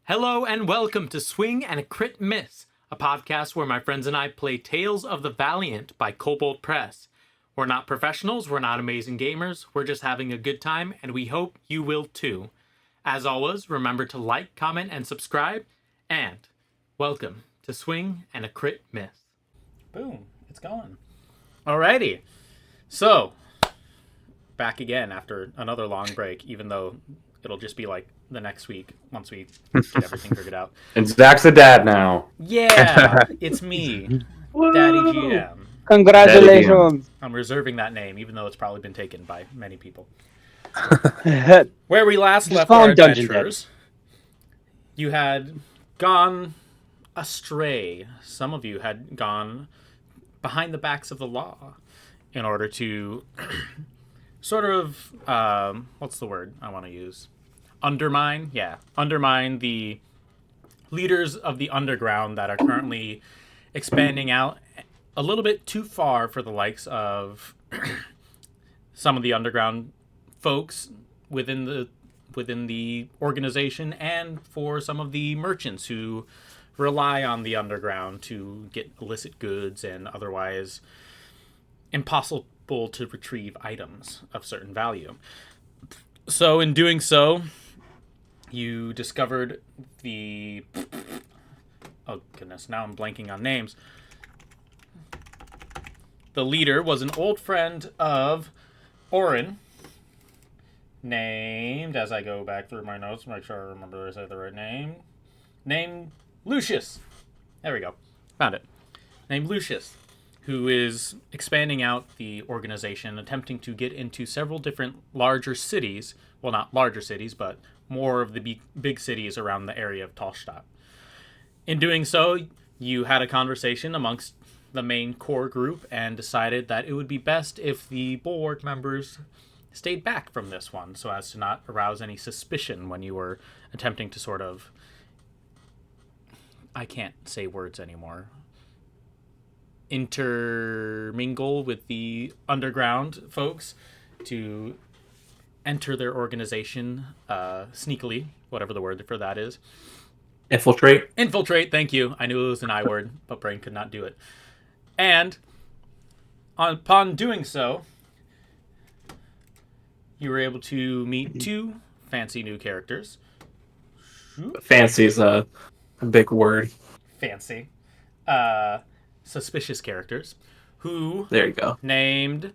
Hello and welcome to Swing and a Crit Miss, a podcast where my friends and I play Tales of the Valiant by Kobold Press. We're not professionals, we're not amazing gamers, we're just having a good time, and we hope you will too. As always, remember to like, comment, and subscribe, and welcome to Swing and a Crit Miss. Boom, it's going. Alrighty, so back again after another long break, even though it'll just be like the next week once we get everything figured out. And Zach's a dad now. Yeah, it's me, Daddy GM. Congratulations. I'm reserving that name, even though it's probably been taken by many people. Where we last left our adventurers, you had gone astray. Some of you had gone behind the backs of the law in order to sort of, what's the word I want to use? Undermine the leaders of the underground that are currently expanding out a little bit too far for the likes of some of the underground folks within the organization, and for some of the merchants who rely on the underground to get illicit goods and otherwise impossible to retrieve items of certain value. So in doing so, you discovered the... Oh, goodness, now I'm blanking on names. The leader was an old friend of Auran, named, as I go back through my notes, make sure I remember to say the right name, named Lucius. There we go. Found it. Named Lucius, who is expanding out the organization, attempting to get into several different larger cities. Well, not larger cities, but more of the big cities around the area of Talstadt. In doing so, you had a conversation amongst the main core group and decided that it would be best if the board members stayed back from this one so as to not arouse any suspicion when you were attempting to sort of... I can't say words anymore. Intermingle with the underground folks to enter their organization sneakily, whatever the word for that is. Infiltrate, thank you. I knew it was an I word, but brain could not do it. And upon doing so, you were able to meet two fancy new characters. Fancy is a big word. Fancy. Suspicious characters who... There you go. Named...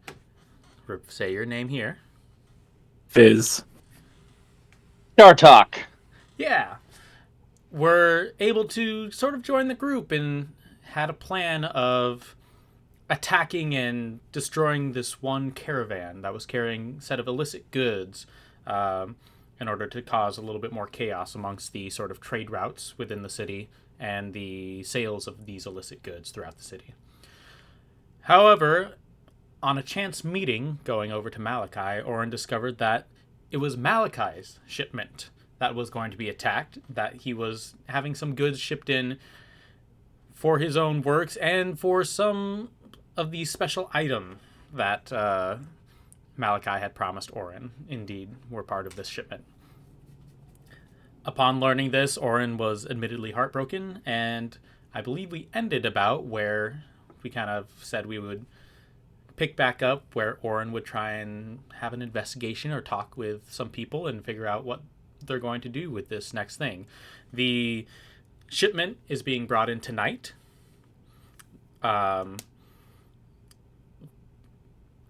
Say your name here. Fizz. Chartok. Yeah. Were able to sort of join the group and had a plan of attacking and destroying this one caravan that was carrying a set of illicit goods in order to cause a little bit more chaos amongst the sort of trade routes within the city and the sales of these illicit goods throughout the city. However, on a chance meeting going over to Malachi, Auran discovered that it was Malachi's shipment that was going to be attacked, that he was having some goods shipped in for his own works and for some of the special items that Malachi had promised Auran, indeed, were part of this shipment. Upon learning this, Auran was admittedly heartbroken, and I believe we ended about where we kind of said we would pick back up, where Auran would try and have an investigation or talk with some people and figure out what they're going to do with this next thing. The shipment is being brought in tonight.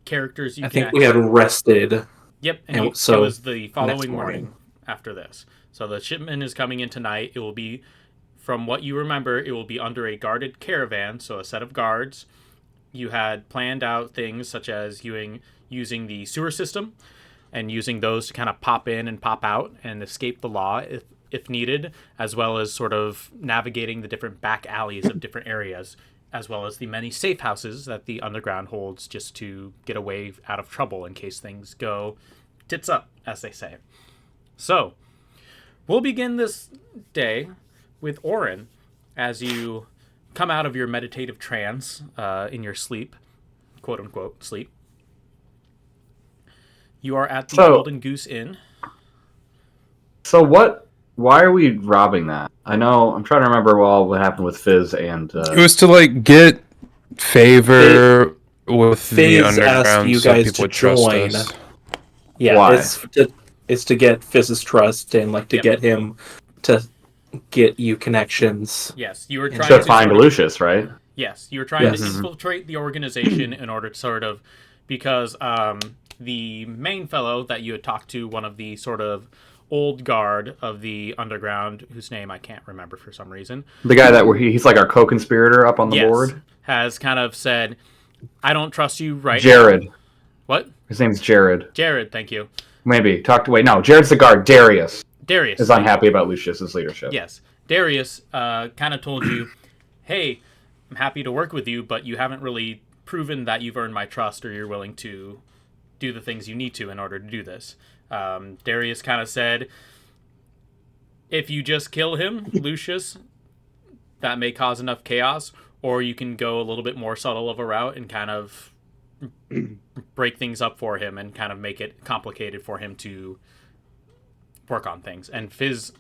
Characters you I think we had rested. Yep, and it was the following morning after this. So the shipment is coming in tonight. It will be, from what you remember, it will be under a guarded caravan, so a set of guards. You had planned out things such as using the sewer system and using those to kind of pop in and pop out and escape the law if needed, as well as sort of navigating the different back alleys of different areas, as well as the many safe houses that the underground holds just to get away out of trouble in case things go tits up, as they say. So, we'll begin this day with Auran as you come out of your meditative trance in your sleep, quote-unquote sleep. You are at the Golden Goose Inn. So what Why are we robbing that? I'm trying to remember what happened with Fizz and... It was to, like, get favor with the Fizz asked underground you so guys people to would trust join. us. Yeah, Why? it's to get Fizz's trust and, like, to get him to get you connections. Yes, you were trying To to find sort of- Lucius, right? Yes, you were trying Yes. to infiltrate the organization in order to sort of, because the main fellow that you had talked to, one of the sort of old guard of the underground, whose name I can't remember for some reason. The guy that he's like our co-conspirator up on the board? Has kind of said, I don't trust you right Jared. now. What? His name's Jared. Jared, thank you. Maybe. No, Jared's the guard. Darius Darius. is unhappy about Lucius's leadership. Yes. Darius kind of told you, hey, I'm happy to work with you, but you haven't really proven that you've earned my trust or you're willing to do the things you need to in order to do this. Darius kind of said, if you just kill him, Lucius, that may cause enough chaos, or you can go a little bit more subtle of a route and kind of break things up for him and kind of make it complicated for him to work on things. And Fizz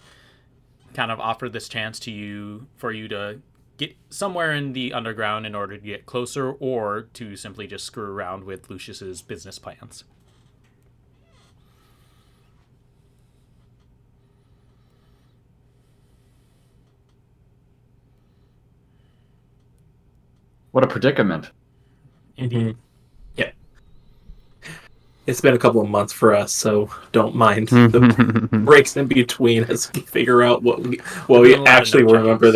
kind of offered this chance to you for you to get somewhere in the underground in order to get closer, or to simply just screw around with Lucius's business plans. What a predicament. Indeed. Yeah. It's been a couple of months for us, so don't mind the breaks in between as we figure out what we actually remember.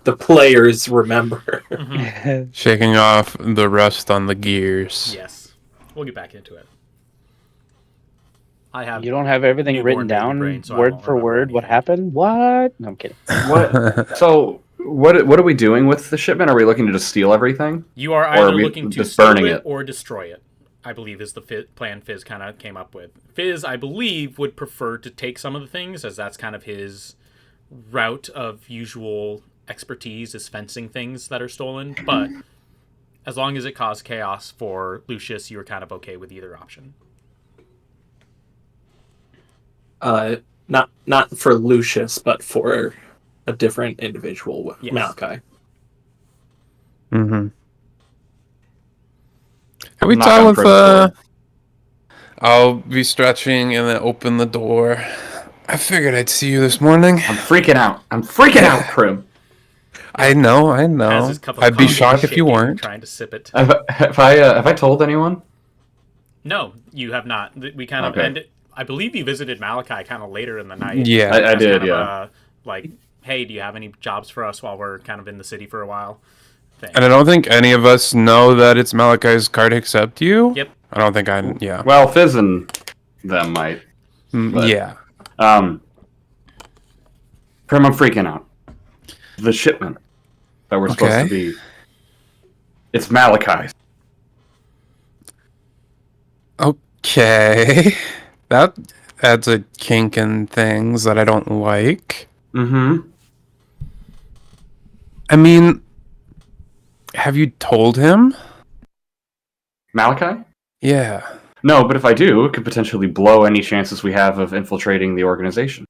The players remember. Shaking off the rust on the gears. Yes. We'll get back into it. I have. You don't have everything newborn written baby down, brain, so I word won't for remember word, what anything. happened? What? No, I'm kidding. What? So, what are we doing with the shipment? Are we looking to just steal everything? You are Or either are we looking to just steal burning it it? or destroy it, I believe is the plan Fizz kind of came up with. Fizz, I believe, would prefer to take some of the things, as that's kind of his route of usual expertise, is fencing things that are stolen. But as long as it caused chaos for Lucius, you were kind of okay with either option. Not for Lucius, but for a different individual, Yes. Malachi. Mm-hmm. Have we Knock talked on with, Prim's door. I'll be stretching and then open the door. I figured I'd see you this morning. I'm freaking out, Prim. I know. Has his cup of I'd be coffee shocked if you shaking, weren't. trying to sip it. Have I told anyone? No, you have not. We kind of Okay. ended. I believe you visited Malachi kind of later in the night. Yeah. I As did, kind of yeah. like, hey, do you have any jobs for us while we're kind of in the city for a while? Thing. And I don't think any of us know that it's Malachi's card except you. Yep. I don't think I. Yeah. Well, Fizz and them might. but- Yeah. Prim, I'm freaking out. The shipment that we're supposed Okay. to be. It's Malachi's. Okay. That adds a kink in things that I don't like. Mm-hmm. I mean, have you told him? Malachi? Yeah. No, but if I do, it could potentially blow any chances we have of infiltrating the organization.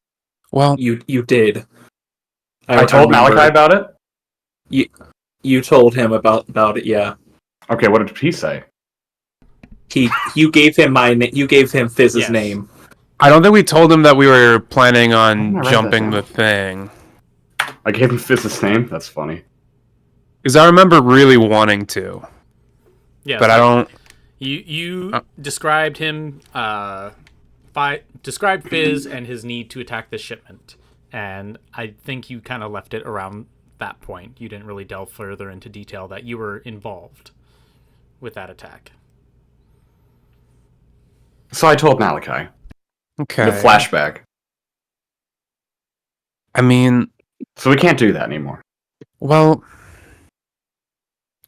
Well, You did. I told remember. Malachi about it? You told him about it. Yeah. Okay, what did he say? You gave him you gave him Fizz's Yes. name. I don't think we told him that we were planning I'm on gonna write that jumping down. the thing. I gave him Fizz's name? That's funny. Because I remember really wanting to. Yeah, But I don't... You described him, described Fizz and his need to attack the shipment, and I think you kind of left it around that point. You didn't really delve further into detail that you were involved with that attack. So I told Malachi. Okay. The flashback. I mean, So we can't do that anymore. well...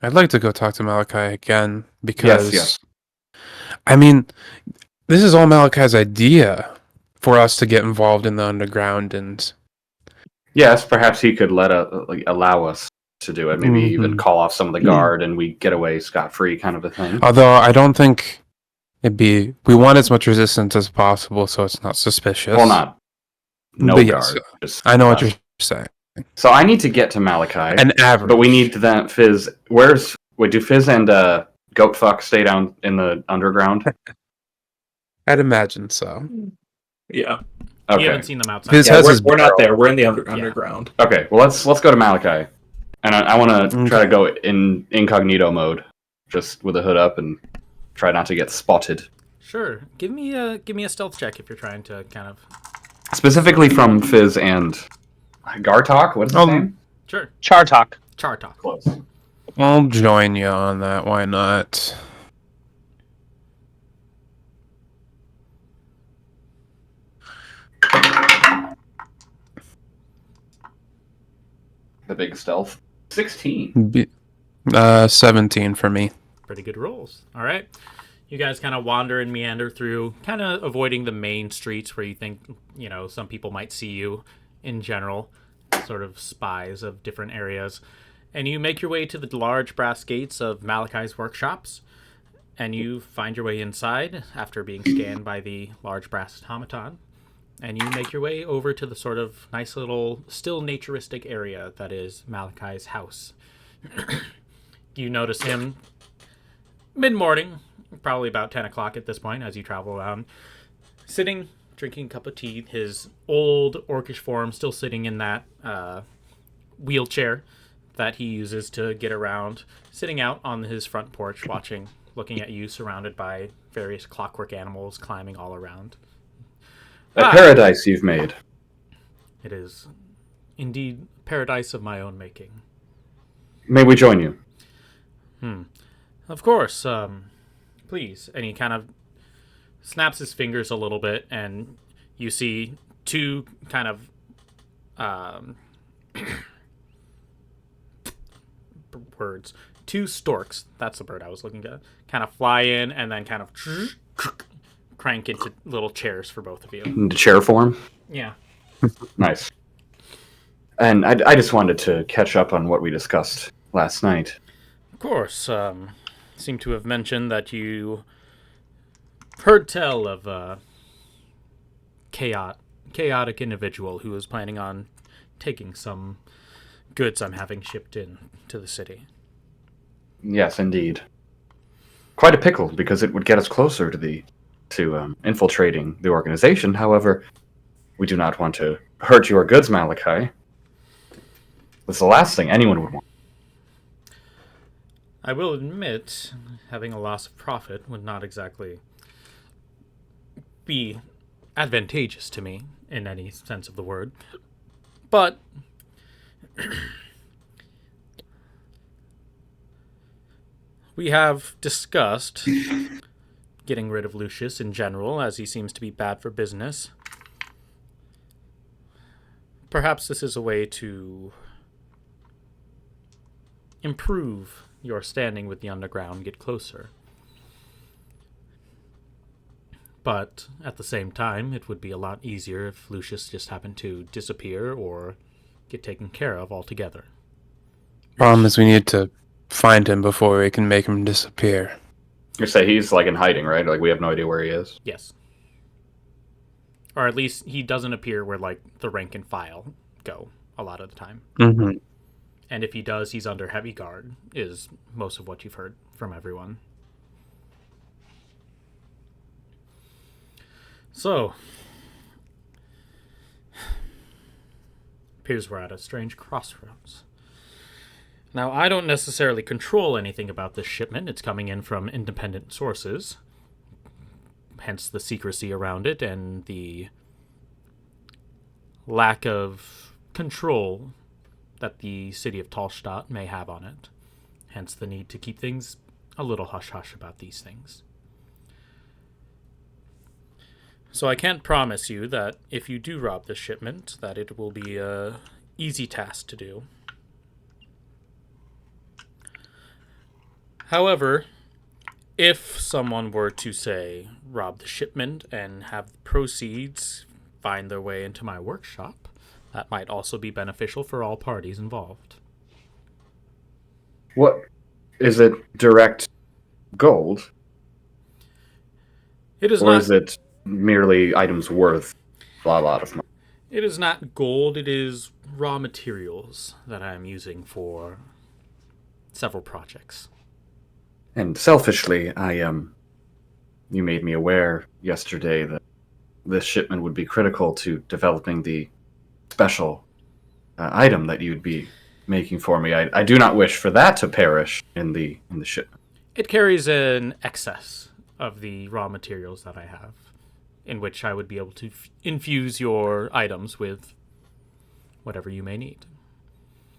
I'd like to go talk to Malachi again, because... yes. I mean, this is all Malachi's idea for us to get involved in the underground, and... Yes, perhaps he could allow us to do it. Maybe even Mhm. call off some of the guard and we get away scot-free kind of a thing. Although I don't think it'd be... We want as much resistance as possible, so it's not suspicious. Well, not. no But yes, guard. Just I know what you're saying. So I need to get to Malachi. An average. But we need that Fizz. Do Fizz and Goatfuck stay down in the underground? I'd imagine so. Yeah. You Okay. haven't seen them outside. Fizz Yeah, has we're, his we're not barrel. there. We're in the underground. Okay. Well, let's go to Malachi, and I want to try to Okay. go in incognito mode, just with the hood up, and try not to get spotted. Sure. Give me a stealth check if you're trying to kind of. Specifically from Fizz and Gartok. What's his name? Sure. Chartok. Chartok. Close. I'll join you on that. Why not? The big stealth. 16. 17 for me. Pretty good rolls. All right. You guys kind of wander and meander through, kind of avoiding the main streets where you think, some people might see you in general, sort of spies of different areas. And you make your way to the large brass gates of Malachi's workshops, and you find your way inside after being scanned by the large brass automaton. And you make your way over to the sort of nice little, still naturistic area that is Malachi's house. You notice him mid-morning, probably about 10 o'clock at this point as you travel around, sitting, drinking a cup of tea, his old orcish form still sitting in that wheelchair that he uses to get around, sitting out on his front porch, looking at you, surrounded by various clockwork animals climbing all around. A paradise you've made. It is indeed paradise of my own making. May we join you? Of course, please. And he kind of snaps his fingers a little bit, and you see two kind of birds. Two storks, that's the bird I was looking at, kind of fly in and then kind of crank into little chairs for both of you. In the chair form? Yeah. Nice. And I just wanted to catch up on what we discussed last night. Of course, seem to have mentioned that you heard tell of a chaotic individual who is planning on taking some goods I'm having shipped in to the city. Yes, indeed. Quite a pickle, because it would get us closer to infiltrating the organization. However, we do not want to hurt your goods, Malachi. That's the last thing anyone would want. I will admit, having a loss of profit would not exactly be advantageous to me in any sense of the word. But we have discussed getting rid of Lucius in general, as he seems to be bad for business. Perhaps this is a way to improve your standing with the underground, get closer. But at the same time, it would be a lot easier if Lucius just happened to disappear or get taken care of altogether. Problem is we need to find him before we can make him disappear. You say he's in hiding, right? We have no idea where he is. Yes. Or at least he doesn't appear where the rank and file go a lot of the time. Mm-hmm. And if he does, he's under heavy guard, is most of what you've heard from everyone. So, appears we're at a strange crossroads. Now, I don't necessarily control anything about this shipment. It's coming in from independent sources, hence the secrecy around it and the lack of control that the city of Talstadt may have on it, hence the need to keep things a little hush-hush about these things. So I can't promise you that if you do rob this shipment, that it will be a easy task to do. However, if someone were to, say, rob the shipment and have the proceeds find their way into my workshop, that might also be beneficial for all parties involved. What? Is it direct gold? It is Or not. is it merely items worth a lot of money? It is not gold, it is raw materials that I am using for several projects. And selfishly, you made me aware yesterday that this shipment would be critical to developing the special item that you'd be making for me. I do not wish for that to perish in the shipment. It carries an excess of the raw materials that I have, in which I would be able to infuse your items with whatever you may need.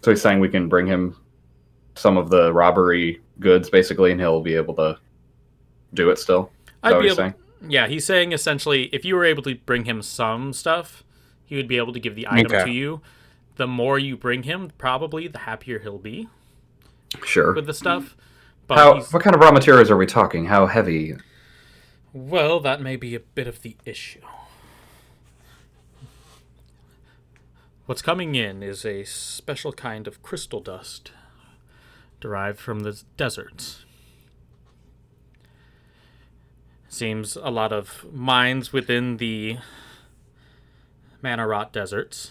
So he's saying we can bring him some of the robbery goods, basically, and he'll be able to do it still? Yeah, he's saying essentially, if you were able to bring him some stuff, he would be able to give the item to you. The more you bring him, probably the happier he'll be. Sure. With the stuff. But what kind of raw materials are we talking? How heavy? Well, that may be a bit of the issue. What's coming in is a special kind of crystal dust derived from the deserts. Seems a lot of mines within the Manarot deserts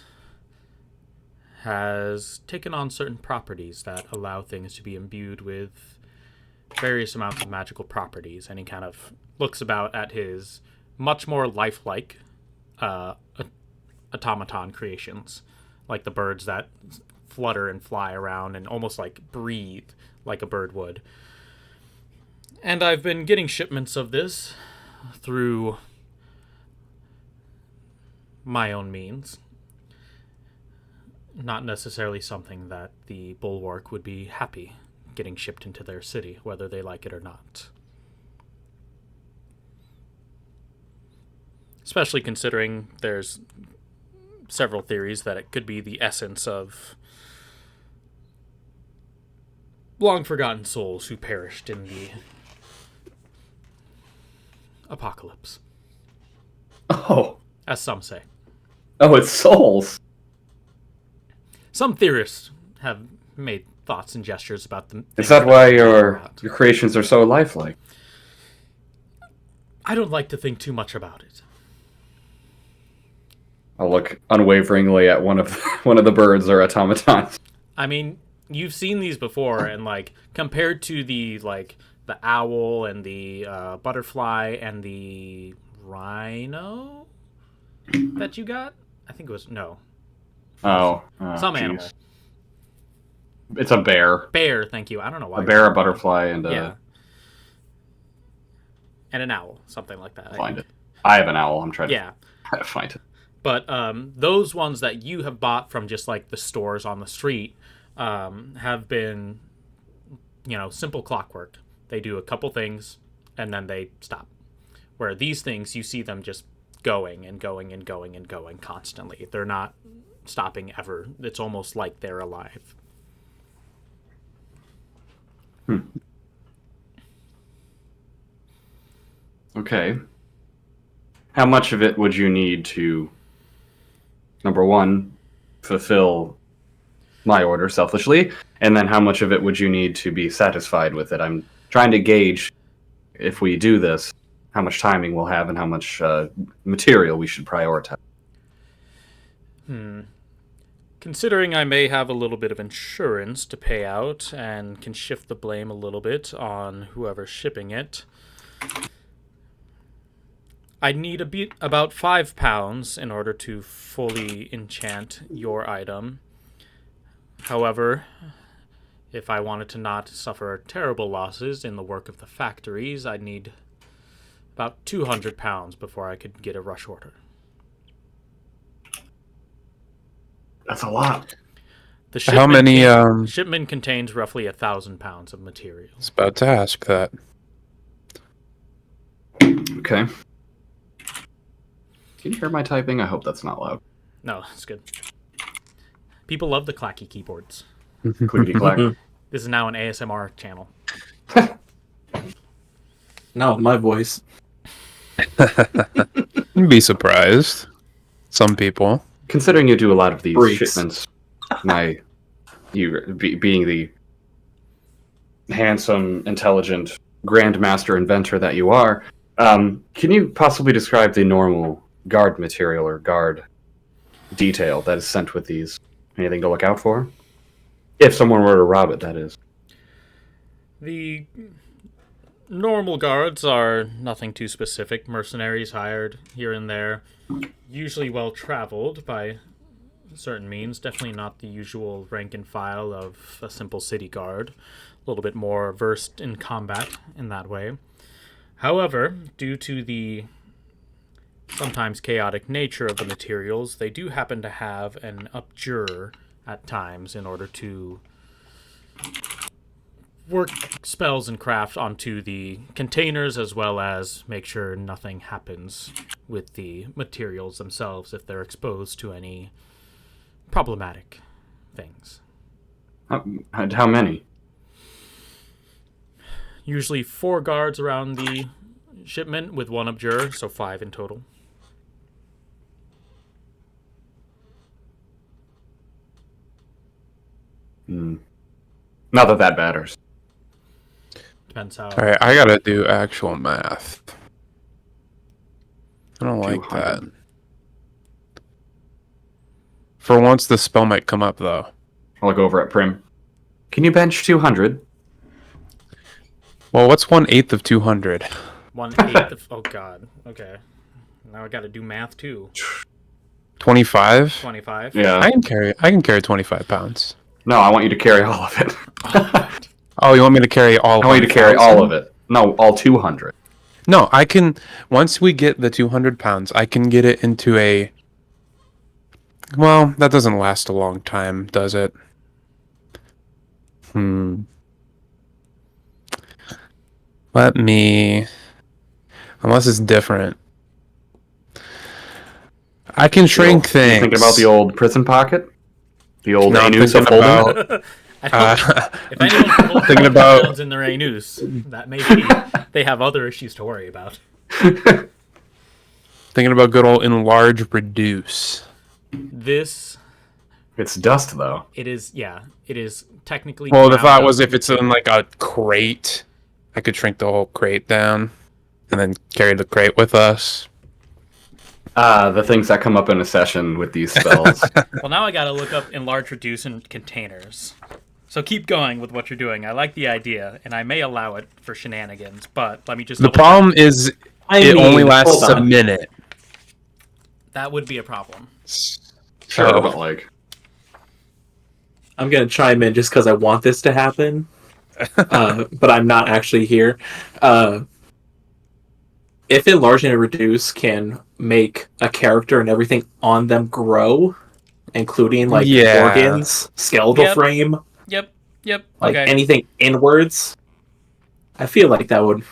has taken on certain properties that allow things to be imbued with various amounts of magical properties, and he kind of looks about at his much more lifelike automaton creations, like the birds that flutter and fly around and almost like breathe like a bird would. And I've been getting shipments of this through my own means. Not necessarily something that the Bulwark would be happy getting shipped into their city, whether they like it or not. Especially considering there's several theories that it could be the essence of long-forgotten souls who perished in the apocalypse. Oh. As some say. Oh, it's souls. Some theorists have made thoughts and gestures about them. Is that why your creations are so lifelike? I don't like to think too much about it. I'll look unwaveringly at one of the birds or automatons. I mean, you've seen these before, and like compared to the owl and the butterfly and the rhino that you got, I think it was some animal. It's a bear. Bear, thank you. I don't know why. A bear, a butterfly, and and an owl, something like that. Find it. I have an owl. I'm trying to find it. But those ones that you have bought from just like the stores on the street have been, simple clockwork. They do a couple things and then they stop. Where these things, you see them just going and going and going and going constantly. They're not stopping ever. It's almost like they're alive. Okay. How much of it would you need to, number one, fulfill my order selfishly, and then how much of it would you need to be satisfied with it? I'm trying to gauge, if we do this, how much timing we'll have and how much material we should prioritize. Considering I may have a little bit of insurance to pay out and can shift the blame a little bit on whoever's shipping it, I'd need about 5 pounds in order to fully enchant your item. However, if I wanted to not suffer terrible losses in the work of the factories, I'd need about 200 pounds before I could get a rush order. That's a lot. The shipment How many? Shipment contains roughly 1,000 pounds of material. I was about to ask that. Okay. Can you hear my typing? I hope that's not loud. No, it's good. People love the clacky keyboards. Clickety clack. This is now an ASMR channel. No, my voice. You'd be surprised. Some people. Considering you do a lot of these Freaks. shipments, being the handsome, intelligent, grandmaster inventor that you are, can you possibly describe the normal guard material or guard detail that is sent with these? Anything to look out for? If someone were to rob it, that is. The normal guards are nothing too specific. Mercenaries hired here and there. Usually well traveled by certain means. Definitely not the usual rank and file of a simple city guard. A little bit more versed in combat in that way. However, due to the sometimes chaotic nature of the materials, they do happen to have an abjure at times in order to work spells and craft onto the containers, as well as make sure nothing happens with the materials themselves if they're exposed to any problematic things. How many? Usually 4 guards around the shipment with 1 abjure, so 5 in total. Not that matters. Depends how. All right, I gotta do actual math. I don't like that. 200. For once, the spell might come up though. I'll look over at Prim. Can you bench 200? Well, what's 1/8 of 200? 1/8 of. Oh god. Okay. Now I got to do math too. 25. 25. Yeah. I can carry 25 pounds. No, I want you to carry all of it. Oh, you want me to carry all? I want you to carry all of it. No, all 200. No, I can. Once we get the 200 pounds, I can get it into a. Well, that doesn't last a long time, does it? Let me. Unless it's different. I can shrink things. You thinking about the old prison pocket? The old No, I'm anus of thinking holding about- it? If anyone can hold Thinking 5 about- pounds in their anus, that may be. They have other issues to worry about. Thinking about good old enlarge, reduce. This, It's dust, though. it is technically. Well, the ground thought up. was if it's in like a crate, I could shrink the whole crate down, and then carry the crate with us. The things that come up in a session with these spells. Well, now I gotta look up enlarge, reduce, and containers. So keep going with what you're doing. I like the idea, and I may allow it for shenanigans, but let me just. The problem is it only lasts hold a on. minute. That would be a problem. Sure, Oh. but like... I'm gonna chime in just because I want this to happen, but I'm not actually here. If enlarge and reduce can make a character and everything on them grow, including like Yeah. organs, skeletal Yep. frame, Yep. like Okay. anything inwards, I feel like that would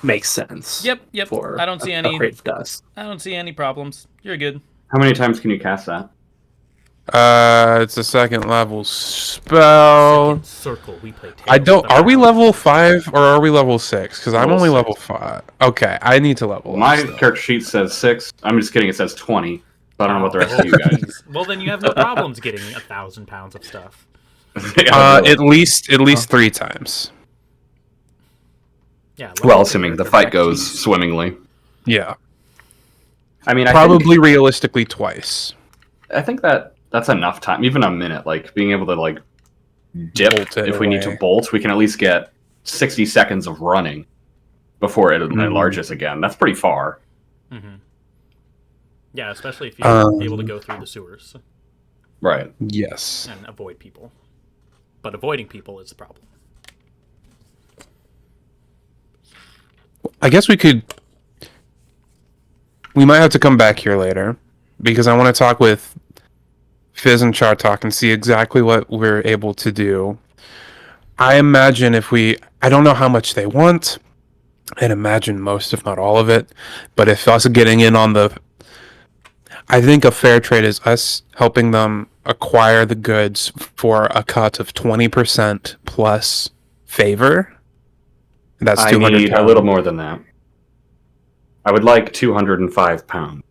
make sense. Yep. For I don't see a any. crate of dust. I don't see any problems. You're good. How many times can you cast that? It's a second level spell. Second circle. We play. Tales I don't. of the Are we Valiant. level 5 or are we level 6? Because I'm Level only 6. level 5. Okay, I need to level My up. still. character sheet says 6. I'm just kidding, it says 20. So I don't know what the rest Oh, of you guys... geez. Well, then you have no problems getting 1,000 pounds of stuff. At least 3 times. Yeah. Well, assuming the fight goes swimmingly. Yeah, I mean, probably realistically twice. I think that's enough time. Even a minute, like being able to like dip. Bolt it If we need to away. bolt, we can at least get 60 seconds of running before it enlarges again. That's pretty far. Mm-hmm. Yeah, especially if you're able to Um, go through the sewers Right. Yes. and avoid people. But avoiding people is the problem. I guess we might have to come back here later because I want to talk with Fizz and Chartok and see exactly what we're able to do. I imagine I don't know how much they want. I'd imagine most, if not all of it. But if us getting in on I think a fair trade is us helping them acquire the goods for a cut of 20% plus favor. That's I 200 need a pounds. little more than that. I would like 205 pounds.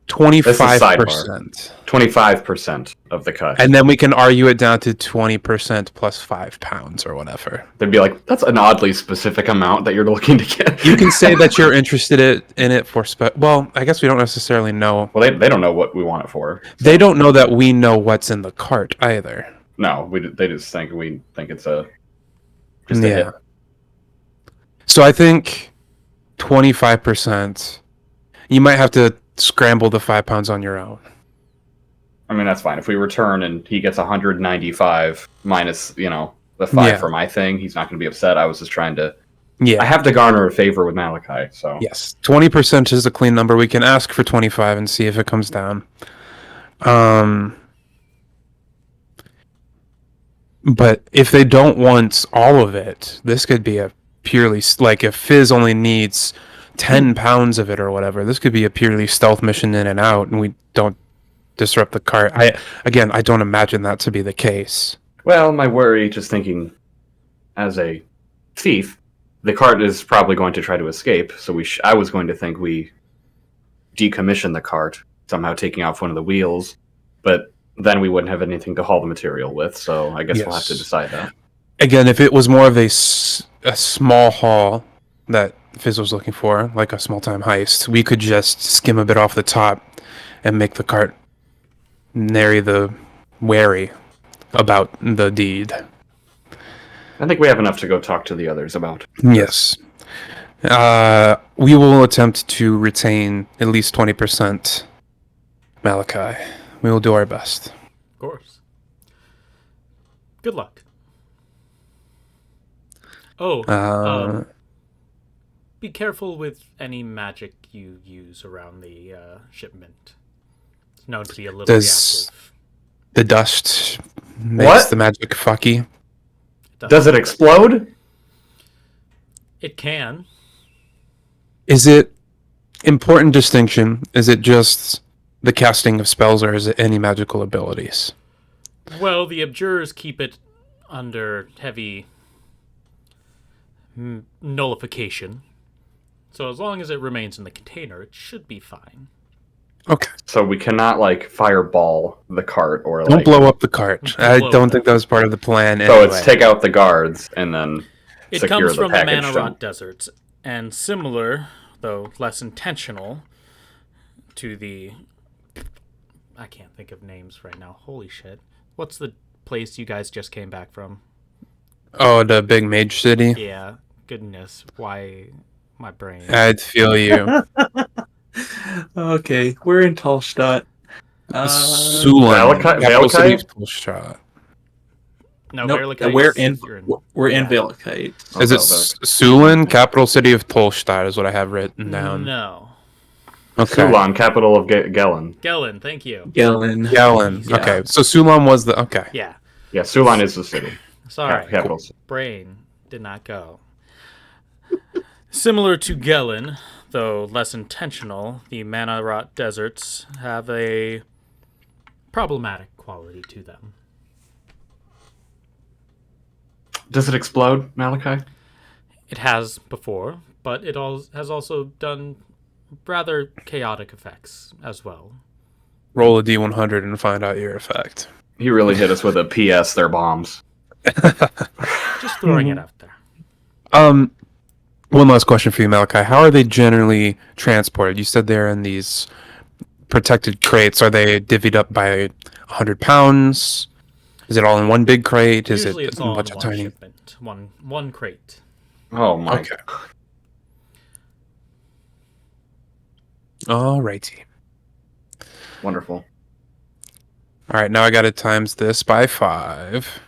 25%. 25% of the cut. And then we can argue it down to 20% plus 5 pounds or whatever. They'd be like, that's an oddly specific amount that you're looking to get. You can say that you're interested in it for well, I guess we don't necessarily know. Well, they don't know what we want it for. So. They don't know that we know what's in the cart either. No, they just think we think it's a hit. So I think 25%. You might have to scramble the 5 pounds on your own. I mean, that's fine. If we return and he gets 195 minus, the 5 for my thing, he's not going to be upset. I was just trying to... Yeah. I have to garner a favor with Malachi, so... Yes, 20% is a clean number. We can ask for 25 and see if it comes down. But if they don't want all of it, this could be a purely... Like, if Fizz only needs 10 pounds of it or whatever, this could be a purely stealth mission in and out, and we don't disrupt the cart. I don't imagine that to be the case. Well, my worry, just thinking as a thief, the cart is probably going to try to escape, so I was going to think we decommission the cart, somehow taking off one of the wheels, but then we wouldn't have anything to haul the material with, so I guess we'll have to decide that. Again, if it was more of a small haul that Fizz was looking for, like a small-time heist, we could just skim a bit off the top and make the cart nary the wary about the deed. I think we have enough to go talk to the others about. Yes. We will attempt to retain at least 20%, Malachi. We will do our best. Of course. Good luck. Be careful with any magic you use around the shipment. It's known to be a little reactive. The dust makes the magic fucky? Does it explode? It can. Is it important distinction? Is it just the casting of spells, or is it any magical abilities? Well, the abjurers keep it under heavy nullification. So as long as it remains in the container, it should be fine. Okay. So we cannot, fireball the cart or, Don't blow up the cart. I don't think that was part of the plan anyway. So it's take out the guards and then it secure comes the from the package. Mana Rot Deserts, and similar, though less intentional, to the... I can't think of names right now. Holy shit. What's the place you guys just came back from? Oh, the big mage city? Yeah. Goodness. Why... My brain. I'd feel you. Okay, we're in Tallstadt. Sulan, capital city of Tallstadt. No, nope, we're in Valakite. Is it Sulan, capital city of Tallstadt? Is what I have written down. No. Okay. Sulan, capital of Gelen. Gelen, thank you. Gelen. Yeah. Okay, so Sulan was the Yeah. Yeah, Sulan is the city. Sorry, capital. Brain did not go. Similar to Gelen, though less intentional, the Mana Rot Deserts have a problematic quality to them. Does it explode, Malachi? It has before, but it has also done rather chaotic effects as well. Roll a D100 and find out your effect. He really hit us with a PS, they're bombs. Just throwing it out there. One last question for you, Malachi. How are they generally transported? You said they're in these protected crates. Are they divvied up by 100 pounds? Is it all in one big crate? Is Usually it it's all a bunch in of one tiny? shipment, one crate. Oh my. Okay. Alrighty. Wonderful. All right, now I got to times this by 5.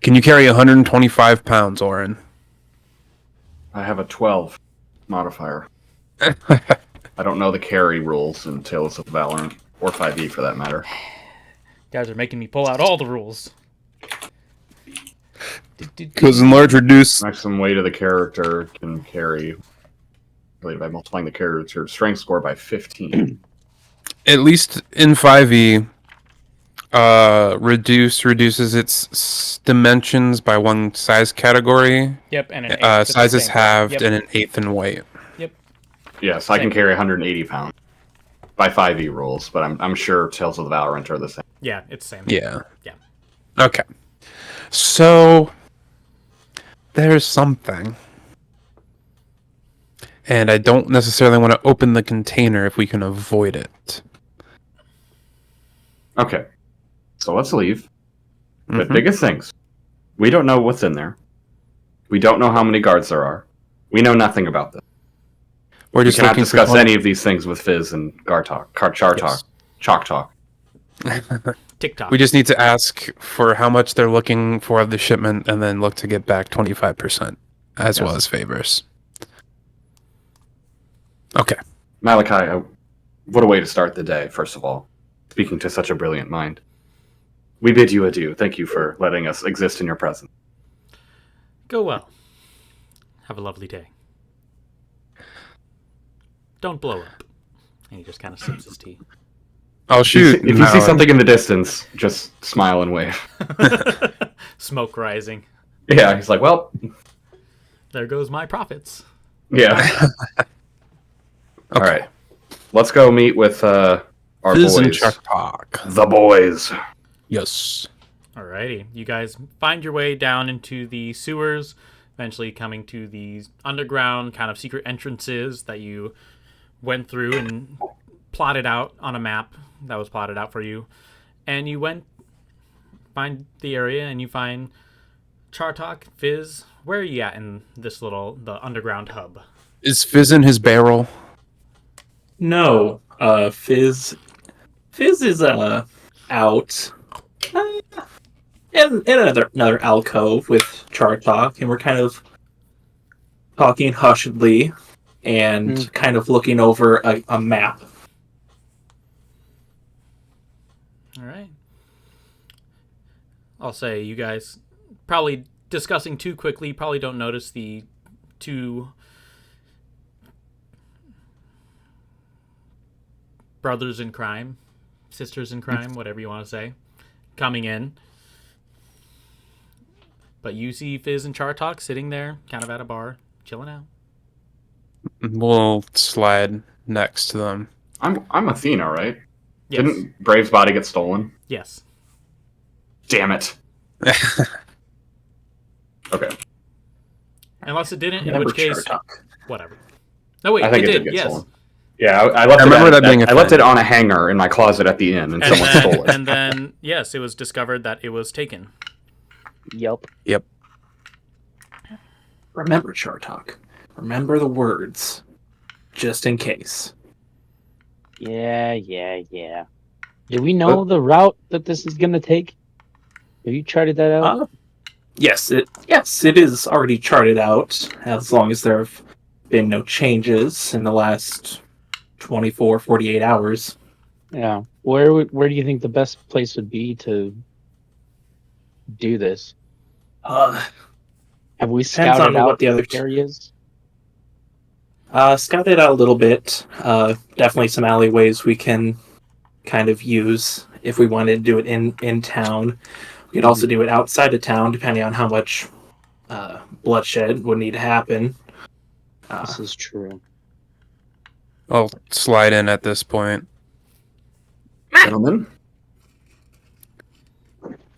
Can you carry 125 pounds, Auran? I have a 12 modifier. I don't know the carry rules in Tales of Valorant, or 5e for that matter. Guys are making me pull out all the rules. Because in large reduce... Maximum weight of the character can carry, by multiplying the character's strength score by 15. At least in 5e, reduces its dimensions by 1 size category. Yep, and an size is halved and an eighth in weight. Yep. Yes, I can carry 180 pounds. by 5e rules, but I'm sure Tales of the Valorant are the same. Yeah, it's the same. Yeah. Yeah. Okay. So there's something. And I don't necessarily want to open the container if we can avoid it. Okay. So let's leave. But biggest things. We don't know what's in there. We don't know how many guards there are. We know nothing about this. We're just we cannot looking discuss for any of these things with Fizz and Chartok, Chalk Talk. TikTok. We just need to ask for how much they're looking for of the shipment and then look to get back 25% as well as favors. Okay. Malachi, what a way to start the day, first of all. Speaking to such a brilliant mind. We bid you adieu. Thank you for letting us exist in your presence. Go well. Have a lovely day. Don't blow up. And he just kind of sips his tea. I'll shoot. If you see something in the distance, just smile and wave. Smoke rising. Yeah, he's like, well... There goes my profits. Yeah. Okay. All right. Let's go meet with our Fizz and boys. Chartok. The boys. Yes. Alrighty. You guys find your way down into the sewers, eventually coming to these underground kind of secret entrances that you went through and plotted out on a map that was plotted out for you. And you find the area and you find Chartok, Fizz. Where are you at in this the underground hub? Is Fizz in his barrel? No, Fizz is out in another alcove with Chartok, and we're kind of talking hushedly and kind of looking over a map. All right. I'll say you guys probably discussing too quickly. You probably don't notice the two brothers in crime, sisters in crime, whatever you want to say, coming in. But you see Fizz and Chartok sitting there, kind of at a bar, chilling out. We'll slide next to them. I'm Athena, right? Yes. Didn't Brave's body get stolen? Yes. Damn it. Okay. Unless it didn't, in Remember which case, Chartok. whatever. No, wait, I think it it did. did get Yes. stolen. Yeah, I left I remember that being a I left thing. it on a hanger in my closet at the inn, and someone stole it. And then, yes, it was discovered that it was taken. Yep. Yep. Remember Chartok. Remember the words, just in case. Yeah. Do we know the route that this is gonna take? Have you charted that out? Yes, it is already charted out, as long as there have been no changes in the last 24, 48 hours. Yeah. Where do you think the best place would be to do this? Depends Have we on scouted out what the other areas? Scouted out a little bit. Definitely some alleyways we can kind of use if we wanted to do it in town. We could also do it outside of town, depending on how much bloodshed would need to happen. This is true. I'll slide in at this point. Gentlemen?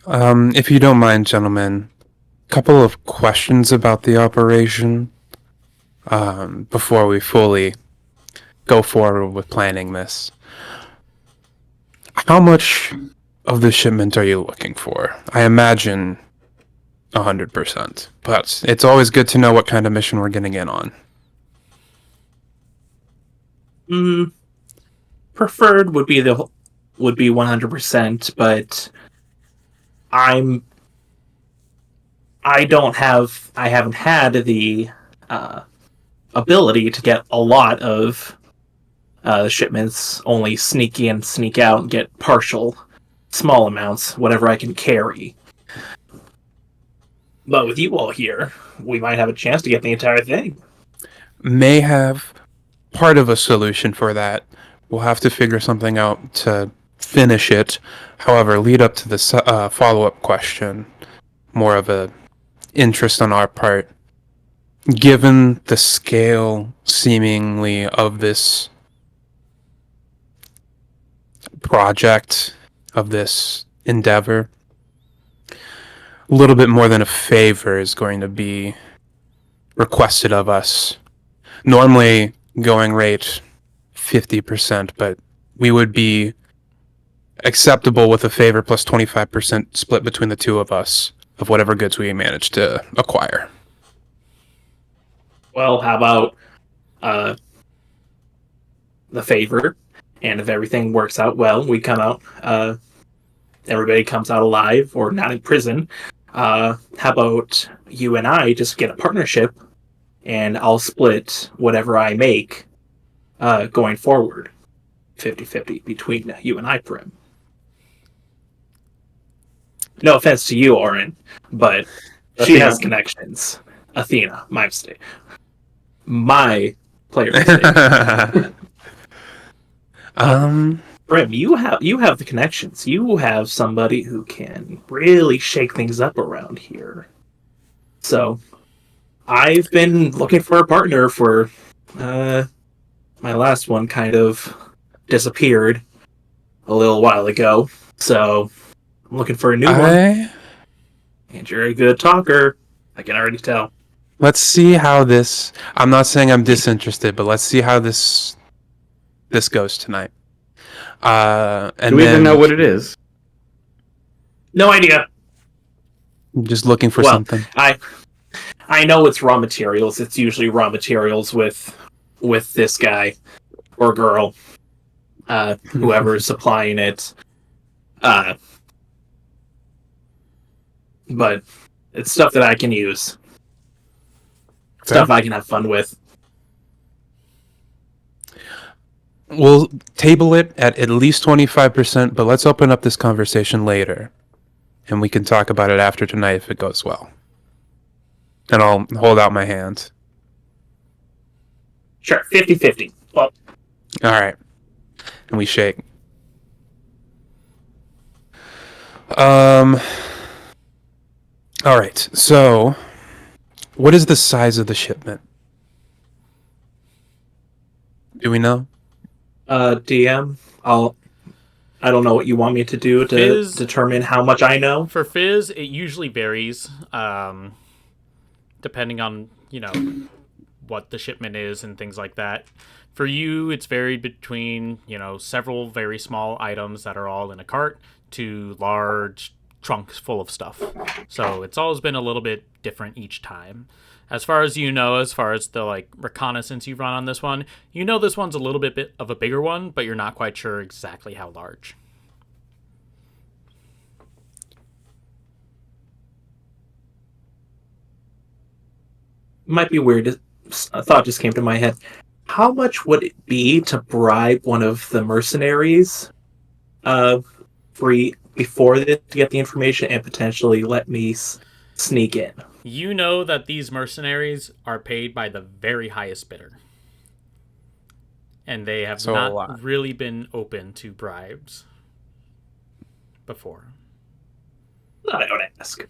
If you don't mind, gentlemen, a couple of questions about the operation before we fully go forward with planning this. How much of the shipment are you looking for? I imagine 100%, but it's always good to know what kind of mission we're getting in on. Preferred would be 100%, but I haven't had the ability to get a lot of shipments. Only sneak in, sneak out, and get partial, small amounts, whatever I can carry. But with you all here, we might have a chance to get the entire thing. May have part of a solution for that. We'll have to figure something out to finish it. However, lead up to the follow-up question, more of a interest on our part. Given the scale, seemingly, of this project of this endeavor, a little bit more than a favor is going to be requested of us. Normally, going rate 50%, but we would be acceptable with a favor plus 25% split between the two of us of whatever goods we manage to acquire. Well, how about the favor? And if everything works out well, we come out, everybody comes out alive or not in prison. How about you and I just get a partnership, and I'll split whatever I make going forward, 50-50 between you and I, Prim. No offense to you, Auran, but she has connections. Athena, my mistake. My player mistake. Prim, you have the connections. You have somebody who can really shake things up around here. So, I've been looking for a partner for my last one kind of disappeared a little while ago. So, I'm looking for a new one. And you're a good talker. I can already tell. Let's see how this... I'm not saying I'm disinterested, but let's see how this goes tonight. Do we even know what it is? No idea. I'm just looking for something. I know it's raw materials. It's usually raw materials with this guy or girl, whoever is supplying it. But it's stuff that I can use. Stuff I can have fun with. We'll table it at least 25%, but let's open up this conversation later. And we can talk about it after tonight if it goes well. And I'll hold out my hand. Sure, 50-50. Well, all right. And we shake. All right. So, what is the size of the shipment? Do we know? DM, I don't know what you want me to do to Fizz, determine how much I know. For Fizz, it usually varies, depending on, what the shipment is and things like that. For you, it's varied between, several very small items that are all in a cart to large trunks full of stuff. So it's always been a little bit different each time. As far as as far as the reconnaissance you've run on this one, this one's a little bit of a bigger one, but you're not quite sure exactly how large. Might be weird. A thought just came to my head. How much would it be to bribe one of the mercenaries before to get the information and potentially let me sneak in? You know that these mercenaries are paid by the very highest bidder. And they have not really been open to bribes before. I don't ask.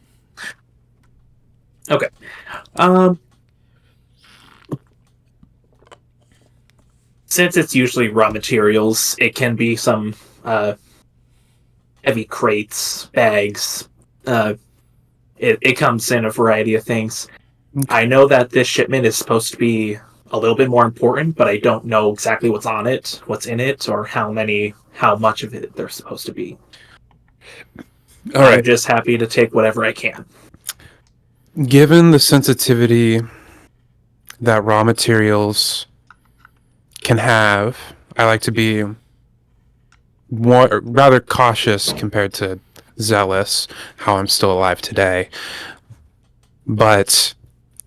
Okay. Since it's usually raw materials, it can be some heavy crates, bags. It comes in a variety of things. I know that this shipment is supposed to be a little bit more important, but I don't know exactly what's on it, what's in it, or how much of it there's supposed to be. All right. I'm just happy to take whatever I can. Given the sensitivity that raw materials can have, I like to be rather cautious compared to zealous, how I'm still alive today. But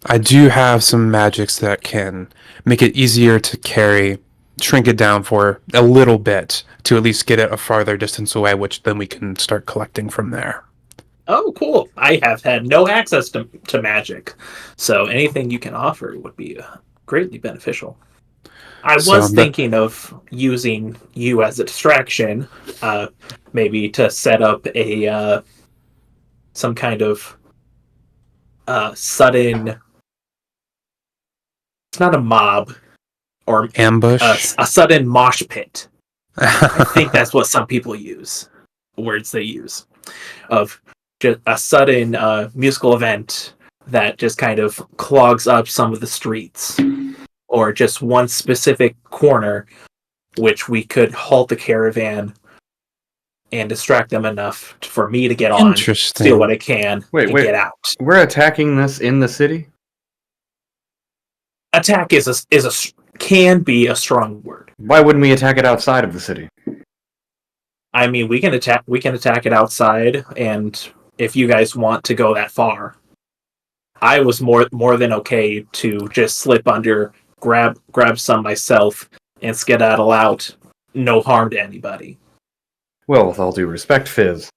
I do have some magics that can make it easier to shrink it down for a little bit to at least get it a farther distance away, which then we can start collecting from there. Oh, cool. I have had no access to magic, so anything you can offer would be greatly beneficial. I was thinking of using you as a distraction, maybe to set up some kind of sudden. It's not a mob or ambush. A sudden mosh pit I think that's what some people use. Words they use. Of just a sudden musical event that just kind of clogs up some of the streets. Or just one specific corner which we could halt the caravan and distract them enough for me to get on, steal what I can, and get out. We're attacking this in the city? Attack can be a strong word. Why wouldn't we attack it outside of the city? I mean, we can attack it outside, and if you guys want to go that far, I was more than okay to just slip under, grab some myself, and skedaddle out. No harm to anybody. Well, with all due respect, Fizz,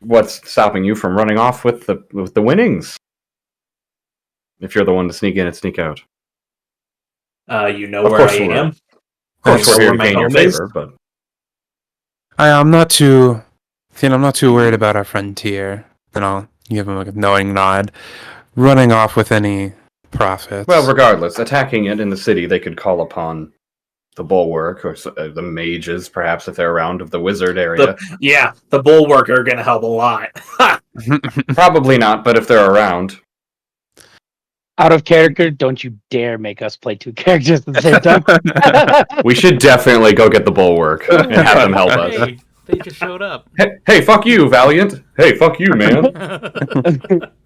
what's stopping you from running off with the winnings? If you're the one to sneak in and sneak out. You know where I am. Of course, we're here to gain your favor, but I'm not too worried about our frontier. And I'll give him a knowing nod. Running off with any profits. Well, regardless, attacking it in the city, they could call upon the bulwark or the mages, perhaps, if they're around of the wizard area. The bulwark are going to help a lot. Probably not, but if they're around. Out of character, don't you dare make us play two characters at the same time. We should definitely go get the bulwark and have them help us. Hey, they just showed up. Hey, fuck you, Valiant. Hey, fuck you, man.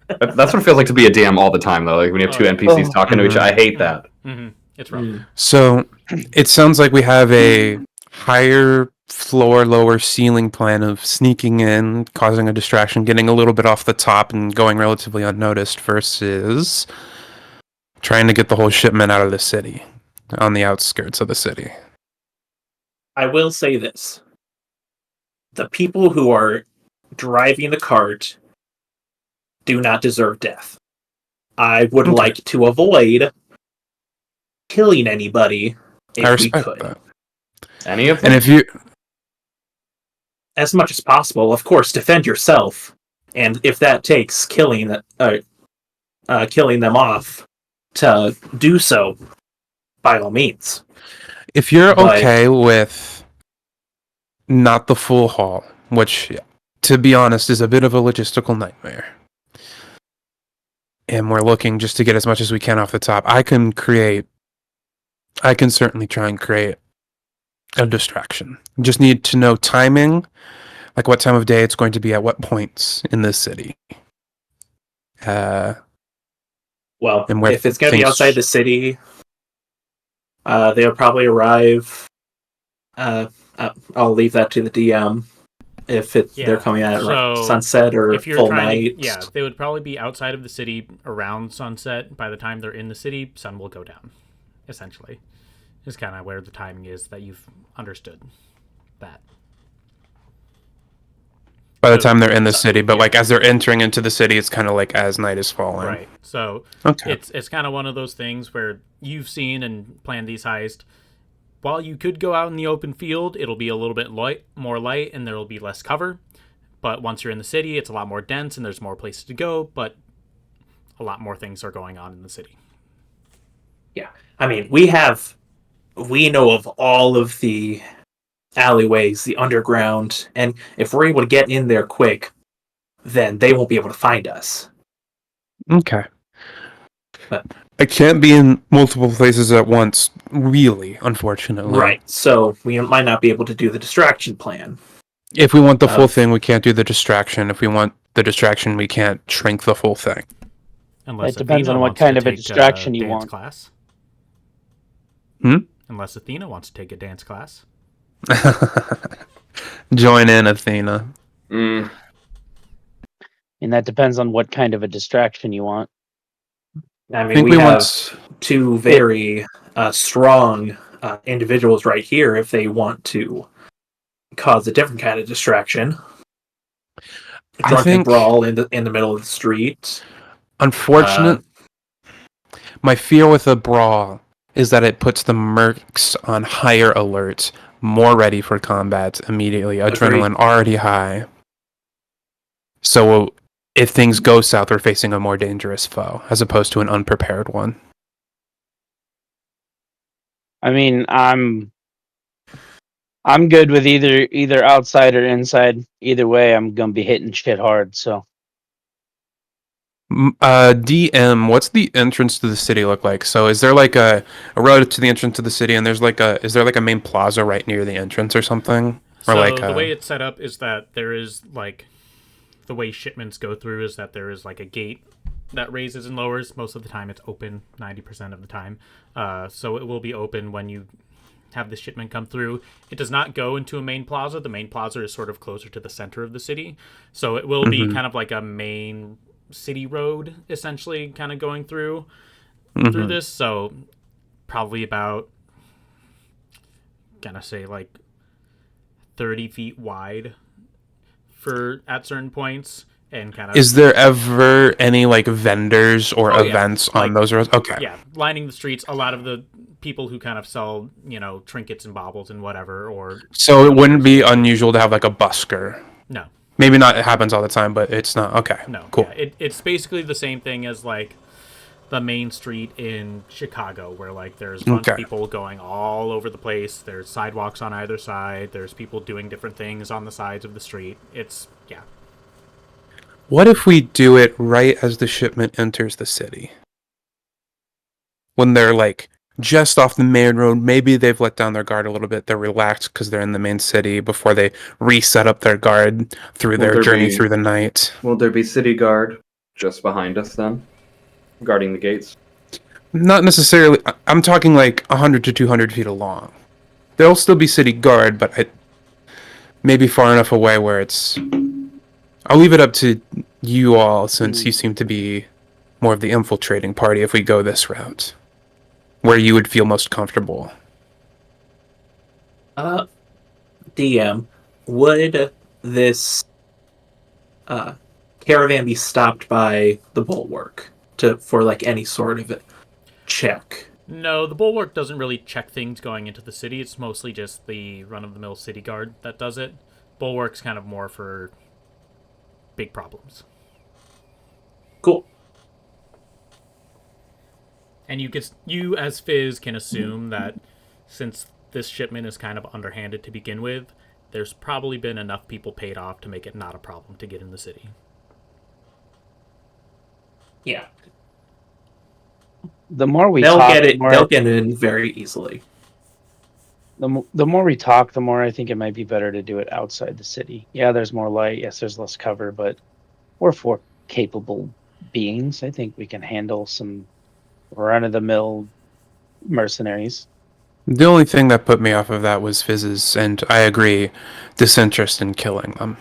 That's what it feels like to be a DM all the time, though. Like when you have two NPCs talking to each other. I hate that. Mm-hmm. It's rough. So it sounds like we have a higher floor, lower ceiling plan of sneaking in, causing a distraction, getting a little bit off the top, and going relatively unnoticed versus trying to get the whole shipment out of the city, on the outskirts of the city. I will say this. The people who are driving the cart do not deserve death. I would like to avoid killing anybody if we could. That. Any of them? And if you... As much as possible, of course, defend yourself. And if that takes killing them off to do so, by all means. If you're okay with not the full haul, which, to be honest, is a bit of a logistical nightmare, and we're looking just to get as much as we can off the top, I can certainly try and create a distraction. Just need to know timing, like what time of day it's going to be at what points in this city. Well, if it's going to be outside the city, they'll probably arrive. I'll leave that to the DM. If they're coming at sunset or full night. They would probably be outside of the city around sunset. By the time they're in the city, sun will go down, essentially. Is kind of where the timing is that you've understood that. By the time they're in the city, but like as they're entering into the city, it's kind of like as night is falling. Right. So it's kind of one of those things where you've seen and planned these heists. While you could go out in the open field, it'll be a little bit more light, and there will be less cover. But once you're in the city, it's a lot more dense, and there's more places to go, but a lot more things are going on in the city. Yeah. I mean, we know of all of the alleyways, the underground, and if we're able to get in there quick, then they won't be able to find us. Okay. But I can't be in multiple places at once, really, unfortunately. Right, so we might not be able to do the distraction plan. If we want the full thing, we can't do the distraction. If we want the distraction, we can't shrink the full thing. It depends on what kind of a distraction you want. Class. Unless Athena wants to take a dance class. Join in, Athena. And that depends on what kind of a distraction you want. I mean, we have two very strong individuals right here if they want to cause a different kind of distraction. Drunken brawl in the middle of the street. Unfortunate. My fear with a brawl is that it puts the mercs on higher alert, more ready for combat immediately, adrenaline already high. So if things go south, we're facing a more dangerous foe, as opposed to an unprepared one. I mean, I'm I'm good with either outside or inside. Either way, I'm gonna be hitting shit hard. So DM, what's the entrance to the city look like? So is there like a road to the entrance to the city, and is there like a main plaza right near the entrance or something? Or So like the way it's set up is that there is like the way shipments go through is that there is like a gate that raises and lowers. Most of the time, it's open 90% of the time. So it will be open when you have the shipment come through. It does not go into a main plaza. The main plaza is sort of closer to the center of the city, so it will be kind of like a main city road essentially kind of going through this. So probably about, gonna say, like 30 feet wide for at certain points, and kind of Is there ever any like vendors or events on like, those roads? Okay. yeah, lining the streets. A lot of the people who kind of sell, trinkets and baubles and whatever, or So it wouldn't be unusual to have like a busker. no. Maybe not. It happens all the time, but it's not. Okay. No, Cool. yeah, it's basically the same thing as like the main street in Chicago, where like there's a bunch of people going all over the place. There's sidewalks on either side. There's people doing different things on the sides of the street. It's What if we do it right as the shipment enters the city? When they're like just off the main road, maybe they've let down their guard a little bit. They're relaxed because they're in the main city before they reset up their guard through their journey through the night. Will there be city guard just behind us then, guarding the gates? Not necessarily. I'm talking like 100 to 200 feet along. There'll still be city guard, but maybe far enough away where it's... I'll leave it up to you all, since you seem to be more of the infiltrating party, if we go this route. Where you would feel most comfortable. DM, would this caravan be stopped by the bulwark for like any sort of check? no. The bulwark doesn't really check things going into the city. It's mostly just the run-of-the-mill city guard that does it. Bulwark's kind of more for big problems. Cool. And you as Fizz can assume that since this shipment is kind of underhanded to begin with, there's probably been enough people paid off to make it not a problem to get in the city. Yeah. the more we They'll talk, get it. They'll get it in very easily. the more we talk, the more I think it might be better to do it outside the city. Yeah, there's more light. Yes, there's less cover, but we're four capable beings. I think we can handle some run-of-the-mill mercenaries. The only thing that put me off of that was Fizz's, and I agree, disinterest in killing them.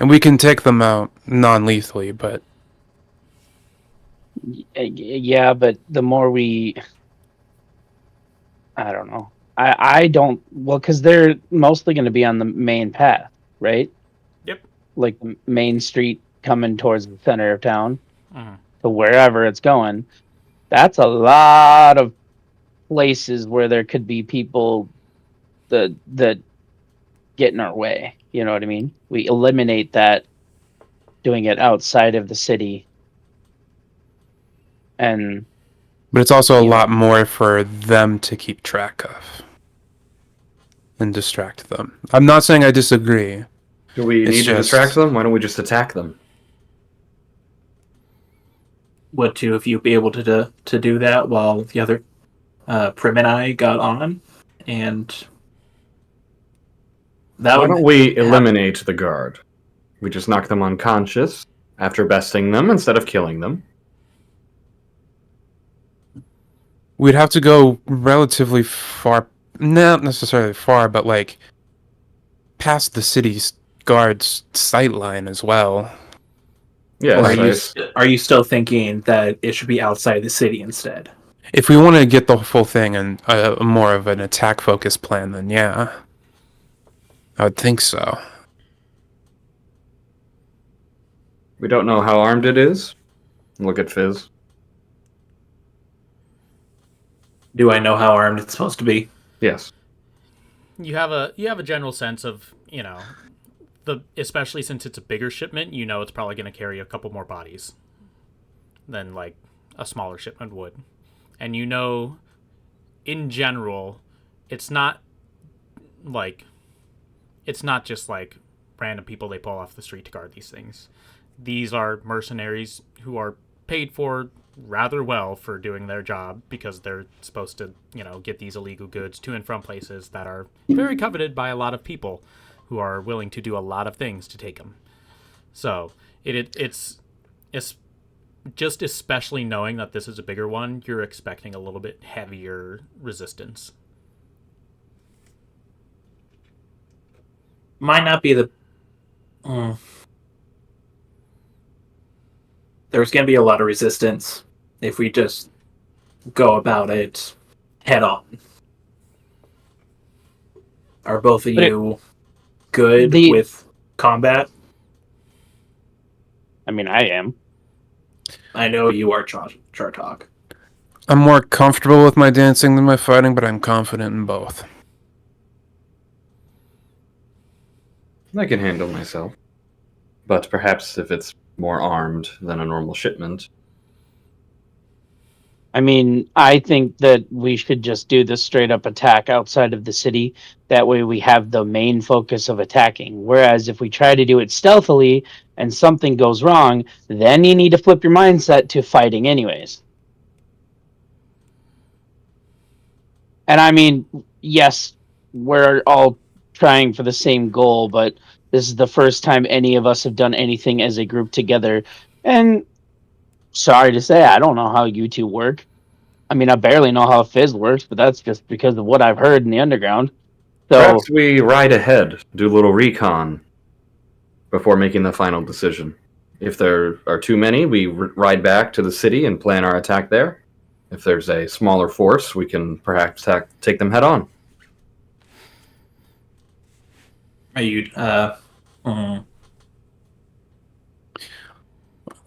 And we can take them out non-lethally, but... Yeah, but the more we... I don't know. I don't... Well, because they're mostly going to be on the main path, right? Yep. Like the main street coming towards the center of town Mhm. to wherever it's going. That's a lot of places where there could be people that get in our way. You know what I mean? We eliminate that doing it outside of the city. And But it's also a lot more for them to keep track of. And distract them. I'm not saying I disagree. Do we It's need to just- distract them? Why don't we just attack them? Would two of you be able to do that while the other Prim and I got on? And that Why would don't we eliminate the guard? We just knock them unconscious after besting them instead of killing them. We'd have to go relatively far, not necessarily far, but like past the city's guard's sight line as well. Yeah, Or are you still thinking that it should be outside the city instead? If we want to get the full thing and more of an attack focused plan, then yeah, I would think so. we don't know how armed it is. Look at Fizz. Do I know how armed it's supposed to be? Yes. You have a general sense of, especially since it's a bigger shipment, it's probably going to carry a couple more bodies than like a smaller shipment would. And in general, it's not like it's not just like random people they pull off the street to guard these things. These are mercenaries who are paid for rather well for doing their job because they're supposed to, get these illegal goods to and from places that are very coveted by a lot of people who are willing to do a lot of things to take them. So it's just especially knowing that this is a bigger one, you're expecting a little bit heavier resistance. Might not be the... There's going to be a lot of resistance if we just go about it head on. Are both of you good with combat? I mean, I am. I know you are, Chartok. I'm more comfortable with my dancing than my fighting, but I'm confident in both. I can handle myself. But perhaps if it's more armed than a normal shipment. I mean, I think that we should just do the straight up attack outside of the city. That way we have the main focus of attacking. Whereas if we try to do it stealthily and something goes wrong, then you need to flip your mindset to fighting anyways. And I mean, yes, we're all trying for the same goal, but this is the first time any of us have done anything as a group together. And sorry to say, I don't know how you two work. I mean, I barely know how Fizz works, but that's just because of what I've heard in the underground. So perhaps we ride ahead, do a little recon before making the final decision. If there are too many, we ride back to the city and plan our attack there. If there's a smaller force, we can perhaps take them head on. Are you...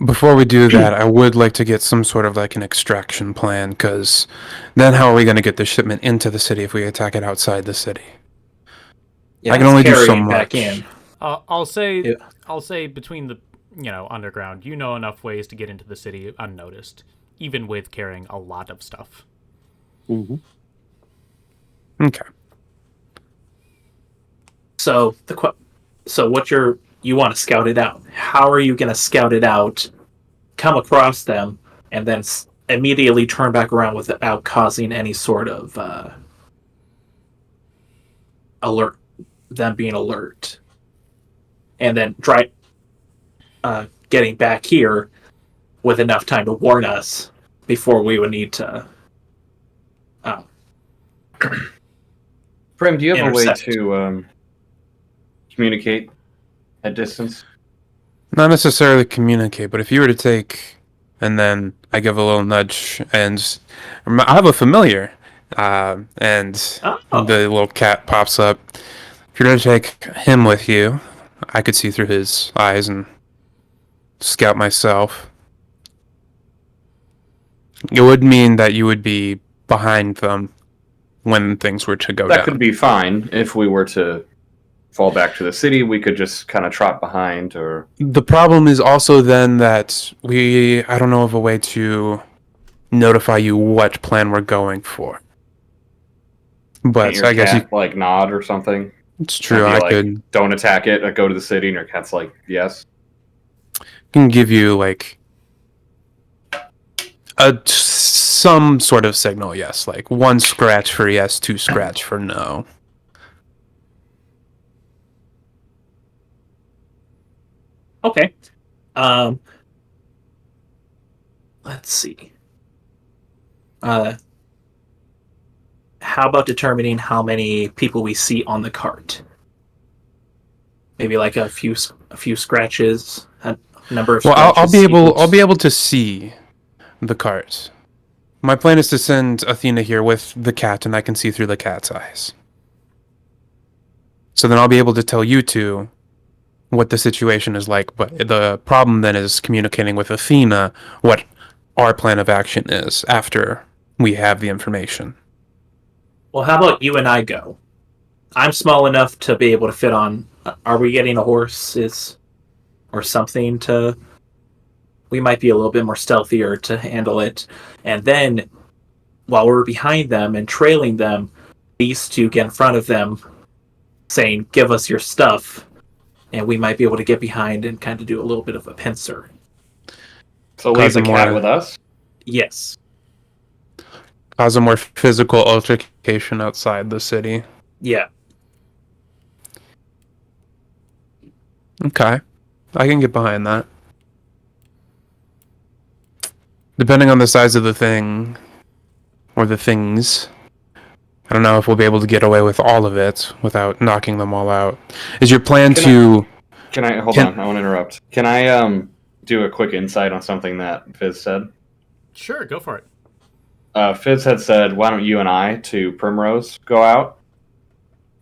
Before we do that, I would like to get some sort of like an extraction plan, because then how are we going to get the shipment into the city if we attack it outside the city? Yeah, I can only do so carrying much. back in. I'll say between the underground, enough ways to get into the city unnoticed, even with carrying a lot of stuff. Mm-hmm. Okay. So what you want to scout it out? How are you going to scout it out, come across them, and then immediately turn back around without causing any sort of them being alert, and then try getting back here with enough time to warn us before we would need to Prim, do you have intercept. a way to communicate at distance? Not necessarily communicate, but if you were to take, and then I give a little nudge, and I have a familiar, and the little cat pops up. If you were to take him with you, I could see through his eyes and scout myself. It would mean that you would be behind them when things were to go down. That could be fine. If we were to fall back to the city, we could just kind of trot behind, or... The problem is also then that I don't know of a way to notify you what plan we're going for. But I guess you... like, nod or something. It's true, I could... Don't attack it, go to the city, and your cat's like, yes. Can give you, like... some sort of signal, yes. Like, 1 scratch for yes, 2 scratch for no. Okay. Let's see. How about determining how many people we see on the cart? Maybe like a few scratches, a number of. Well, scratches I'll be able to see the cart. My plan is to send Athena here with the cat, and I can see through the cat's eyes. So then I'll be able to tell you two what the situation is like, but the problem then is communicating with Athena what our plan of action is after we have the information. Well, how about you and I go? I'm small enough to be able to fit on. Are we getting a horse or something to... We might be a little bit more stealthier to handle it. And then, while we're behind them and trailing them, these two get in front of them saying, give us your stuff, and we might be able to get behind and kind of do a little bit of a pincer. So leave the cat with us? Yes. Cause a more physical altercation outside the city. Yeah. Okay. I can get behind that. Depending on the size of the thing, or the things, I don't know if we'll be able to get away with all of it without knocking them all out. Is your plan to... Can I... Hold on, I want to interrupt. Can I do a quick insight on something that Fizz said? Sure, go for it. Fizz had said, why don't you and I to Primrose go out?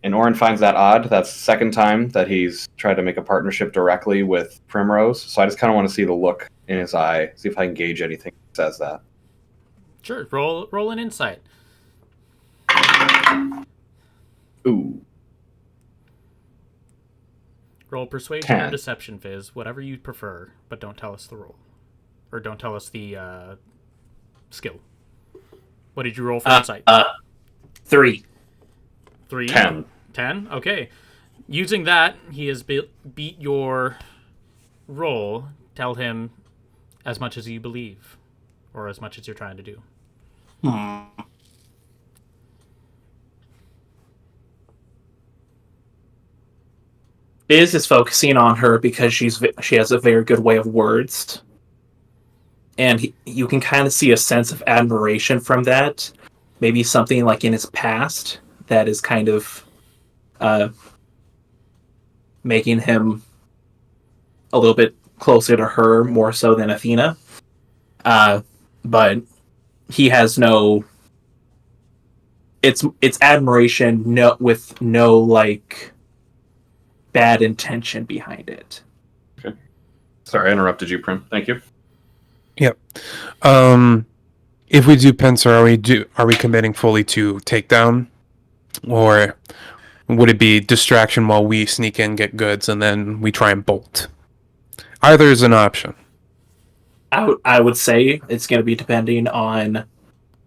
And Auran finds that odd. That's the second time that he's tried to make a partnership directly with Primrose. So I just kind of want to see the look in his eye, see if I can gauge anything that says that. Sure, roll an insight. Ooh. Roll persuasion 10. or deception, Fizz, whatever you prefer, but don't tell us the roll. Or don't tell us the skill. What did you roll for insight? 3. 3? 10. 10? Okay. Using that, he has beat your roll. Tell him as much as you believe, or as much as you're trying to do. Biz is focusing on her because she has a very good way of words. And you can kind of see a sense of admiration from that. Maybe something like in his past that is kind of making him a little bit closer to her more so than Athena. But he has no... It's admiration with no, like, bad intention behind it. Okay. Sorry, I interrupted you, Prim. Thank you. Yep. If we do pincer, are we committing fully to takedown, or would it be distraction while we sneak in, get goods, and then we try and bolt? Either is an option. I would say it's going to be depending on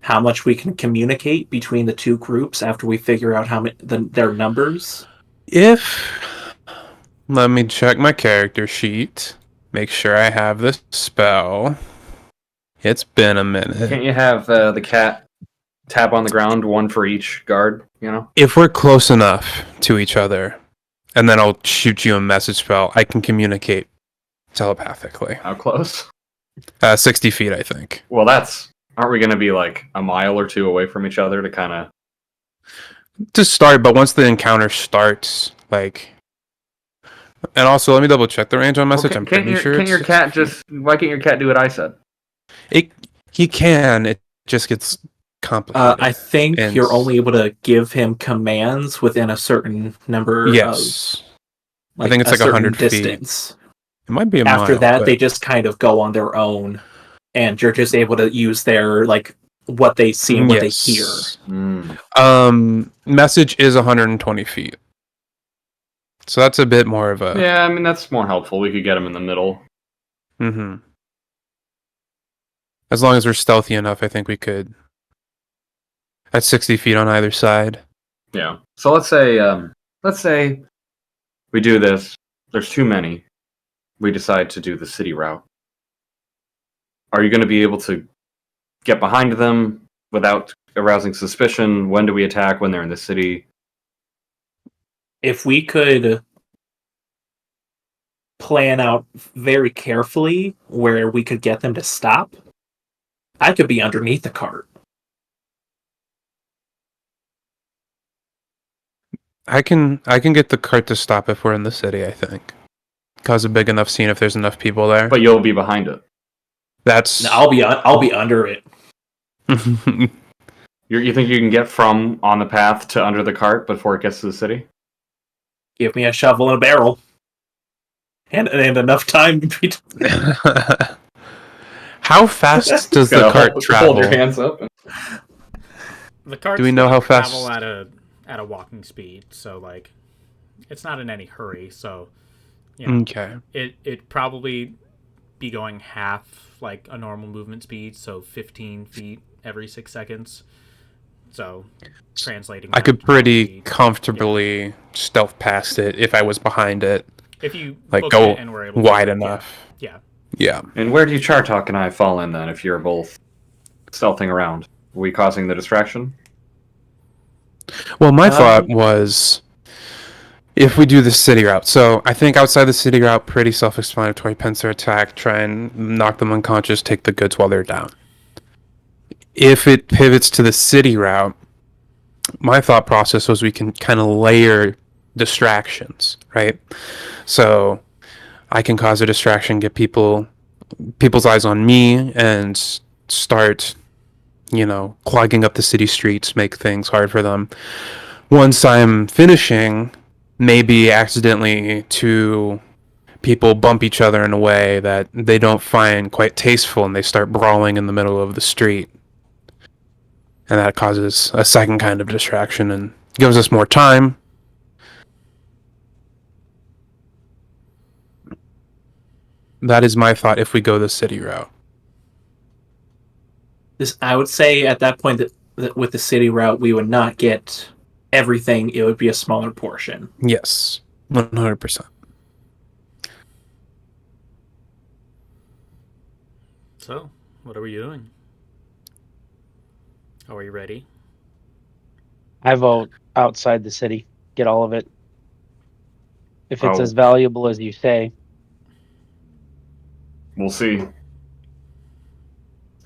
how much we can communicate between the two groups after we figure out their numbers. Let me check my character sheet, make sure I have the spell. It's been a minute. Can't you have the cat tap on the ground, one for each guard, you know? If we're close enough to each other, and then I'll shoot you a message spell, I can communicate telepathically. How close? 60 feet, I think. Well, aren't we going to be like a mile or two away from each other to kind of... To start, but once the encounter starts, like... And also, let me double check the range on message. I'm pretty sure why can't your cat do what I said? He can, it just gets complicated. I think you're only able to give him commands within a certain number of... I think it's like 100 distance. feet. It might be a After mile, that, but... they just kind of go on their own, and you're just able to use their, like, what they see and what they hear. Message is 120 feet. So that's a bit more of a... Yeah, I mean, that's more helpful. We could get him in the middle. Mm-hmm. As long as we're stealthy enough, I think we could. At 60 feet on either side. Yeah. So let's say we do this. There's too many. We decide to do the city route. Are you going to be able to get behind them without arousing suspicion? When do we attack? When they're in the city? If we could plan out very carefully where we could get them to stop, I could be underneath the cart. I can get the cart to stop if we're in the city, I think. Cause a big enough scene if there's enough people there. But you'll be behind it. No, I'll be under it. You think you can get from on the path to under the cart before it gets to the city? Give me a shovel and a barrel. And enough time between... How fast does the cart travel? Hold your hands up. The carts Do we know how fast? travel at a walking speed, so like it's not in any hurry. So you know, Okay. It probably be going half like a normal movement speed, so 15 feet every 6 seconds. So translating, I that could pretty would be- comfortably stealth past it if I was behind it. if you Like, book go it and were able wide to, enough. Yeah. Yeah. And where do you Chartok and I fall in then if you're both stealthing around? Are we causing the distraction? Well, my thought was, if we do the city route, so I think outside the city route, pretty self-explanatory. Pincer attack, try and knock them unconscious, take the goods while they're down. If it pivots to the city route, my thought process was we can kind of layer distractions, right? So I can cause a distraction, get people's eyes on me, and start, clogging up the city streets, make things hard for them. Once I'm finishing, maybe accidentally two people bump each other in a way that they don't find quite tasteful, and they start brawling in the middle of the street. And that causes a second kind of distraction and gives us more time. That is my thought if we go the city route. I would say at that point that with the city route, we would not get everything. It would be a smaller portion. Yes, 100%. So, what are we doing? Are you ready? I vote outside the city. Get all of it. If it's Oh. as valuable as you say. We'll see.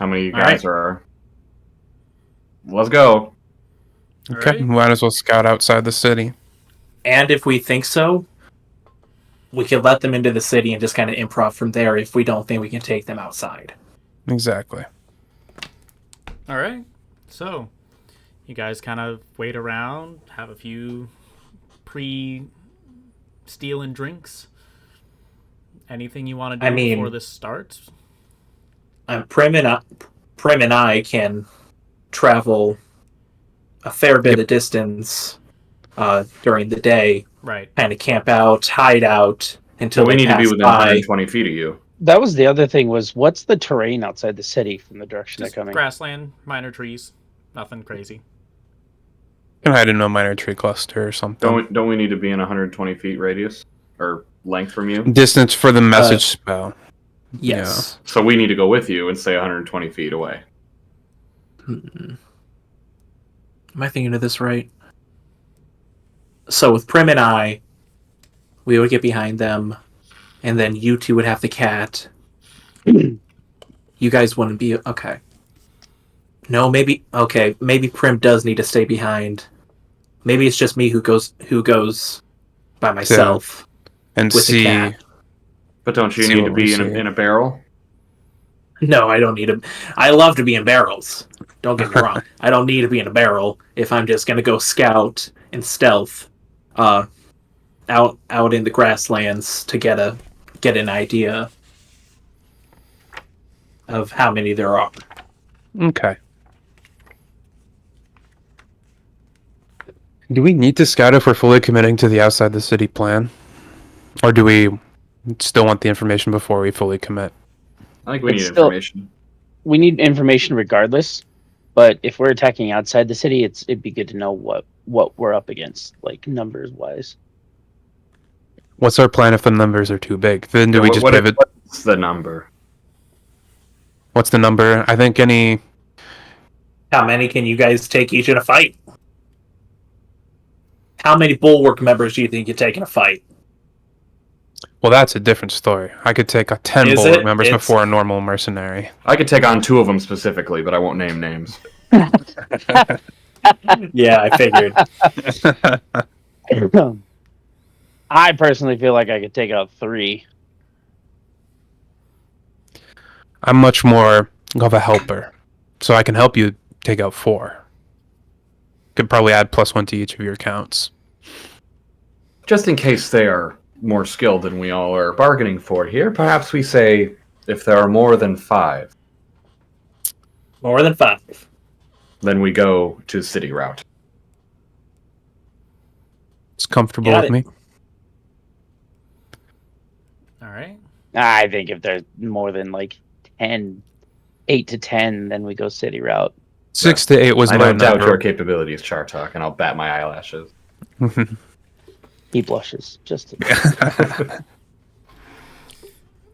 How many All guys are? Let's go. Okay, Alright. might as well scout outside the city. And if we think so, we could let them into the city and just kind of improv from there if we don't think we can take them outside. Exactly. All right. So, you guys kind of wait around, have a few pre-stealing drinks. Anything you want to do before this starts? Prim and I can travel a fair bit of distance during the day. Right. Kind of camp out, hide out until So we they need to be pass within by. 120 feet of you. That was the other thing, was what's the terrain outside the city from the direction Just they're coming? grassland, minor trees, nothing crazy. Can hide in a minor tree cluster or something. Don't we need to be in 120 feet radius or length from you? Distance for the message spell. Yes. So we need to go with you and stay 120 feet away. Am I thinking of this right? So with Prim and I, we would get behind them, and then you two would have the cat. You guys wouldn't be okay. No, maybe Prim does need to stay behind. Maybe it's just me who goes by myself And with the see. cat. But don't you See need what to we be see. in a barrel? No, I don't need to. I love to be in barrels. Don't get me wrong. I don't need to be in a barrel if I'm just gonna go scout and stealth, out in the grasslands to get an idea of how many there are. Okay. Do we need to scout if we're fully committing to the outside the city plan? Or do we still want the information before we fully commit? I think we It's need still- information. We need information regardless, but if we're attacking outside the city, it'd be good to know what we're up against, like numbers wise. What's our plan if the numbers are too big? Then do we just pivot? What's the number? What's the number? I think any... How many can you guys take each in a fight? How many Bulwark members do you think you take in a fight? Well, that's a different story. I could take 10 Is bullet it? members It's- before a normal mercenary. I could take on 2 of them specifically, but I won't name names. Yeah, I figured. I personally feel like I could take out 3. I'm much more of a helper, so I can help you take out 4. Could probably add +1 to each of your counts. Just in case they are more skilled than we all are bargaining for here, perhaps we say if there are more than 5, More than 5. then we go to city route. It's comfortable Got with it. me. All right. I think if there's more than like 10, 8 to 10, then we go city route. 6 to 8 was I my don't doubt number. your capabilities, Chartok, and I'll bat my eyelashes. He blushes. Just a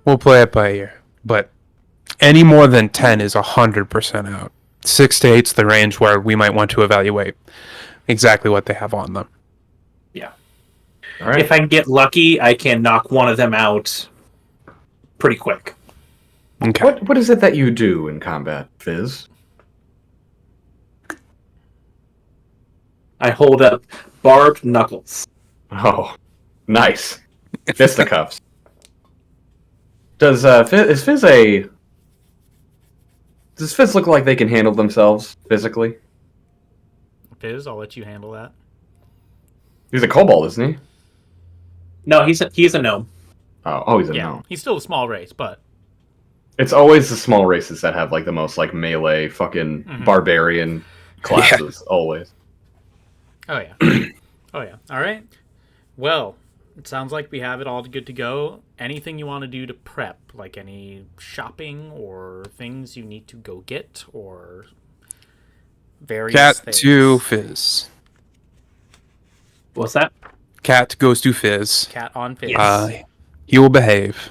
We'll play it by ear. But any more than 10 is 100% out. 6 to 8's the range where we might want to evaluate exactly what they have on them. Yeah. All right. If I can get lucky, I can knock one of them out pretty quick. Okay. What is it that you do in combat, Fizz? I hold up barbed knuckles. Oh, nice. Fisticuffs. Does Fizz look like they can handle themselves physically? Fizz, I'll let you handle that. He's a kobold, isn't he? No, he's a gnome. Oh, he's a Yeah, gnome. he's still a small race, but It's always the small races that have like the most like melee fucking barbarian classes. Always. oh yeah, oh yeah. All right. Well, it sounds like we have it all good to go. Anything you want to do to prep, like any shopping or things you need to go get, or various Cat things. to Fizz. What's that? Cat goes to Fizz. Cat on Fizz. Yes. He will behave.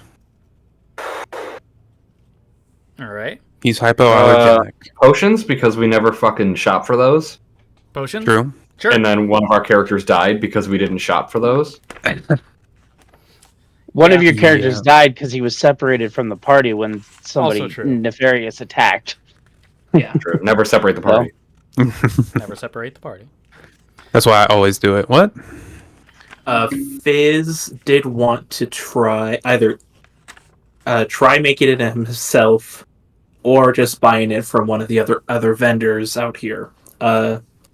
All right. He's hypoallergenic. Potions, because we never fucking shop for those. Potions. True. Sure. And then one of our characters died because we didn't shop for those. One of your Yeah. characters died because he was separated from the party when somebody Also true. nefarious attacked. Yeah. True. Never separate the party. Never separate the party. That's why I always do it. What? Fizz did want to try either try making it himself or just buying it from one of the other vendors out here.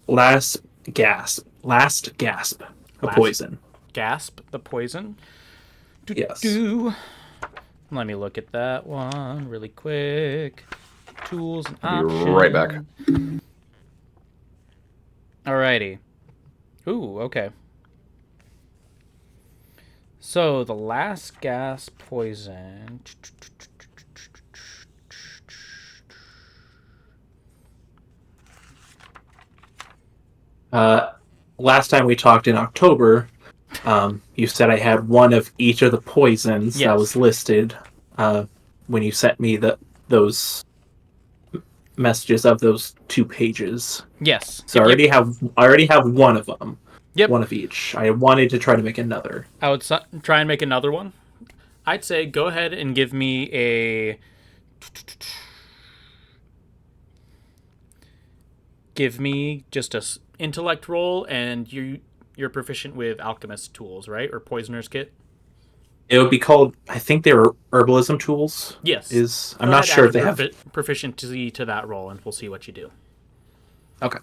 Last gasp. A poison. Gasp the poison. Yes. Let me look at that one really quick. Tools and I'll be options. right back. Alrighty. Ooh, okay. So the last gas poison. Last time we talked in October, you said I had one of each of the poisons Yes. that was listed when you sent me those messages of those 2 pages. Yes. So I already have one of them. Yep. One of each. I wanted to try to make another. I would try and make another one. I'd say go ahead and give me a. Give me just a intellect roll, and you're proficient with alchemist tools, right? Or poisoner's kit. It would be called. I think they were herbalism tools. Yes. I'm Go not ahead, sure add if they have. proficiency to that roll, and we'll see what you do. Okay.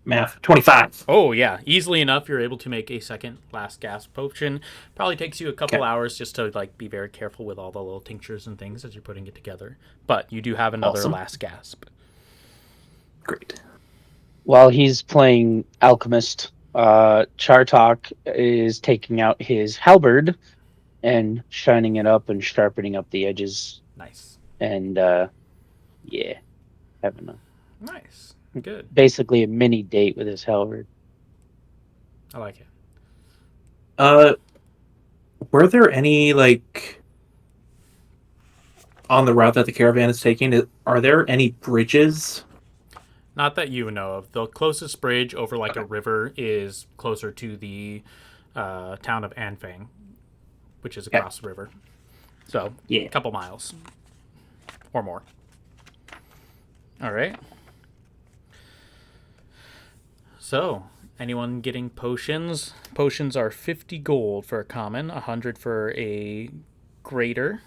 Math 25. Oh yeah, easily enough. You're able to make a second last gasp potion. Probably takes you a couple hours just to like be very careful with all the little tinctures and things as you're putting it together. But you do have another Awesome. last gasp. Great. While he's playing alchemist, Chartok is taking out his halberd and shining it up and sharpening up the edges, Nice, and having nice, good. basically a mini date with his halberd. I like it. Were there any like on the route that the caravan is taking? Are there any bridges? Not that you know of. The closest bridge over like a river is closer to the town of Anfang, which is across the river. So Yeah. a couple miles or more. All right. So, anyone getting potions? Potions are 50 gold for a common, 100 for a greater,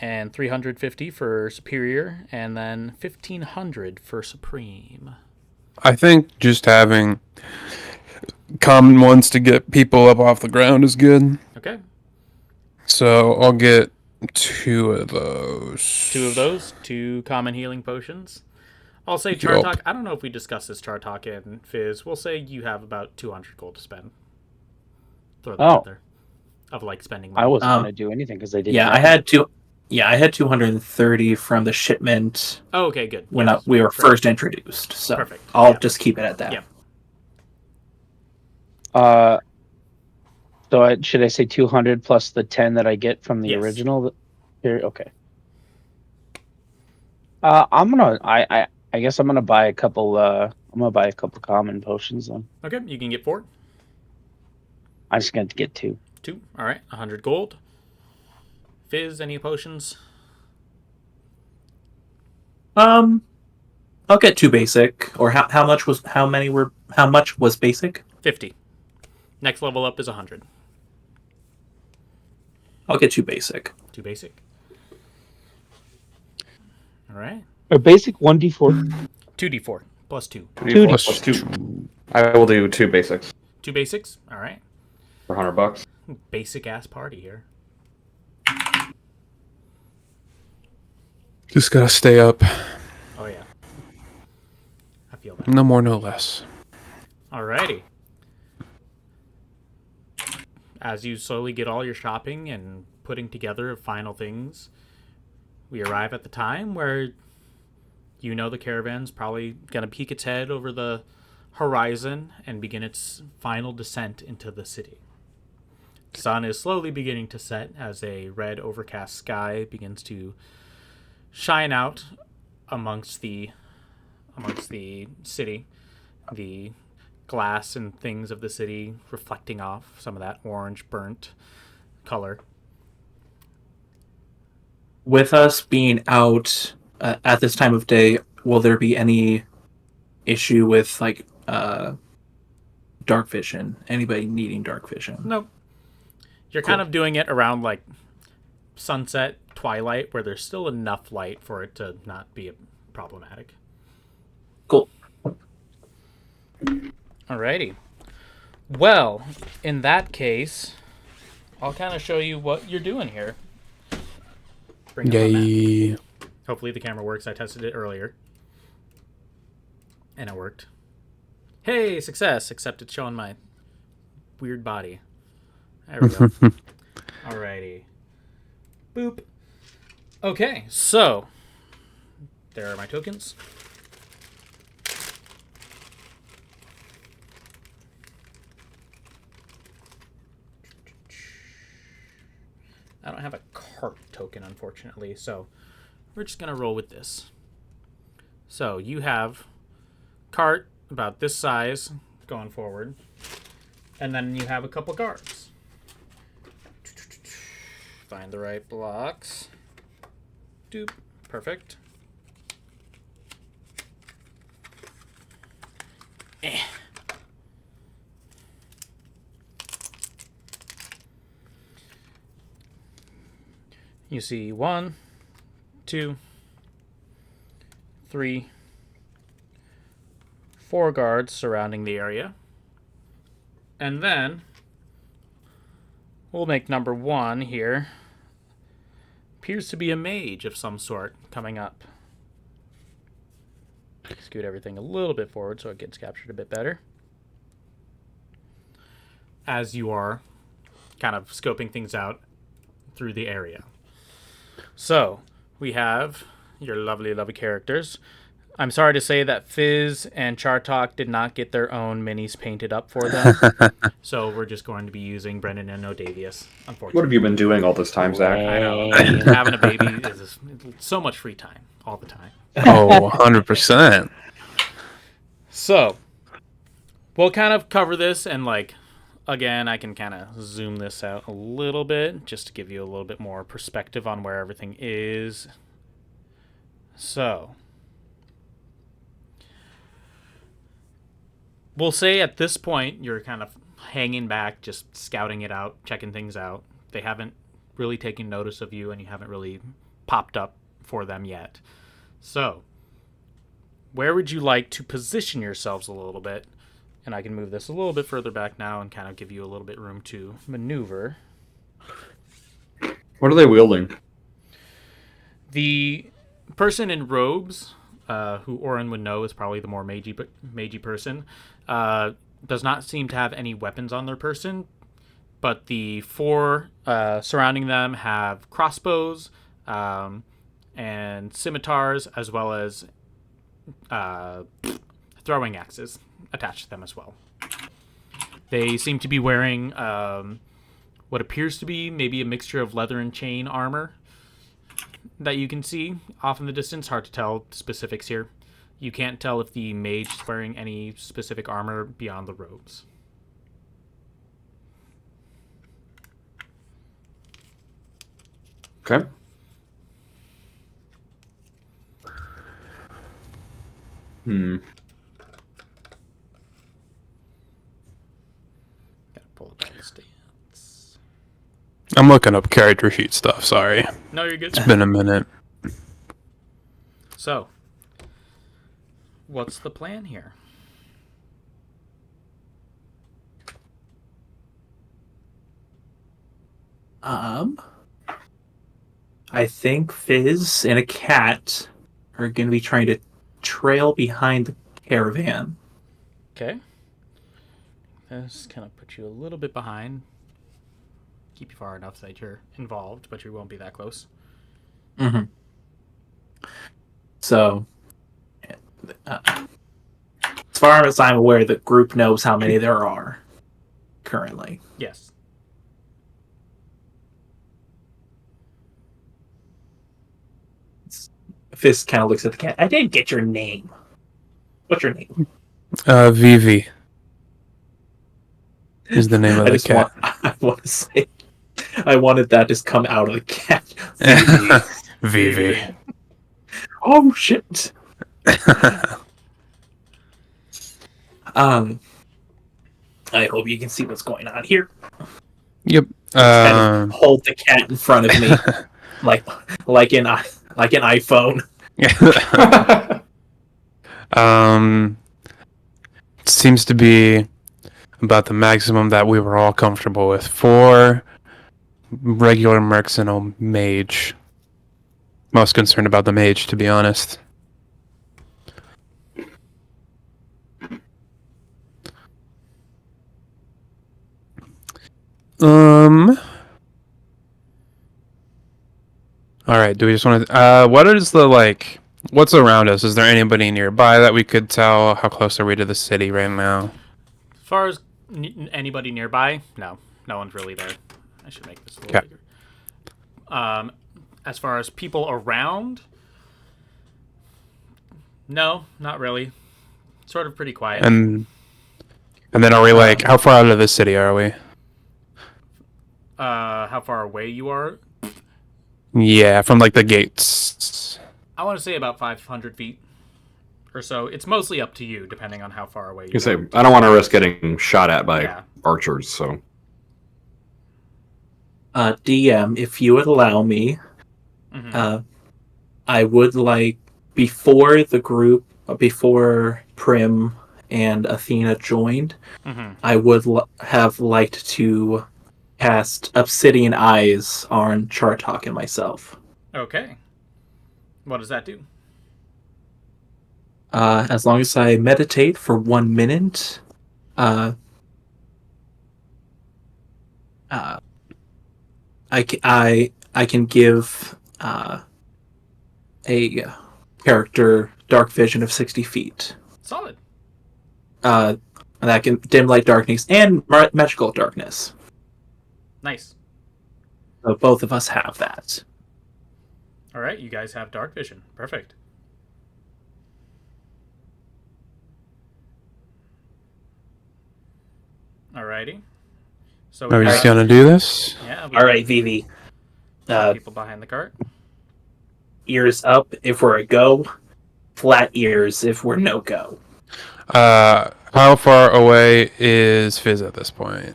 and 350 for superior, and then 1500 for supreme. I think just having common ones to get people up off the ground is good. Okay. So I'll get 2 of those. 2 of those, 2 common healing potions. I'll say Yup. Chartok. I don't know if we discussed this Chartok and Fizz. We'll say you have about 200 gold to spend. throw that out there of like spending money. I wasn't going to do anything because they didn't. Yeah, I had to. Yeah, I had 230 from the shipment Oh, okay, good. when Yes. we were first introduced. So Perfect. I'll just keep it at that. Yeah. So should I say 200 plus the 10 that I get from the Yes. original? Here, okay. I'm gonna. I guess I'm gonna buy a couple. I'm gonna buy a couple common potions then. Okay, you can get 4. I'm just gonna get 2. 2. All right, 100 gold. Fizz, any potions? I'll get 2 basic. Or how much was basic? 50. Next level up is 100. I'll get 2 basic. 2 basic. All right. A basic 1d4. 2d4 plus 2. 2d4 plus 2. I will do 2 basics 2 basics. All right. for $100. Basic ass party here. Just gotta stay up. Oh yeah. I feel that. No more, no less. Alrighty. As you slowly get all your shopping and putting together final things, we arrive at the time where you know the caravan's probably gonna peek its head over the horizon and begin its final descent into the city. The sun is slowly beginning to set as a red overcast sky begins to shine out amongst the city. The glass and things of the city reflecting off some of that orange burnt color. With us being out at this time of day, will there be any issue with like dark vision? Anybody needing dark vision? Nope. You're kind of doing it around like sunset, twilight, where there's still enough light for it to not be problematic. Cool. Alrighty. Well, in that case, I'll kind of show you what you're doing here. Bring up a map. Yay. Hopefully the camera works. I tested it earlier. And it worked. Hey, success! Except it's showing my weird body. There we go. Alrighty. Boop. Okay, so there are my tokens. I don't have a cart token, unfortunately, so we're just going to roll with this. So you have cart about this size going forward, and then you have a couple guards. Find the right blocks. Doop. Perfect. You see 1, 2, 3, 4 guards surrounding the area. And then we'll make number 1 here. Appears to be a mage of some sort coming up. Scoot everything a little bit forward so it gets captured a bit better. As you are kind of scoping things out through the area. So, we have your lovely, lovely characters. I'm sorry to say that Fizz and Chartok did not get their own minis painted up for them. So, we're just going to be using Brenin and Odavius, unfortunately. What have you been doing all this time, Zach? I know. Having a baby is so much free time all the time. Oh, 100%. So, we'll kind of cover this and like, again, I can kind of zoom this out a little bit just to give you a little bit more perspective on where everything is. So, we'll say at this point you're kind of hanging back, just scouting it out, checking things out. They haven't really taken notice of you and you haven't really popped up for them yet. So, where would you like to position yourselves a little bit? And I can move this a little bit further back now and kind of give you a little bit room to maneuver. What are they wielding? The person in robes, who Auran would know is probably the more magey person, does not seem to have any weapons on their person, but the 4 surrounding them have crossbows and scimitars, as well as throwing axes attached to them as well. They seem to be wearing what appears to be maybe a mixture of leather and chain armor that you can see off in the distance. Hard to tell specifics here. You can't tell if the mage is wearing any specific armor beyond the robes. Okay. Gotta pull up the stance. I'm looking up character sheet stuff. Sorry, No, you're good. it's been a minute. So, what's the plan here? I think Fizz and a cat are going to be trying to trail behind the caravan. Okay. This kind of puts you a little bit behind. Keep you far enough that you're involved, but you won't be that close. Mm-hmm. So, as far as I'm aware, the group knows how many there are currently. Yes. Fizz kind of looks at the cat. I didn't get your name. What's your name? Vivi is the name of the cat. I want to say, I wanted that to come out of the cat. Vivi. Oh shit. I hope you can see what's going on here. Yep. Kind of hold the cat in front of me, like an iPhone. Seems to be about the maximum that we were all comfortable with. 4 regular mercs and a mage. Most concerned about the mage, to be honest. All right. Do we just want to? What is the What's around us? Is there anybody nearby that we could tell? How close are we to the city right now? As far as anybody nearby, no one's really there. I should make this a little bigger. As far as people around, no, not really. Sort of pretty quiet. And then are we how far out of the city are we? How far away you are? Yeah, from the gates. I want to say about 500 feet or so. It's mostly up to you, depending on how far away you say, are. I don't want to risk getting shot at by archers, so. DM, if you would allow me, I would like, before the group, before Prim and Athena joined, I would have liked to cast Obsidian Eyes on Chartok and myself. Okay. What does that do? As long as I meditate for 1 minute, I can give a character dark vision of 60 feet. Solid. And that can dim light darkness and magical darkness. Nice. So both of us have that. All right, you guys have dark vision. Perfect. Alrighty. So Are we just gonna do this? Yeah. All right, Vivi. People behind the cart. Ears up if we're a go. Flat ears if we're no go. How far away is Fizz at this point?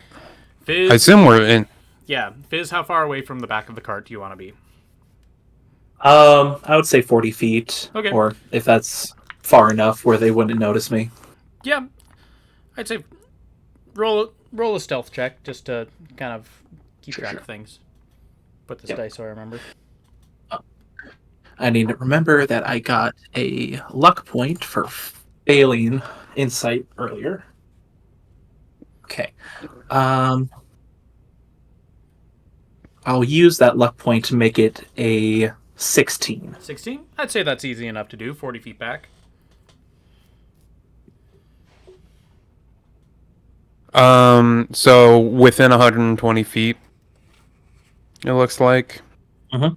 Fizz. I assume we're in. Yeah, Fizz. How far away from the back of the cart do you want to be? I would say 40 feet. Okay. Or if that's far enough where they wouldn't notice me. Yeah, I'd say roll a stealth check just to kind of keep track of things. Put this dice so I remember. I need to remember that I got a luck point for failing insight earlier. Okay. I'll use that luck point to make it a 16. 16? I'd say that's easy enough to do. 40 feet back. So within 120 feet, it looks like. Mhm.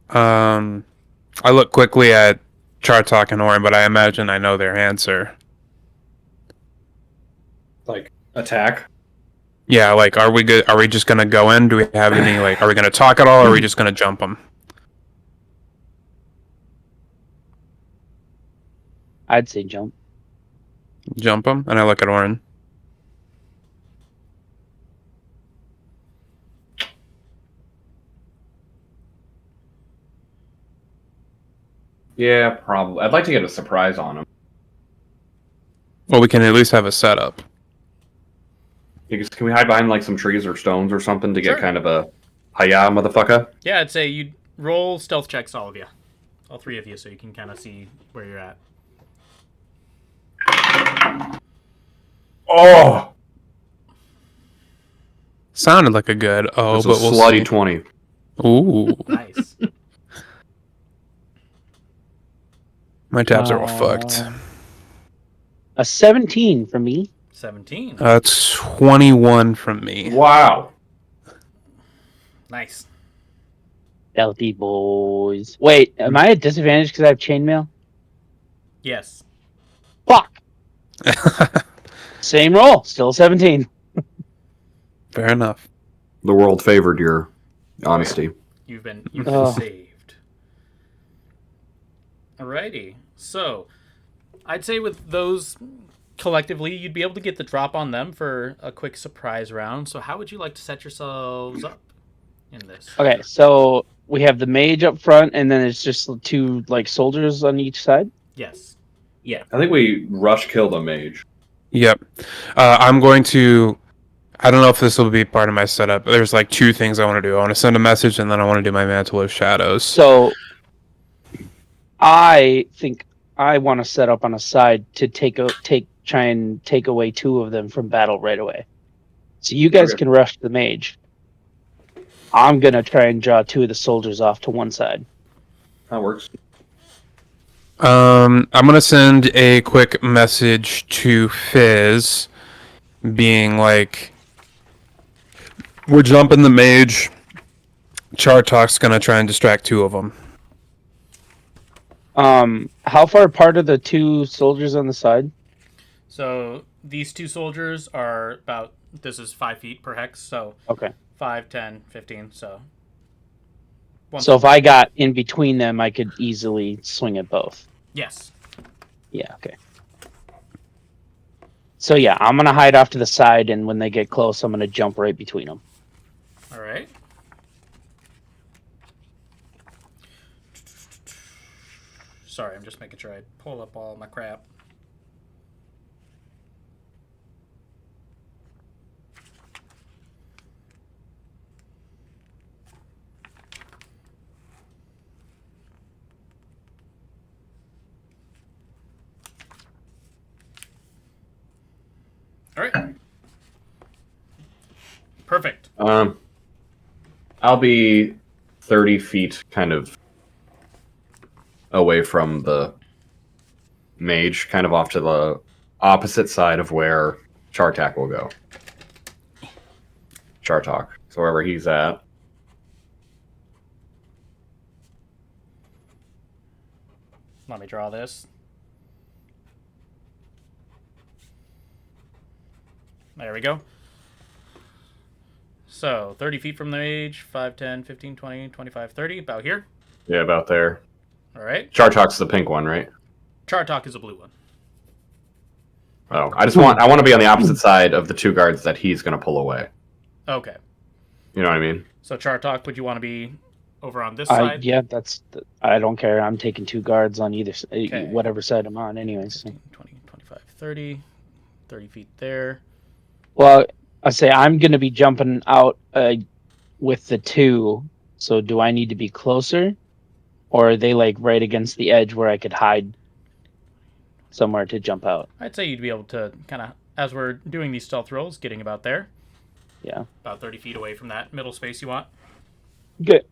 I look quickly at Chartok and Auran, but I imagine I know their answer. Like, attack? Yeah, like, are we good? Are we just gonna go in? Do we have any, like, are we gonna talk at all, or are we just gonna jump them? I'd say jump. Jump them? And I look at Auran. Yeah, probably. I'd like to get a surprise on him. Well, we can at least have a setup. Because can we hide behind like some trees or stones or something to Sure. get kind of a hiya, motherfucker? Yeah, I'd say you'd roll stealth checks, all of you. All three of you, so you can kind of see where you're at. Oh! Sounded like a good. Oh, That's a but we'll slutty see. 20. Ooh, Nice. my tabs are all fucked. A 17 for me. 17. 21 from me. Wow. Nice. Stealthy boys. Wait, am I at disadvantage because I have chainmail? Yes. Fuck. Same roll. Still 17. Fair enough. The world favored your honesty. You've been Oh. saved. Alrighty. So, I'd say with those collectively, you'd be able to get the drop on them for a quick surprise round. So, how would you like to set yourselves up in this? Okay, so we have the mage up front, and then it's just two like soldiers on each side. Yes. I think we rush kill the mage. Yep. I'm going to. I don't know if this will be part of my setup. There's like two things I want to do. I want to send a message, and then I want to do my Mantle of Shadows. So I think I want to set up on a side to try and take away two of them from battle right away. So you guys Okay. can rush the mage. I'm gonna try and draw two of the soldiers off to one side. That works. I'm gonna send a quick message to Fizz, being like, "We're jumping the mage. Chartok's gonna try and distract two of them." How far apart are the two soldiers on the side? So, these two soldiers are about, this is 5 feet per hex. So, Okay. 5, 10, 15. So, So if I got in between them, I could easily swing at both. Yes. Yeah, okay. So yeah, I'm going to hide off to the side, and when they get close, I'm going to jump right between them. All right. Sorry, I'm just making sure I pull up all my crap. All right. Perfect. I'll be 30 feet kind of away from the mage, kind of off to the opposite side of where Chartok will go. Chartok. So wherever he's at. Let me draw this. There we go. So, 30 feet from the mage, 5, 10, 15, 20, 25, 30, about here. Yeah, about there. All right. Chartok's the pink one, right? Chartok is a blue one. Oh, I want to be on the opposite side of the two guards that he's going to pull away. Okay. You know what I mean? So, Chartok, would you want to be over on this side? Yeah, I don't care. I'm taking two guards on either Okay. whatever side I'm on anyways. 15, 20, 25, 30. 30 feet there. Well, I say I'm going to be jumping out with the two. So do I need to be closer, or are they like right against the edge where I could hide somewhere to jump out? I'd say you'd be able to kind of, as we're doing these stealth rolls, getting about there. Yeah. About 30 feet away from that middle space you want. Good.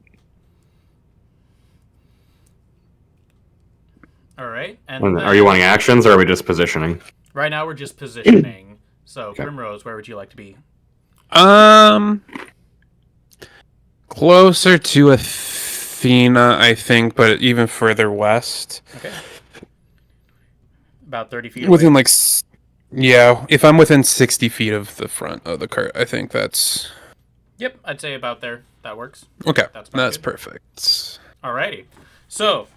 All right. And Are you wanting actions, or are we just positioning? Right now we're just positioning. So, Okay. Primrose, where would you like to be? Closer to Athena, I think, but even further west. Okay. About 30 feet Within away. yeah, if I'm within 60 feet of the front of the cart, I think that's... Yep, I'd say about there. That works. Okay, That's that's good. perfect. Alrighty. So,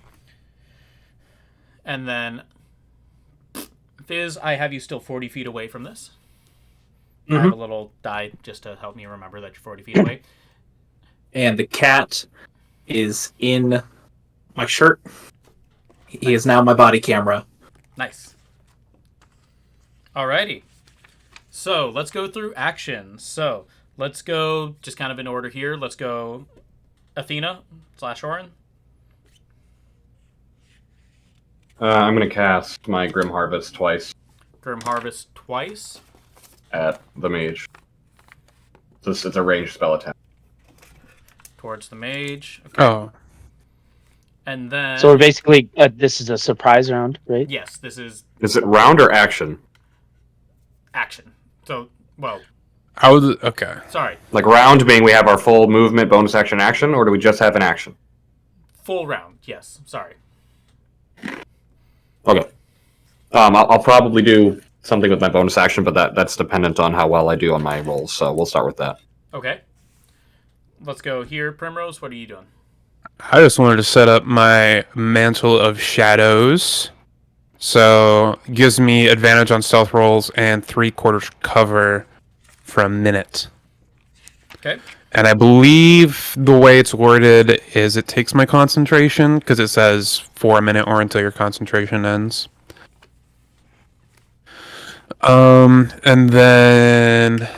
and then, Fizz, I have you still 40 feet away from this. I have a little die just to help me remember that you're 40 feet away. And the cat is in my shirt. He is now my body camera. Nice. Alrighty. So, let's go through actions. So, let's go just kind of in order here. Let's go Athena / Auran. I'm going to cast my Grim Harvest twice Grim Harvest twice. at the mage. It's a ranged spell attack. Towards the mage. Okay. Oh, And then... So we're basically, this is a surprise round, right? Yes, this is Is it round or action? action. So, well, okay. sorry. Like round being we have our full movement, bonus action, action, or do we just have an action? Full round. Yes, sorry. Okay. I'll probably do something with my bonus action, but that's dependent on how well I do on my rolls, so we'll start with that. Okay. Let's go here. Primrose, what are you doing? I just wanted to set up my Mantle of Shadows. So, gives me advantage on stealth rolls and 3/4 cover for a minute. Okay. And I believe the way it's worded is it takes my concentration, because it says for a minute or until your concentration ends. And then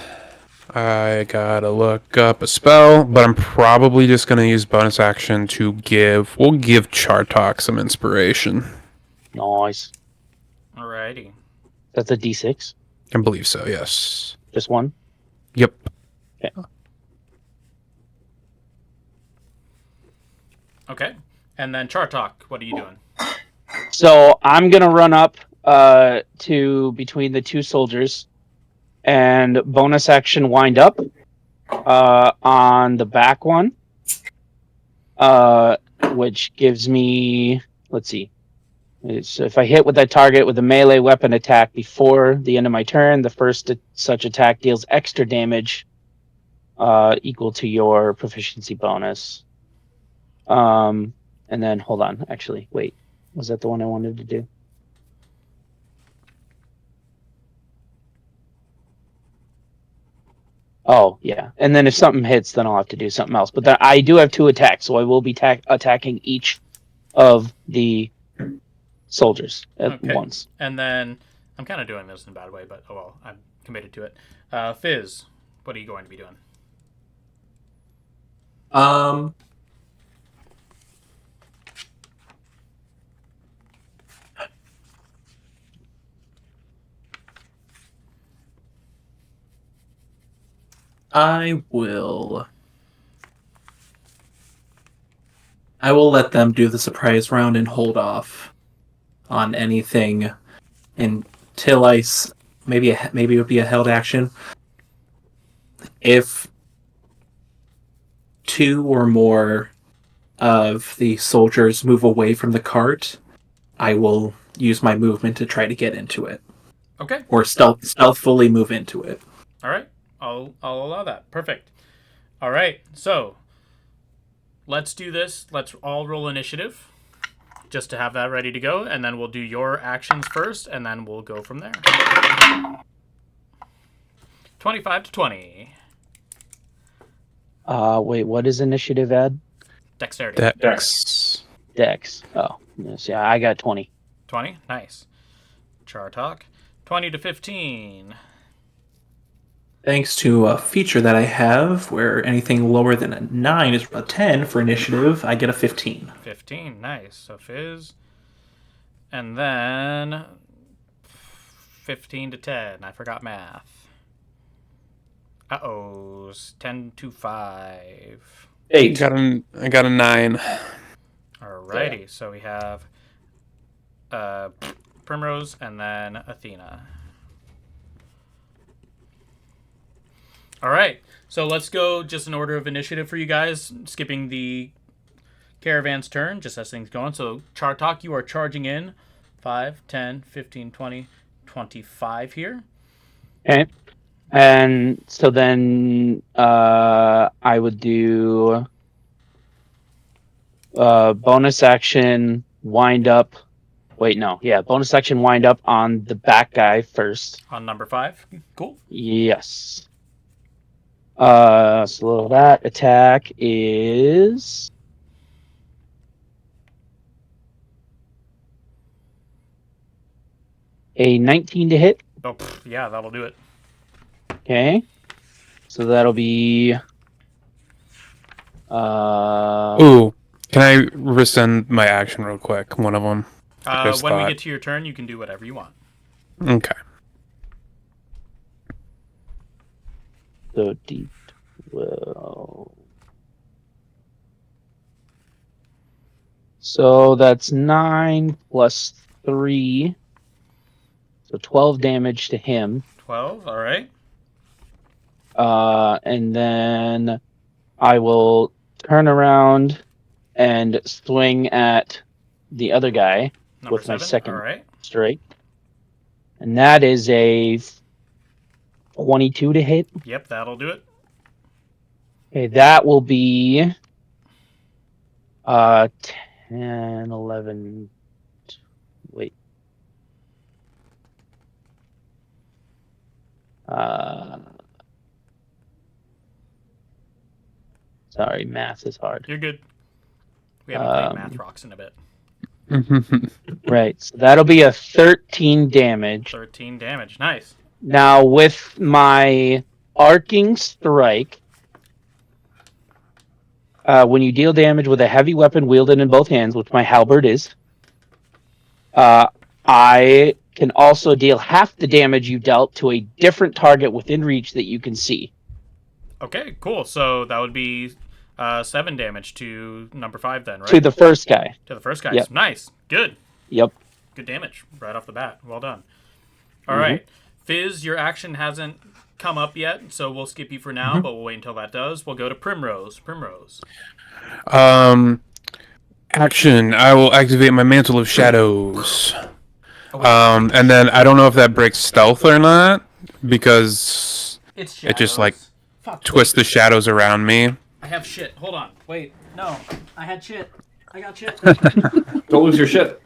I gotta look up a spell, but I'm probably just gonna use bonus action to we'll give Chartok some inspiration. Nice. Alrighty. That's a D6. I believe so, yes. Just one. Yep. Okay. And then Chartok, what are you doing? So I'm gonna run up to between the two soldiers and bonus action wind up on the back one, which gives me, let's see, so if I hit with that target with a melee weapon attack before the end of my turn, the first such attack deals extra damage equal to your proficiency bonus. And then hold on, actually, wait, was that the one I wanted to do? Oh, yeah. And then if something hits, then I'll have to do something else. But I do have 2 attacks, so I will be attacking each of the soldiers at once. And then, I'm kind of doing this in a bad way, but oh well, I'm committed to it. Fizz, what are you going to be doing? I will let them do the surprise round and hold off on anything until maybe it would be a held action. If 2 or more of the soldiers move away from the cart, I will use my movement to try to get into it. Okay. Or stealthfully move into it. All right. I'll allow that. Perfect. All right. So, let's do this. Let's all roll initiative just to have that ready to go, and then we'll do your actions first, and then we'll go from there. 25 to 20. Wait, what is initiative add? Dexterity. Dex. Oh, yes, yeah, I got 20. 20? Nice. Chartok. 20 to 15. Thanks to a feature that I have where anything lower than a 9 is a 10 for initiative, I get a 15. 15, nice. So Fizz. And then 15 to 10. I forgot math. Uh-oh. 10 to 5. 8. I got a 9. Alrighty. So we have Primrose and then Athena. All right. So let's go just in order of initiative for you guys, skipping the caravan's turn, just as things going. So Chartok, you are charging in 5, 10, 15, 20, 25 here. Okay. And so then I would do bonus action wind up. Wait, no. Yeah, bonus action wind up on the back guy first. On number 5. Cool. Yes. So that attack is a 19 to hit. Oh, yeah, that'll do it. Okay. So that'll be Ooh, can I rescind my action real quick? One of them. When we get to your turn, you can do whatever you want. Okay. so D12. So that's 9 plus 3. So 12 damage to him. 12, all right. And then I will turn around and swing at the other guy Number with my 7, second all right. strike. And that is a 22 to hit. Yep, that'll do it. Okay, that will be 10, 11, wait. Sorry, math is hard. You're good. We haven't played Math Rocks in a bit. Right, so that'll be a 13 damage. 13 damage, nice. Now, with my arcing strike, when you deal damage with a heavy weapon wielded in both hands, which my halberd is, I can also deal half the damage you dealt to a different target within reach that you can see. Okay, cool. So that would be 7 damage to number 5 then, right? To the first guy. To the first guy. Yep. Nice. Good. Yep. Good damage right off the bat. Well done. All right. Fizz, your action hasn't come up yet, so we'll skip you for now, but we'll wait until that does. We'll go to Primrose. Primrose. Action. I will activate my Mantle of Shadows. And then I don't know if that breaks stealth or not, because It's it just like Fuck, twists the shadows around me. I have shit. Hold on. Wait. No. I had shit. I got shit. Don't lose your shit.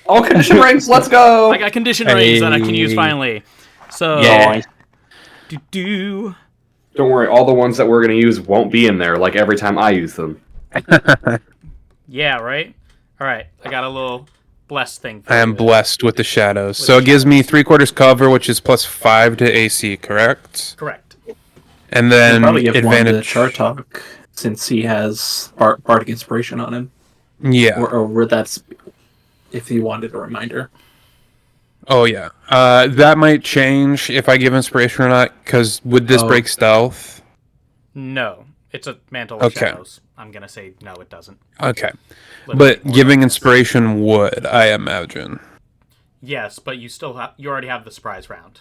All condition ranks, let's go! I got condition rings that I can use finally. So, Yeah. do. Don't worry, all the ones that we're going to use won't be in there, like every time I use them. Yeah, right? All right. I got a little blessed thing for I am you. blessed with the shadows. So it gives me 3/4 cover, which is +5 to AC, correct? Correct. And then Probably give advantage. one to Chartok, since he has Bardic Inspiration on him. Yeah. Or that's if you wanted a reminder. Oh yeah. That might change if I give inspiration or not. Because would this break stealth? No. It's a mantle of Okay. shadows. I'm going to say no, it doesn't. Okay. Little But bit more giving bonus. inspiration would, I imagine. Yes, but you still have. You already have the surprise round.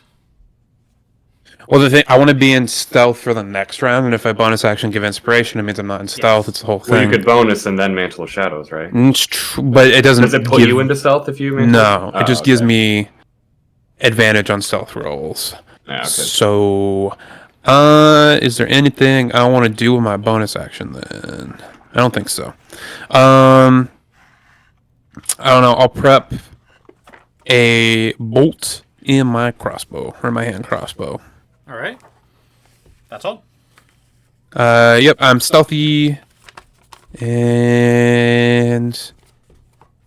Well, the thing I want to be in stealth for the next round, and if I bonus action give inspiration, it means I'm not in stealth. It's the whole thing. Well, you could bonus and then Mantle of Shadows, right? It's true, but it doesn't. Does it put give... you into stealth if you mantle? No, it just gives okay. me advantage on stealth rolls. Yeah, okay. So, is there anything I want to do with my bonus action then? I don't think so. I don't know. I'll prep a bolt in my crossbow or my hand crossbow. All right. That's all. Yep, I'm stealthy, and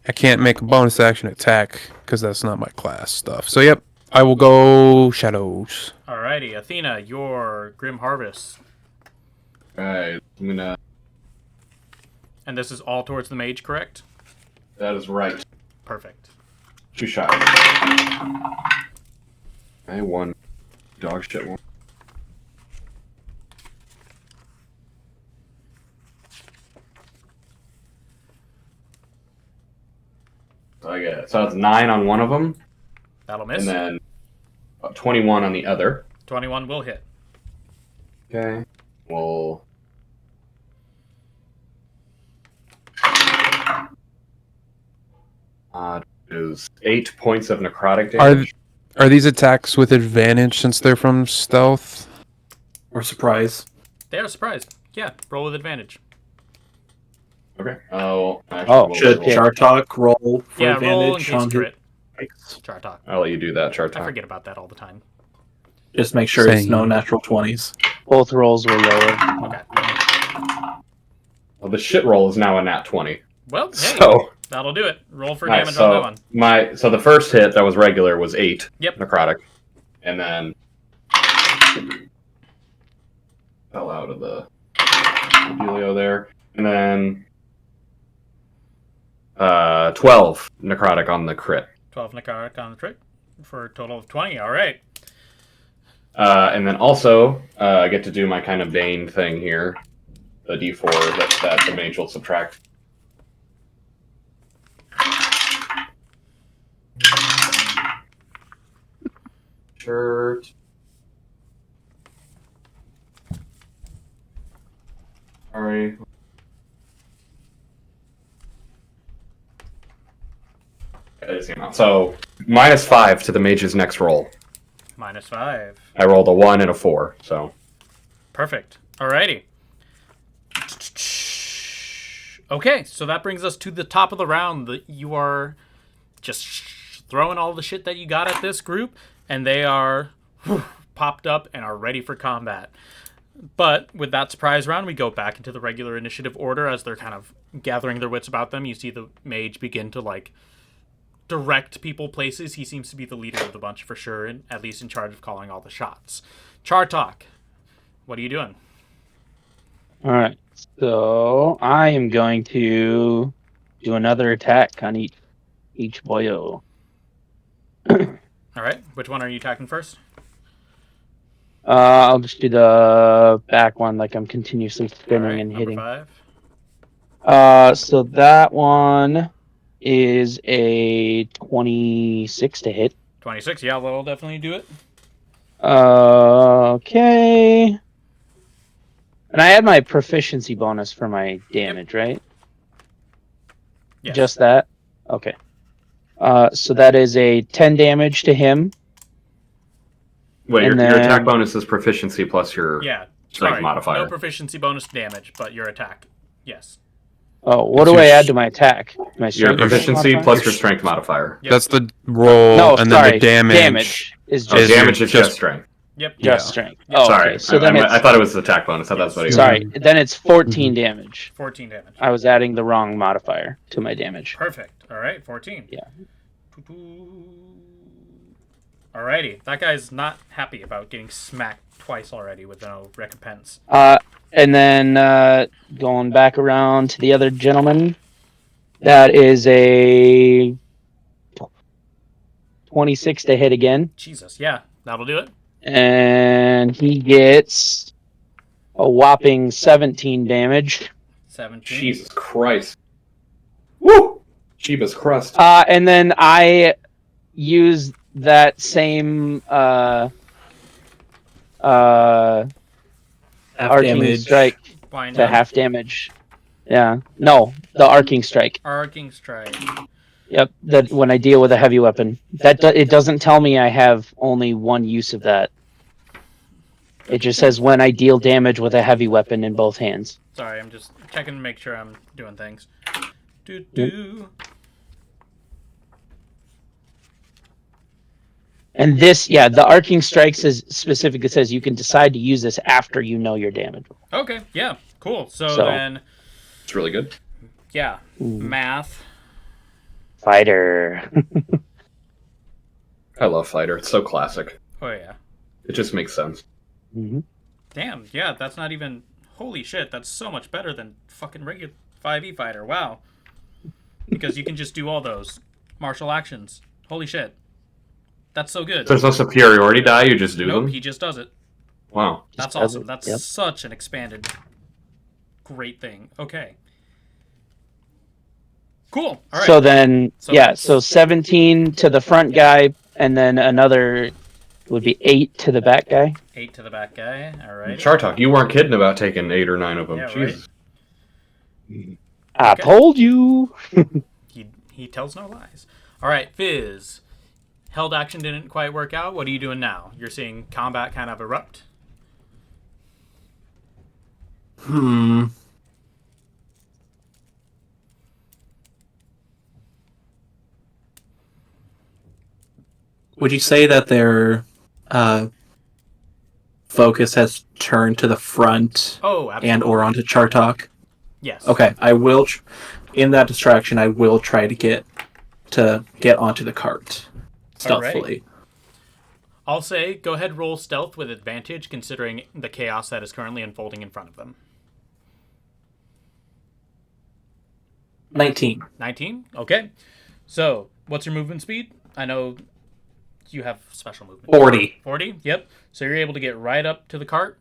I can't make a bonus action attack because that's not my class stuff. So, yep, I will go shadows. Alrighty, Athena, your Grim Harvest. Alright, I'm gonna... And this is all towards the mage, correct? That is right. Perfect. 2 shots. I one dog shit one. get? So it's 9 on one of them, That'll miss. and then 21 on the other. 21 will hit. Okay. We'll... is 8 points of necrotic damage. Are these attacks with advantage since they're from stealth? Or surprise. They are surprised. Yeah, roll with advantage. Okay. Should Chartok roll for Yeah, roll in advantage case on crit. his... Chartok. I'll let you do that, Chartok. I forget about that all the time. Just make sure it's Same. no natural 20s. Both rolls were lower. Okay. Well, the shit roll is now a nat 20. Well, hey, So, that'll do it. Roll for alright, damage on that one. so the first hit that was regular was 8 Yep. necrotic, and then fell out of the dealio there, and then 12 necrotic on the crit, 12 necrotic on the crit for a total of 20. All right. and then also I get to do my kind of Bane thing here, the D4 that the mage will subtract. Shirt. Sorry. So -5 to the mage's next roll. -5. I rolled a 1 and a 4, so Perfect. Alrighty. Okay, so that brings us to the top of the round. You are just throwing all the shit that you got at this group, and they are popped up and are ready for combat. But with that surprise round, we go back into the regular initiative order as they're kind of gathering their wits about them. You see the mage begin to, like, direct people places. He seems to be the leader of the bunch for sure, and at least in charge of calling all the shots. Chartok, what are you doing? All right. So I am going to do another attack on each boyo. All right, which one are you attacking first? I'll just do the back one, like I'm continuously spinning and hitting. Number 5. So that one is a 26 to hit. 26, yeah, that'll definitely do it. Okay. And I had my proficiency bonus for my damage, right? Yes. Just that? Okay. So that is a 10 damage to him. wait, And your then- attack bonus is proficiency plus your Yeah. strength Sorry, modifier. no proficiency bonus damage, but your attack. Yes. Oh, what It's do I your add to my attack? My Your strength proficiency modifier? plus your strength modifier. Yep. That's the roll, No, and sorry. then the damage. Damage is Oh, just, damage is just strength. Yep. just yeah. strength. Yeah. Oh, Sorry, okay. So then I it's, thought it was the attack bonus. I thought that's what he was. sorry, then it's 14 damage. 14 damage. I was adding the wrong modifier to my damage. Perfect. All right, 14. Yeah. Alrighty, that guy's not happy about getting smacked twice already with no recompense. And then going back around to the other gentleman, that is a 26 to hit again, Jesus, yeah, that'll do it. and he gets a whopping 17 damage. 17. Jesus Christ. Woo! Jeebus crust. And then I use that same Half arcing damage. strike Blind to down. half damage. Yeah. No, the arcing strike. Arcing strike. Yep. That when I deal with a heavy weapon, it doesn't tell me I have only one use of that. It just says when I deal damage with a heavy weapon in both hands. Sorry, I'm just checking to make sure I'm doing things. Do. And this, yeah, the arcing strike specifically says you can decide to use this after you know your damage. Okay, yeah, cool. So So- then, It's really good. yeah, math. Fighter. I love Fighter. It's so classic. Oh yeah. It just makes sense. Mhm. Damn, yeah, that's not even. Holy shit, that's so much better than fucking regular 5e fighter. Wow. Because you can just do all those martial actions. Holy shit. That's so good. There's no superiority die. You just do Nope, them. he just does it. Wow. That's does awesome. it, That's yep. such an expanded great thing. Okay. Cool. All right. So then, So- so 17 to the front guy, and then another would be 8 to the back guy. 8 to the back guy. All right. Chartok, you weren't kidding about taking 8 or 9 of them. Yeah, Jesus. I Okay. told you. He tells no lies. All right, Fizz. Held action didn't quite work out. What are you doing now? You're seeing combat kind of erupt. Would you say that their focus has turned to the front Oh, absolutely. and or onto Chartok? Yes. Okay, I will. In that distraction, I will try to get onto the cart stealthily. I'll say go ahead, roll stealth with advantage, considering the chaos that is currently unfolding in front of them. 19. 19? Okay. So, what's your movement speed? I know you have special movement. 40. 40? Yep. So you're able to get right up to the cart?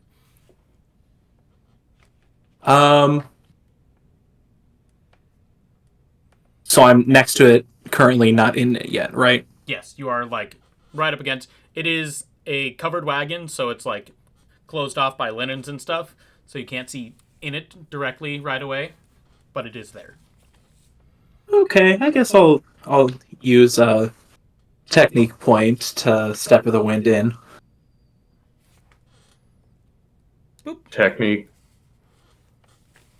So I'm next to it, currently not in it yet, right? Yes, you are, like, right up against... It is a covered wagon, so it's, like, closed off by linens and stuff, so you can't see in it directly right away, but it is there. Okay, I guess I'll use a technique point to step of the wind in. Technique.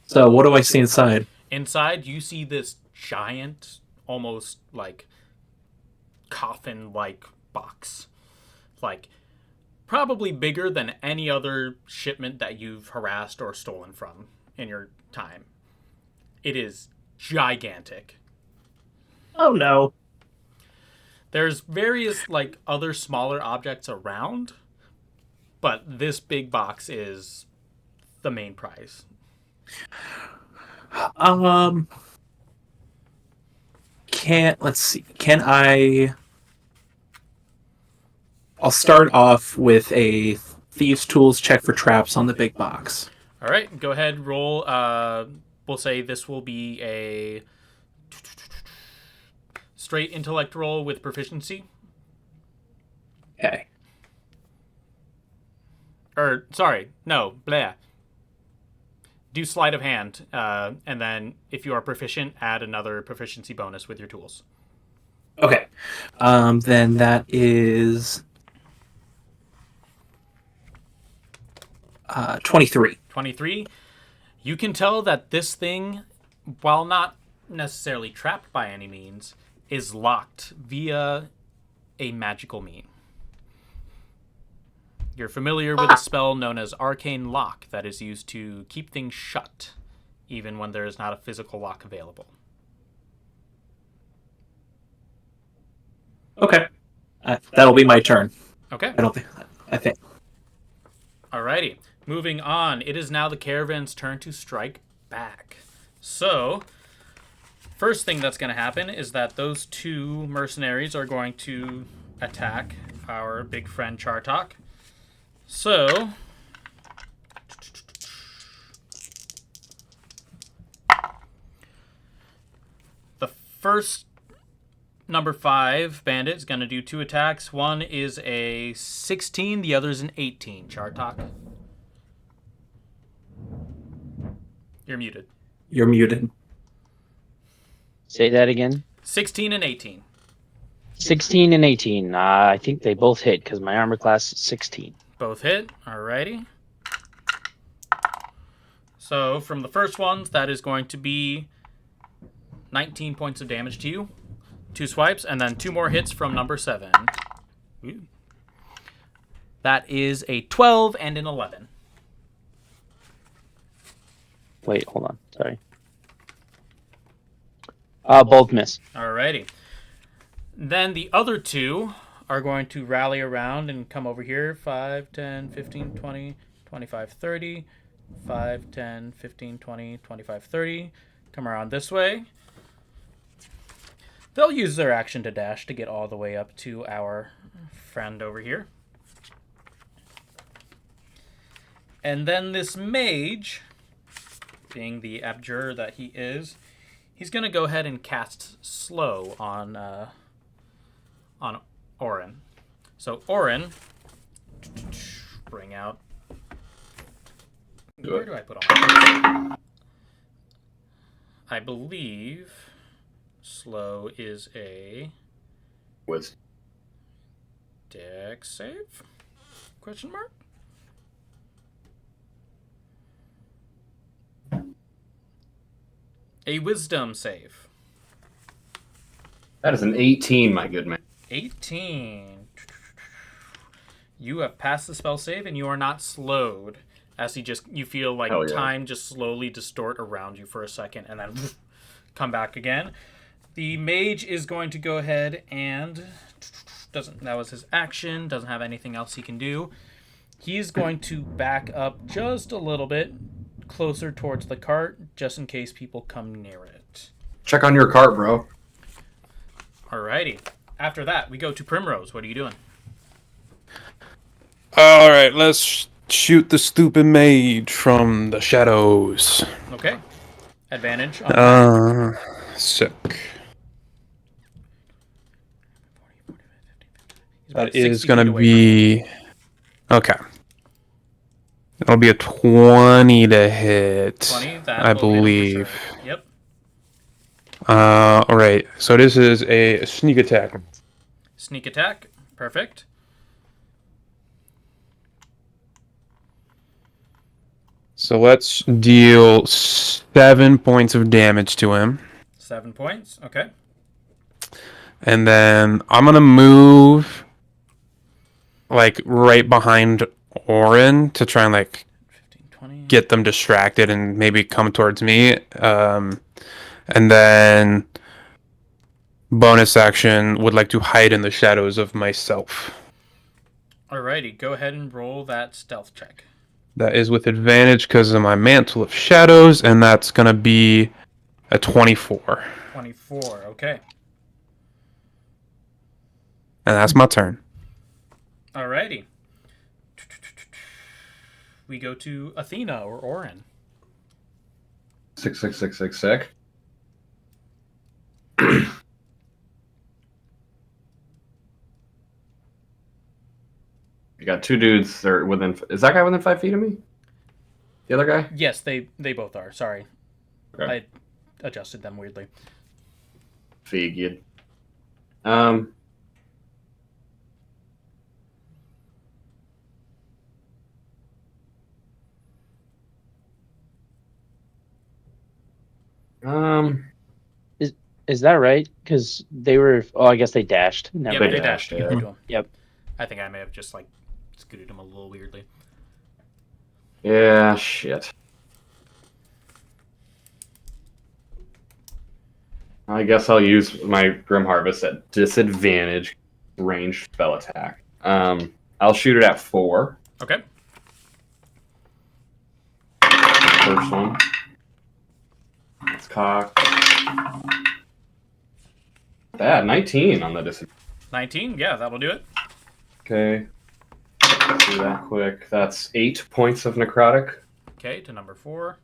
So what do I see inside? Inside, you see this giant, almost, like, coffin-like box. Like, probably bigger than any other shipment that you've harassed or stolen from in your time. It is gigantic. Oh no. There's various, like, other smaller objects around, but this big box is the main prize. Can I'll start off with a thieves tools check for traps on the big box. All right, go ahead, roll. We'll say this will be a straight intellect roll with proficiency. Okay. Or, sorry, no, blah. Do sleight of hand, and then if you are proficient, add another proficiency bonus with your tools. Okay. Then that is 23. 23. You can tell that this thing, while not necessarily trapped by any means, is locked via a magical mean. You're familiar with a spell known as Arcane Lock that is used to keep things shut, even when there is not a physical lock available. Okay. That'll be my turn. Okay. I think. Alrighty. Moving on. It is now the caravan's turn to strike back. So, first thing that's going to happen is that those two mercenaries are going to attack our big friend Chartok. So, the first number 5 bandit is going to do 2 attacks. One is a 16, the other is an 18. Chartok. You're muted. You're muted. Say that again. 16 and 18. 16 and 18. I think they both hit because my armor class is 16. Both hit. Alrighty. So, from the first ones, that is going to be 19 points of damage to you. 2 swipes, and then 2 more hits from number 7. Ooh. That is a 12 and an 11. Wait, hold on. Sorry. Both miss. Alrighty. Then the other 2 are going to rally around and come over here. 5, 10, 15, 20, 25, 30. 5, 10, 15, 20, 25, 30. Come around this way. They'll use their action to dash to get all the way up to our friend over here. And then this mage, being the abjurer that he is, He's going to go ahead and cast slow on Auran. So Auran, bring out. Where do I put on? I believe slow is a Was dex save? Question mark? A wisdom save. that is an 18, my good man. 18. You have passed the spell save and you are not slowed. As you feel like Hell yeah. time just slowly distort around you for a second and then come back again. The mage is going to go ahead and that was his action, doesn't have anything else he can do. He's going to back up just a little bit closer towards the cart just in case people come near it. Check on your cart, bro. Alrighty. After that, we go to Primrose. What are you doing? All right, let's shoot the stupid mage from the shadows. Okay. Advantage on Sick. He's about That is 60 going feet to away be... Okay. It'll be a 20 to hit. 20, that I will hit him for believe. sure. Yep. All right. So this is a sneak attack. Sneak attack. Perfect. So let's deal 7 points of damage to him. 7 points. Okay. And then I'm going to move like right behind Auran to try and like 15, 20. get them distracted and maybe come towards me. And then bonus action would like to hide in the shadows of myself. Alrighty. Go ahead and roll that stealth check. That is with advantage because of my mantle of shadows, and that's going to be a 24. 24. Okay. And that's my turn. Alrighty. We go to Athena or Auran. 66666. You got two dudes that are within. Is that guy within 5 feet of me? The other guy? Yes, they both are. Sorry. Okay. I adjusted them weirdly. Figured. Is that right? Because they were. Oh, I guess they dashed. Never Yep, mind. they dashed to yeah. get to him. Yep. I think I may have just like scooted him a little weirdly. Yeah, shit. I guess I'll use my Grim Harvest at disadvantage ranged spell attack. I'll shoot it at 4. Okay. First one. It's cocked. Bad. 19 on the disadvantage. 19. Yeah, that'll do it. Okay. Let's do that quick. That's 8 points of necrotic. Okay, to number 4.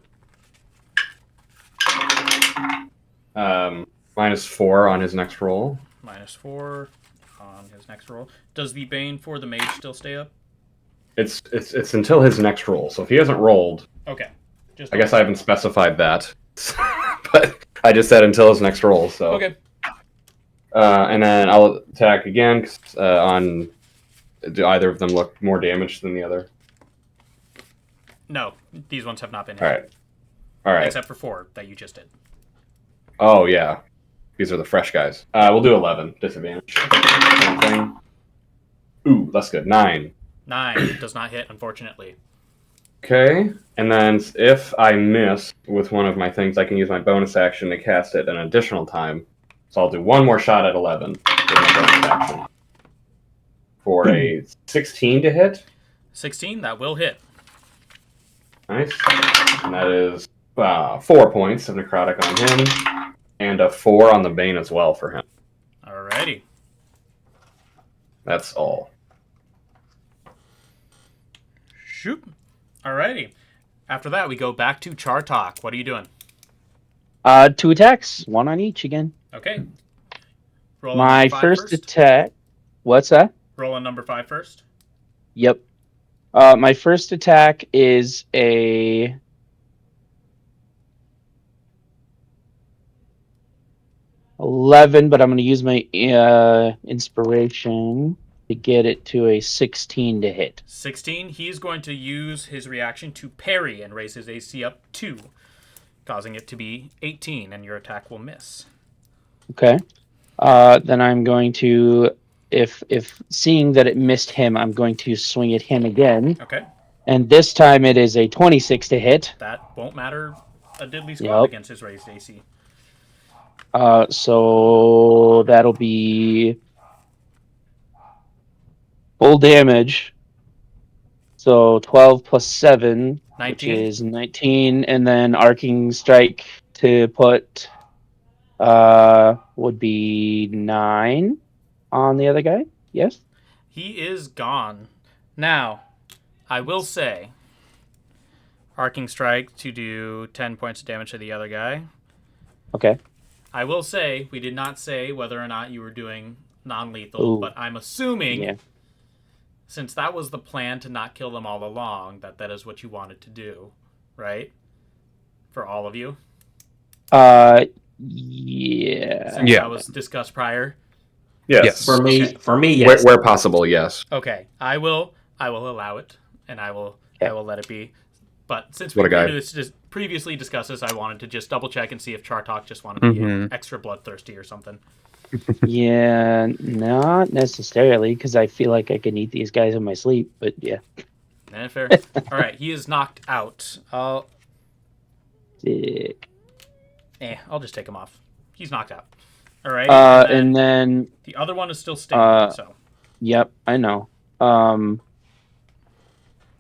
-4 on his next roll. -4 on his next roll. Does the Bane for the mage still stay up? It's until his next roll. So if he hasn't rolled, Okay. Just I guess I haven't specified that. But I just said until his next roll. So Okay. And then I'll attack again. Do either of them look more damaged than the other? No, these ones have not been hit. All right. Except for 4 that you just did. Oh yeah, these are the fresh guys. We'll do 11 disadvantage. Same thing. Ooh, that's good. 9. 9 does not hit, unfortunately. Okay, and then if I miss with one of my things, I can use my bonus action to cast it an additional time. So I'll do one more shot at 11 with my bonus action. For a 16 to hit. 16, that will hit. Nice. And that is 4 points of necrotic on him, and a 4 on the Bane as well for him. Alrighty. That's all. Shoot. Alrighty. After that, we go back to Chartok. What are you doing? 2 attacks, 1 on each again. Okay. Roll My number 5 first attack. What's that? Roll on number 5 first. Yep. My first attack is a 11, but I'm going to use my inspiration to get it to a 16 to hit. 16. He's going to use his reaction to parry and raise his AC up 2, causing it to be 18, and your attack will miss. Okay. Then I'm going to, if seeing that it missed him, I'm going to swing at him again. Okay. And this time it is a 26 to hit. That won't matter a diddly squat against his raised AC. So that'll be full damage. So 12 plus 7, 19. which is 19, and then arcing strike to put would be 9 on the other guy. Yes. He is gone. Now, I will say, arcing strike to do 10 points of damage to the other guy. Okay. I will say, we did not say whether or not you were doing non-lethal, but I'm assuming, since that was the plan to not kill them all along, that is what you wanted to do, right? For all of you? Yeah. Since that was discussed prior? Yes. For me, yes. Where possible, yes. Okay. I will allow it, and I will let it be. But since we previously discussed this, I wanted to just double check and see if Chartok just wanted to be extra bloodthirsty or something. Yeah, not necessarily, because I feel like I can eat these guys in my sleep, but yeah. Fair. All right, he is knocked out. Sick. I'll just take him off. He's knocked out. All right. And then the other one is still standing. So. Yep, I know. And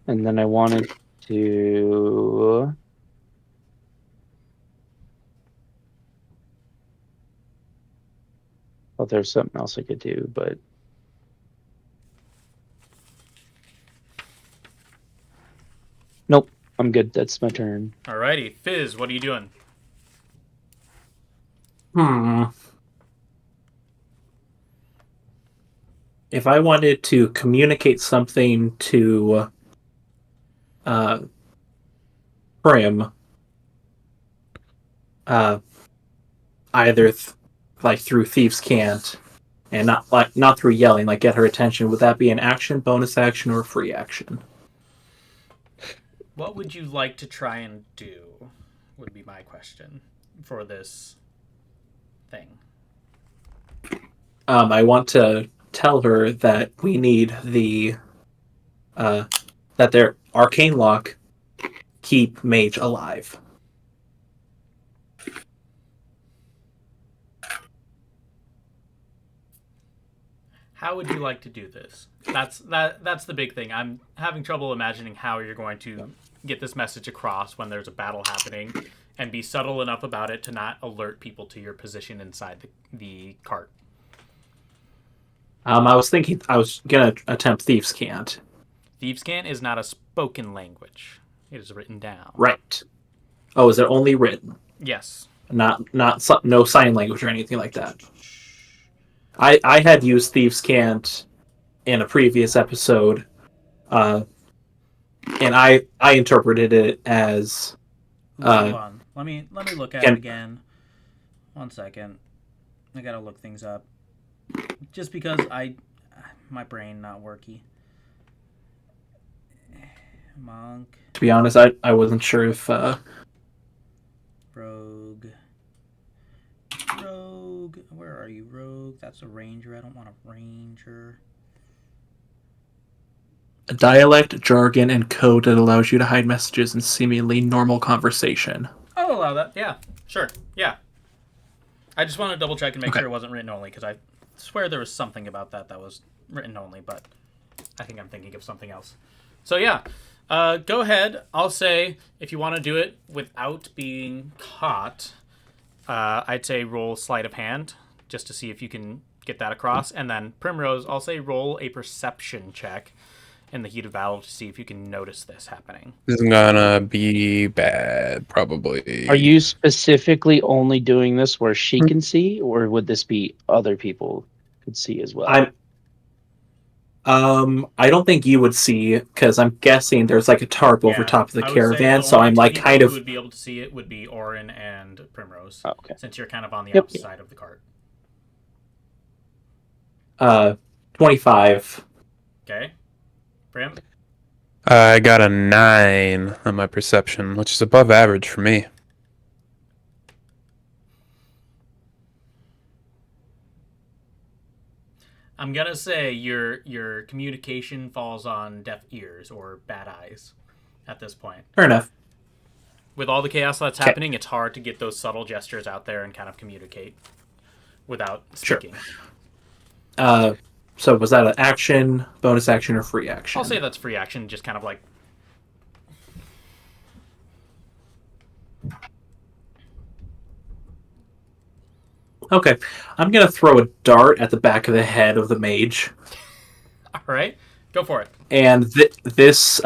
then I wanted to. Well, there's something else I could do, but. Nope, I'm good. That's my turn. Alrighty, Fizz, what are you doing? If I wanted to communicate something to Prim, either through Thieves' Cant, and not through yelling, like get her attention, would that be an action, bonus action, or free action? What would you like to try and do? Would be my question for this thing. I want to tell her that we need that their arcane lock keep mage alive. How would you like to do this? That's the big thing. I'm having trouble imagining how you're going to get this message across when there's a battle happening and be subtle enough about it to not alert people to your position inside the cart. I was thinking I was going to attempt Thieves' Cant. Thieves' Cant is not a spoken language. It is written down. Right. Oh, is it only written? Yes. No sign language or anything like that. I had used Thieves' Cant in a previous episode, and I interpreted it as. Hold on. Let me look at it again. 1 second. I gotta look things up. Just because my brain not worky. Monk. To be honest, I wasn't sure if Rogue. Where are you, Rogue? That's a ranger. I don't want a ranger. a dialect, jargon, and code that allows you to hide messages in seemingly normal conversation. I'll allow that. Yeah, sure. Yeah. I just want to double check and make sure it wasn't written only, because I swear there was something about that was written only, but I think I'm thinking of something else. So yeah, go ahead. I'll say if you want to do it without being caught, I'd say roll sleight of hand just to see if you can get that across. And then Primrose, I'll say roll a perception check. in the heat of battle to see if you can notice this happening. This is gonna be bad, probably. Are you specifically only doing this where she can see, or would this be other people could see as well? I don't think you would see, because I'm guessing there's like a tarp over top of the caravan, so I'm like kind of... who would be able to see it would be Auran and Primrose, okay. Since you're kind of on the opposite side of the cart. 25. Okay. Prim? I got a 9 on my perception, which is above average for me. I'm gonna say your communication falls on deaf ears or bad eyes at this point. Fair enough. With all the chaos that's happening, it's hard to get those subtle gestures out there and kind of communicate without speaking. Sure. So was that an action, bonus action, or free action? I'll say that's free action, just kind of like... Okay. I'm going to throw a dart at the back of the head of the mage. All right. Go for it. And this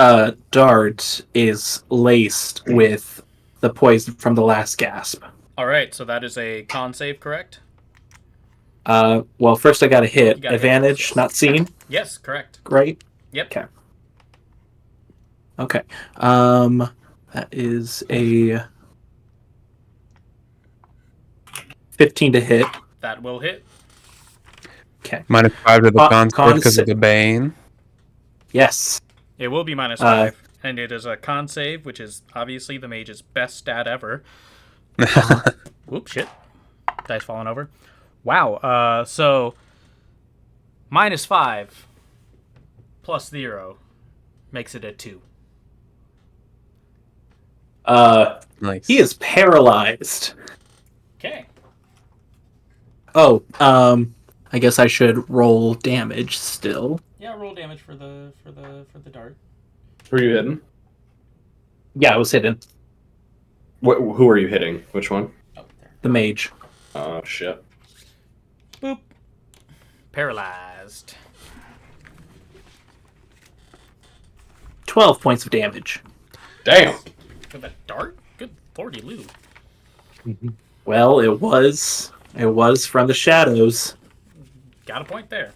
dart is laced with the poison from the last gasp. All right. So that is a con save, correct? Well, first I got to hit. Gotta Advantage, hit. not seen. Yes, correct. Right? Yep. Okay. That is a 15 to hit. That will hit. Okay. -5 to the con con because of sa- the bane. Yes. It will be -5, and it is a con save, which is obviously the mage's best stat ever. Whoops, shit. Dice falling over. Wow. So -5 plus 0 makes it a 2. Nice. He is paralyzed. Okay. Oh, I guess I should roll damage still. Yeah, roll damage for the dart. Who are you hitting? Yeah, I was hidden. Who are you hitting? Which one? Oh, there. The mage. Oh, shit. Boop. Paralyzed. 12 points of damage. Damn! With a dart? Good lordy Lou. Well, it was from the shadows. Got a point there.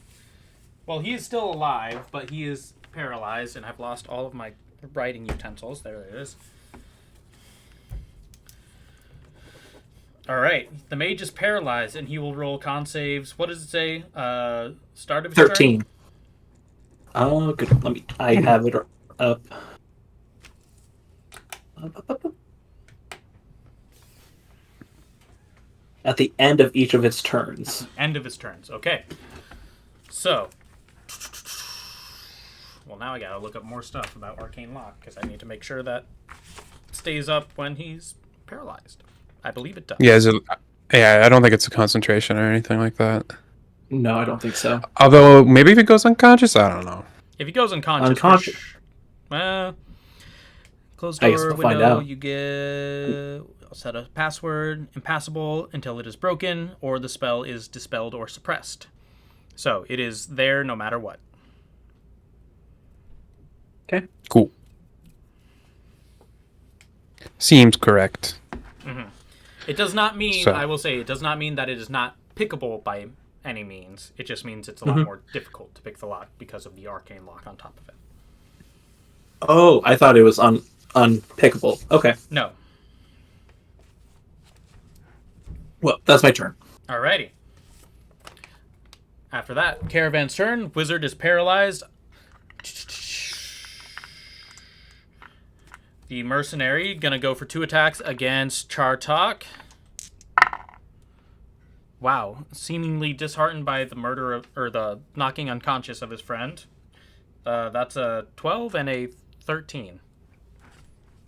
Well, he is still alive, but he is paralyzed, and I've lost all of my writing utensils. There it is. All right. The mage is paralyzed, and he will roll con saves. What does it say? Start of his 13. turn? Oh, good. I have it up. At the end of each of its turns. End of his turns. Okay. So. Well, now I gotta look up more stuff about Arcane Lock, because I need to make sure that it stays up when he's paralyzed. I believe it does. Yeah, I don't think it's a concentration or anything like that. No, I don't think so. Although, maybe if it goes unconscious, I don't know. If he goes unconscious, closed I guess door we'll find window, out. you get... I'll set a password, impassable until it is broken, or the spell is dispelled or suppressed. So, it is there no matter what. Okay. Cool. Seems correct. Mm-hmm. It does not mean, So. I will say, it does not mean that it is not pickable by any means. It just means it's a lot more difficult to pick the lock because of the arcane lock on top of it. Oh, I thought it was unpickable. Okay. No. Well, that's my turn. Alrighty. After that, Caravan's turn. Wizard is paralyzed. The mercenary gonna go for 2 attacks against Chartok. Wow, seemingly disheartened by the murder of, or the knocking unconscious of his friend. That's a 12 and a 13.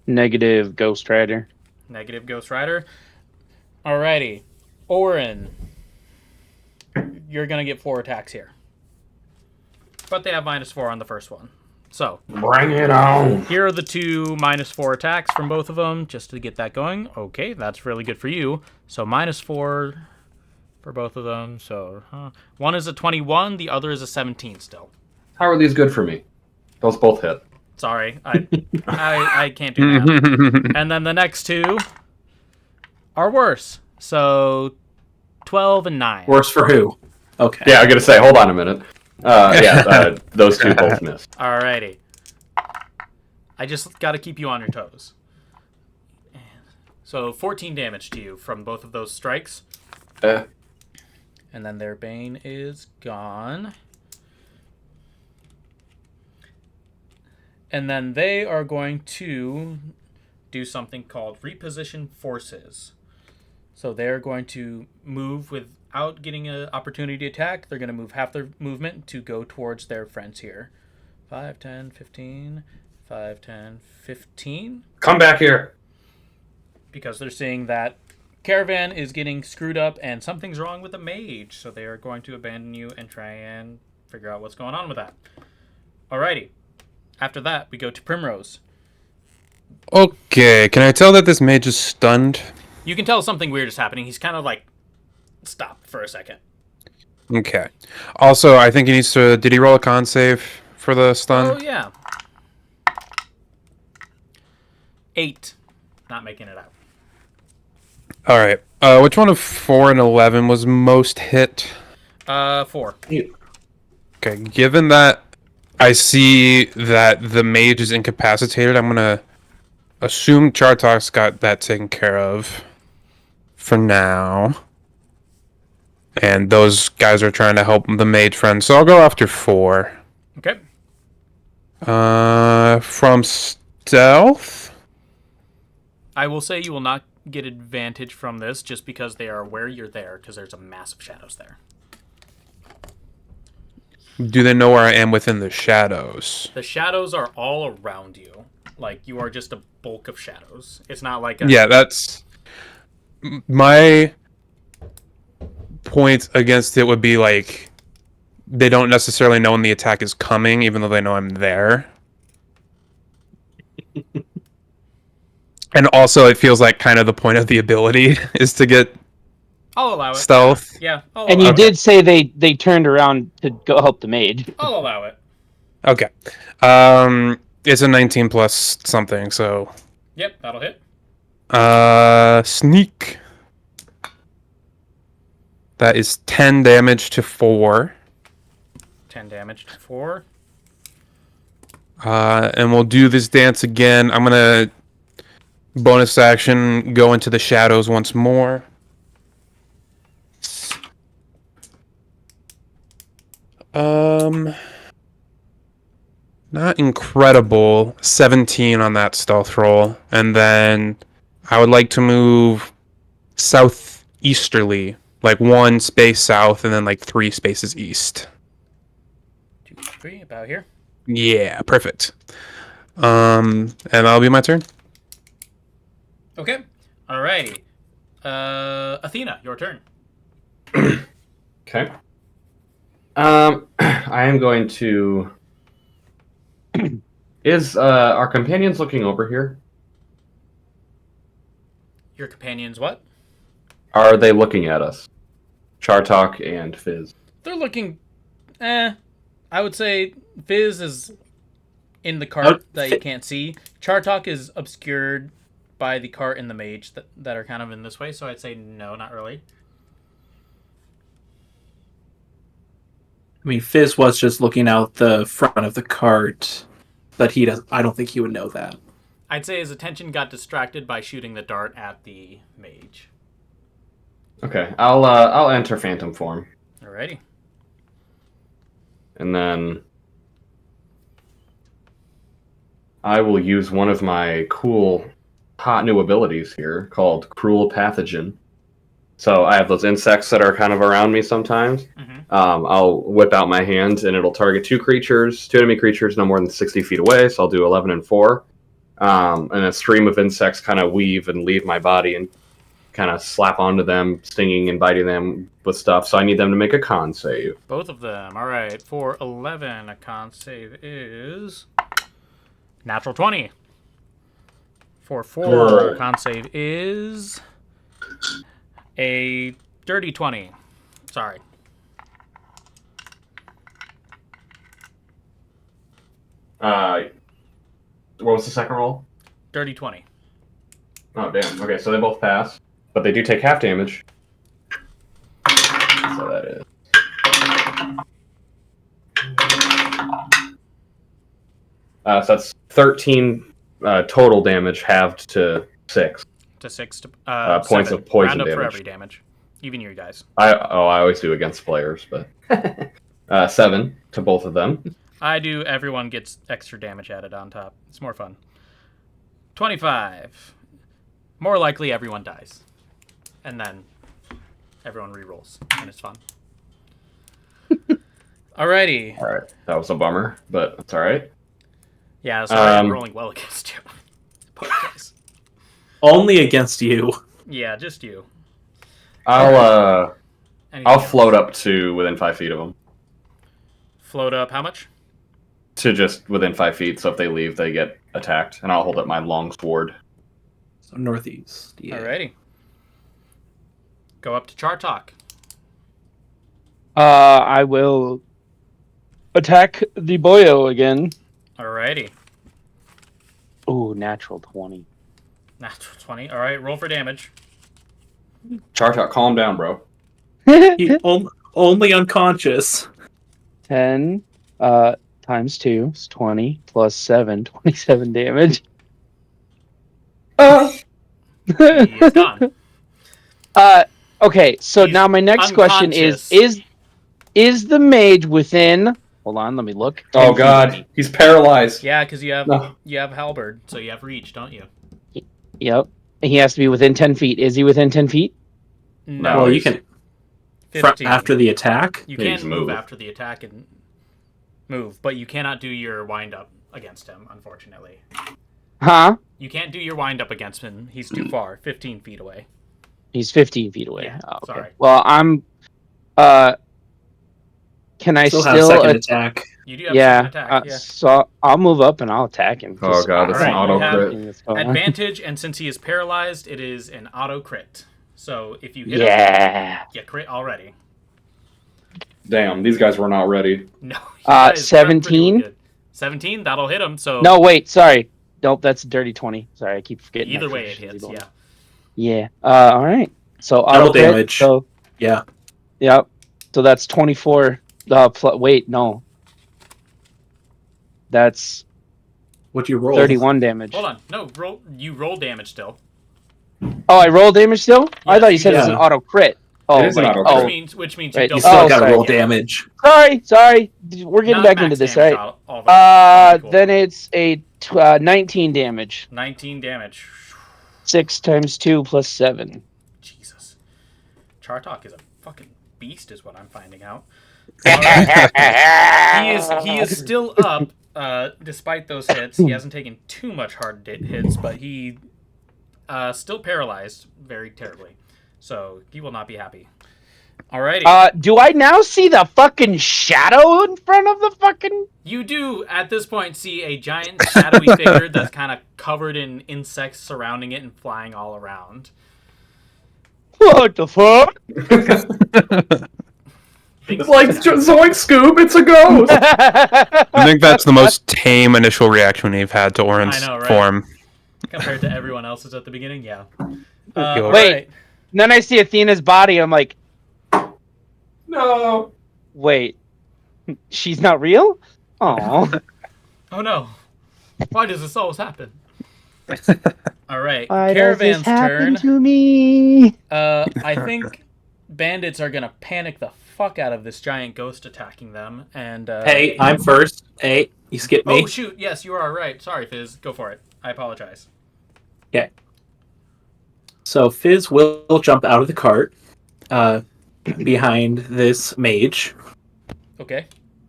Negative Ghost Rider. Negative Ghost Rider. Alrighty, Auran, you're gonna get 4 attacks here, but they have -4 on the first one. So, Bring it on! here are the 2 -4 attacks from both of them, just to get that going. Okay, that's really good for you. So, -4 for both of them. So, one is a 21, the other is a 17 still. How are these good for me? Those both hit. Sorry, I can't do that. And then the next two are worse. So 12 and 9. Worse for who? Okay. Yeah, I'm gonna say. Hold on a minute. Those two both missed. Alrighty. I just got to keep you on your toes. So 14 damage to you from both of those strikes. And then their bane is gone. And then they are going to do something called reposition forces. So they're going to move without getting an opportunity to attack. They're going to move half their movement to go towards their friends here. 5, 10, 15. 5, 10, 15. Come back here. Because they're seeing that Caravan is getting screwed up and something's wrong with the mage. So they are going to abandon you and try and figure out what's going on with that. Alrighty. After that, we go to Primrose. Okay, can I tell that this mage is stunned? You can tell something weird is happening. He's kind of like stopped for a second. Okay. Also, I think he needs to... Did he roll a con save for the stun? Oh, yeah. 8. Not making it out. All right. Which one of 4 and 11 was most hit? 4. Okay, given that I see that the mage is incapacitated, I'm going to assume Chartok's got that taken care of for now. And those guys are trying to help the mage friend, so I'll go after 4. Okay. From stealth? I will say you will not get advantage from this just because they are aware you're there because there's a massive shadows there. Do they know where I am within the shadows? The shadows are all around you. Like, you are just a bulk of shadows. It's not like a... Yeah, that's... My point against it would be, like, they don't necessarily know when the attack is coming, even though they know I'm there. And also, it feels like kind of the point of the ability is to get I'll allow it. stealth. Yeah, I'll And allow you it. did say they turned around to go help the mage. I'll allow it. Okay. It's a 19 plus something, so... Yep, that'll hit. Sneak. That is 10 damage to 4. 10 damage to 4. And we'll do this dance again. I'm gonna bonus action go into the shadows once more. Not incredible. 17 on that stealth roll. And then I would like to move southeasterly. Like 1 space south and then like 3 spaces east. 2, 3, about here. Yeah, perfect. And that'll be my turn. Okay. Alrighty. Athena, your turn. Okay. I am going to... Is our companions looking over here? Your companions what? Are they looking at us? Chartok and Fizz. They're looking... I would say Fizz is in the cart that you can't see. Chartok is obscured by the cart and the mage that are kind of in this way, so I'd say no, not really. I mean, Fizz was just looking out the front of the cart, but he does. I don't think he would know that. I'd say his attention got distracted by shooting the dart at the mage. Okay, I'll enter Phantom form, Alrighty. and then I will use one of my cool, hot new abilities here called Cruel Pathogen. So I have those insects that are kind of around me sometimes. Mm-hmm. I'll whip out my hand, and it'll target 2 enemy creatures no more than 60 feet away, so I'll do 11 and 4. And a stream of insects kind of weave and leave my body and kind of slap onto them, stinging and biting them with stuff. So I need them to make a con save. Both of them. Alright, for 11, a con save is... Natural 20. For 4, con save is... a dirty 20. Sorry. What was the second roll? Dirty 20. Oh, damn. Okay, so they both pass. But they do take half damage. So that is... so that's 13 total damage halved to 6. To 6 to points 7. of poison Round up damage. for every damage. Even you guys. I always do against players, but 7 to both of them. I do. Everyone gets extra damage added on top. It's more fun. 25. More likely, everyone dies, and then everyone re-rolls, and it's fun. Alrighty. All right, that was a bummer, but it's all right. Yeah, sorry, I'm rolling well against you. Apologize. Only against you. Yeah, just you. I'll Anything else? float up to within 5 feet of them. Float up. How much? To just within 5 feet, so if they leave, they get attacked, and I'll hold up my long sword. So northeast. Yeah. Alrighty. Go up to Chartok. I will attack the boyo again. Alrighty. Ooh, natural 20. Natural 20. Alright, roll for damage. Chartok, calm down, bro. He only unconscious. 10 times 2 is 20 plus 7, 27 damage. He is gone. Okay, so He's now my next question is the mage within... Hold on, let me look. Oh 10 feet. god, he's paralyzed. Yeah, because you have No. halberd, so you have reach, don't you? Yep. He has to be within 10 feet. Is he within 10 feet? No. Well, you can 15. after the attack. You Please can move move. after the attack and move, but you cannot do your wind up against him, unfortunately. Huh? You can't do your wind up against him. He's too far, 15 feet away. He's 15 feet away. Yeah, Oh, okay. sorry. Well, I'm... Can I Still still... have second attack. You do have yeah, second attack, yeah. so I'll move up and I'll attack him. Oh god, that's an Alright, auto you have- crit. That's going on. Advantage, and since he is paralyzed, it is an auto crit. So if you hit him, Yeah. you crit already. Damn, these guys were not ready. No. you guys are 17? pretty good. 17, that'll hit him, so No, wait, sorry. Nope, that's a dirty 20. Sorry, I keep forgetting. either my way it proficiency hits, bonus. yeah. Yeah. All right. So Double auto crit, damage. So Yeah. yep. So that's 24. Wait, no. That's What you roll? 31 damage. Hold on. No, you roll damage still. Oh, I roll damage still? I Yes, thought you you said it was did. an auto crit. Oh, It is an right. auto Oh, crit. Which means Right, you You don't still Oh, gotta sorry. roll damage. sorry. We're getting Not back max into this, damage, right? all of it. Then it's a 19 damage. 19 damage. 6 times 2 plus 7. Jesus. Chartok is a fucking beast, is what I'm finding out. Alright. He is still up, despite those hits. He hasn't taken too much hard hits, but he still paralyzed very terribly. So he will not be happy. Alrighty. Do I now see the fucking shadow in front of the fucking... You do, at this point, see a giant shadowy figure that's kind of covered in insects surrounding it and flying all around. What the fuck? It's like Zoink Scoop, it's a ghost! I think that's the most tame initial reaction we've had to Auran's I know, right? form. Compared to everyone else's at the beginning, yeah. Wait. Alright. Then I see Athena's body. I'm like, No! wait, she's not real? Oh, Oh no. Why does this always happen? Alright. why does Caravan's this happen turn. to me? I think bandits are gonna panic the fuck out of this giant ghost attacking them, and Hey, I'm first. Hey, you skipped me. oh shoot, yes, you are right. Sorry, Fizz. Go for it. I apologize. Okay. So Fizz will jump out of the cart behind this mage. Okay.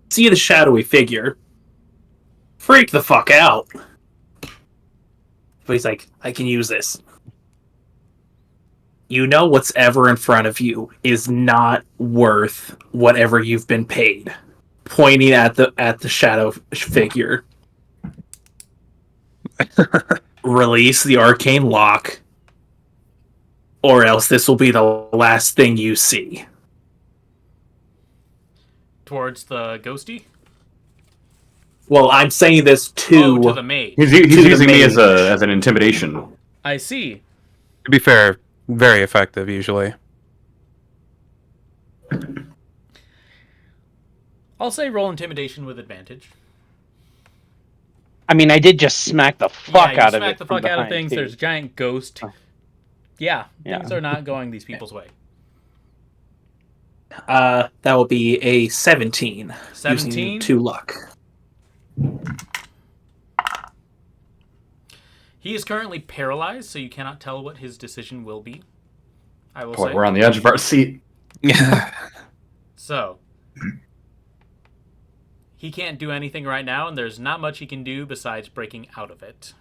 See the shadowy figure. Freak the fuck out. But he's like, I can use this. You know what's ever in front of you is not worth whatever you've been paid. Pointing at the shadow figure. Release the arcane lock, or else this will be the last thing you see. Towards the ghosty? Well, I'm saying this to the mage. He's using me as an intimidation. I see. To be fair, very effective usually. I'll say roll intimidation with advantage. I mean, I did just smack the fuck out of it. Smack the fuck out of things. Too. There's a giant ghost. Yeah, things are not going these people's way. That will be a 17. 17? 2 luck. He is currently paralyzed, so you cannot tell what his decision will be. I will Boy, say. we're on the edge of our seat. Yeah. So, he can't do anything right now, and there's not much he can do besides breaking out of it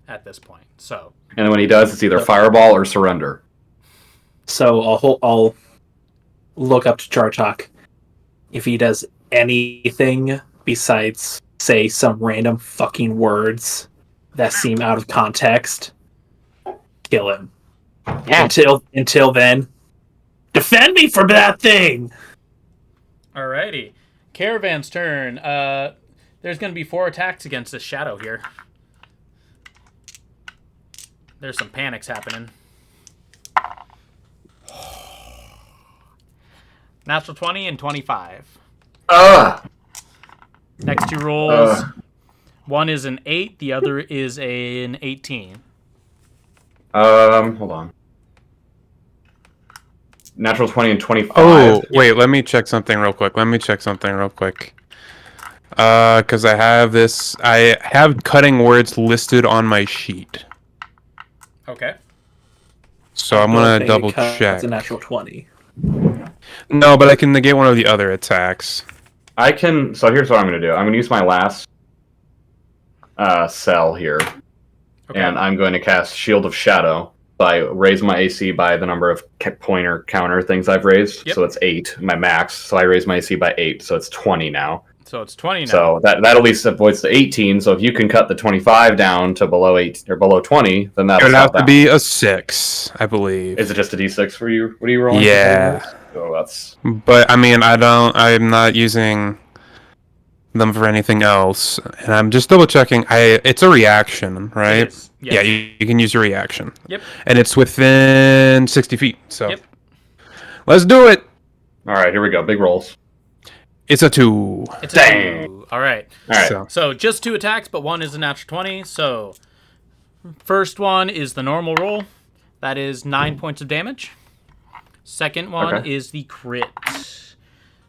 at this point. So, and when he does, it's either fireball or surrender. So I'll look up to Chartok. If he does anything besides say some random fucking words that seem out of context, kill him. Yeah. Until then, defend me from that thing. Alrighty. Caravan's turn. There's going to be 4 attacks against this shadow here. There's some panics happening. Natural 20 and 25. Next 2 rolls. One is an 8, the other is an 18. Hold on. Natural 20 and 25. Oh, wait, let me check something real quick. Because I have cutting words listed on my sheet. Okay. So I'm going to double check. It's a natural 20. No, but I can negate one of the other attacks. So here's what I'm going to do. I'm going to use my last cell here. Okay. And I'm going to cast Shield of Shadow. I raise my AC by the number of pointer counter things I've raised. Yep. So it's 8, my max. So I raise my AC by 8, so it's 20 now. So it's 20 now. So that at least avoids the 18. So if you can cut the 25 down to below 8 or below 20, then that'll have to be a 6, I believe. Is it just a D6 for you? What are you rolling? Yeah. Oh, that's. But I mean, I'm not using them for anything else, and I'm just double checking. It's a reaction, right? Yes. Yeah, you can use your reaction. Yep. And it's within 60 feet. So. Yep. Let's do it. All right, here we go. Big rolls. It's a 2. It's a 2. All right. All right. So just 2 attacks, but one is a natural 20. So first one is the normal roll. That is 9 points of damage. Second one is the crit.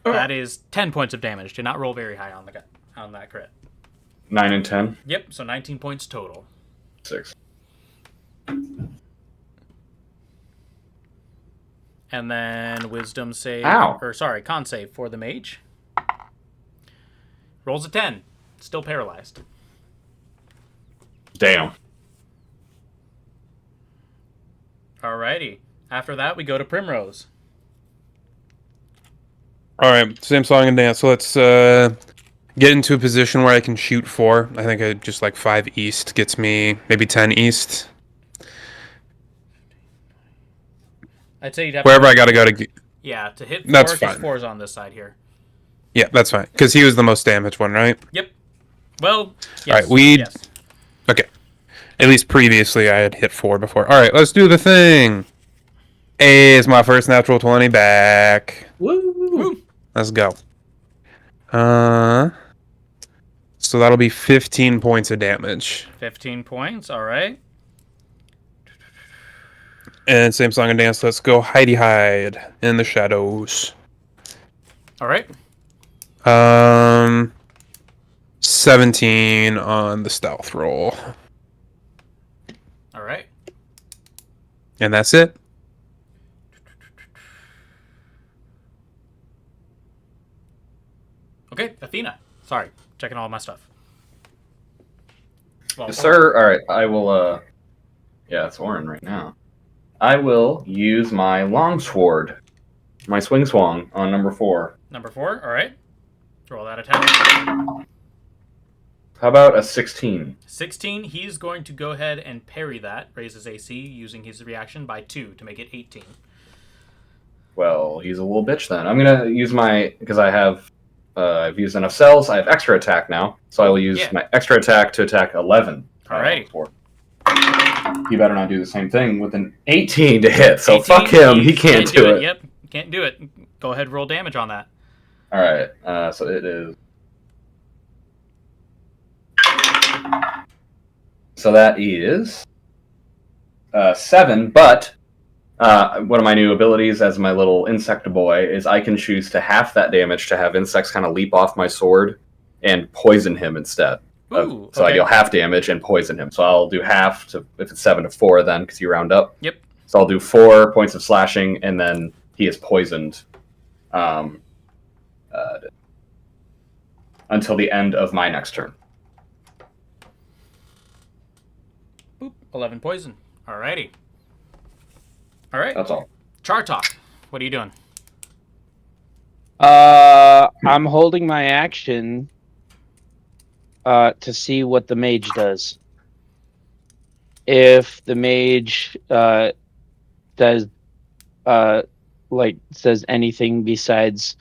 That is 10 points of damage. Did not roll very high on that crit. 9 and 10? Yep, so 19 points total. 6. And then wisdom save. Ow. Con save for the mage. Rolls a 10. Still paralyzed. Damn. Alrighty. After that, we go to Primrose. Alright, same song and dance. So let's get into a position where I can shoot 4. I think just like 5 east gets me maybe 10 east. I'd say you'd have wherever I gotta go to. Yeah, to hit 4. That's fine. 4 is on this side here. Yeah, that's fine. Because he was the most damaged one, right? Yep. Well, yes. Alright, yes. Okay. At least previously I had hit 4 before. Alright, let's do the thing. Hey, it's my first natural 20 back. Woo! Let's go. So that'll be 15 points of damage. 15 points, alright. And same song and dance, let's go hide in the shadows. Alright. 17 on the stealth roll. Alright. And that's it. Okay, Athena. Sorry, checking all my stuff. Well, yes, sir. All right, I will. Yeah, it's Auran right now. I will use my longsword, my swing swong on number 4. Number 4. All right. Roll that attack. How about a 16? 16. He's going to go ahead and parry that. Raise his AC using his reaction by 2 to make it 18. Well, he's a little bitch then. I'm gonna use because I have I've used enough cells. I have extra attack now, so I will use my extra attack to attack 11. All right. He better not do the same thing with an 18 to hit. So 18, fuck him. He can't do it. Yep, can't do it. Go ahead, roll damage on that. All right. So it is. So that is 7. But one of my new abilities as my little insect boy is I can choose to half that damage to have insects kind of leap off my sword and poison him instead. Ooh, so I deal half damage and poison him. So I'll do half to if it's 7 to 4 then because you round up. Yep. So I'll do 4 points of slashing and then he is poisoned until the end of my next turn. Boop, 11 poison. Alrighty. All right. That's all. Chartok, what are you doing? I'm holding my action to see what the mage does. If the mage does says anything besides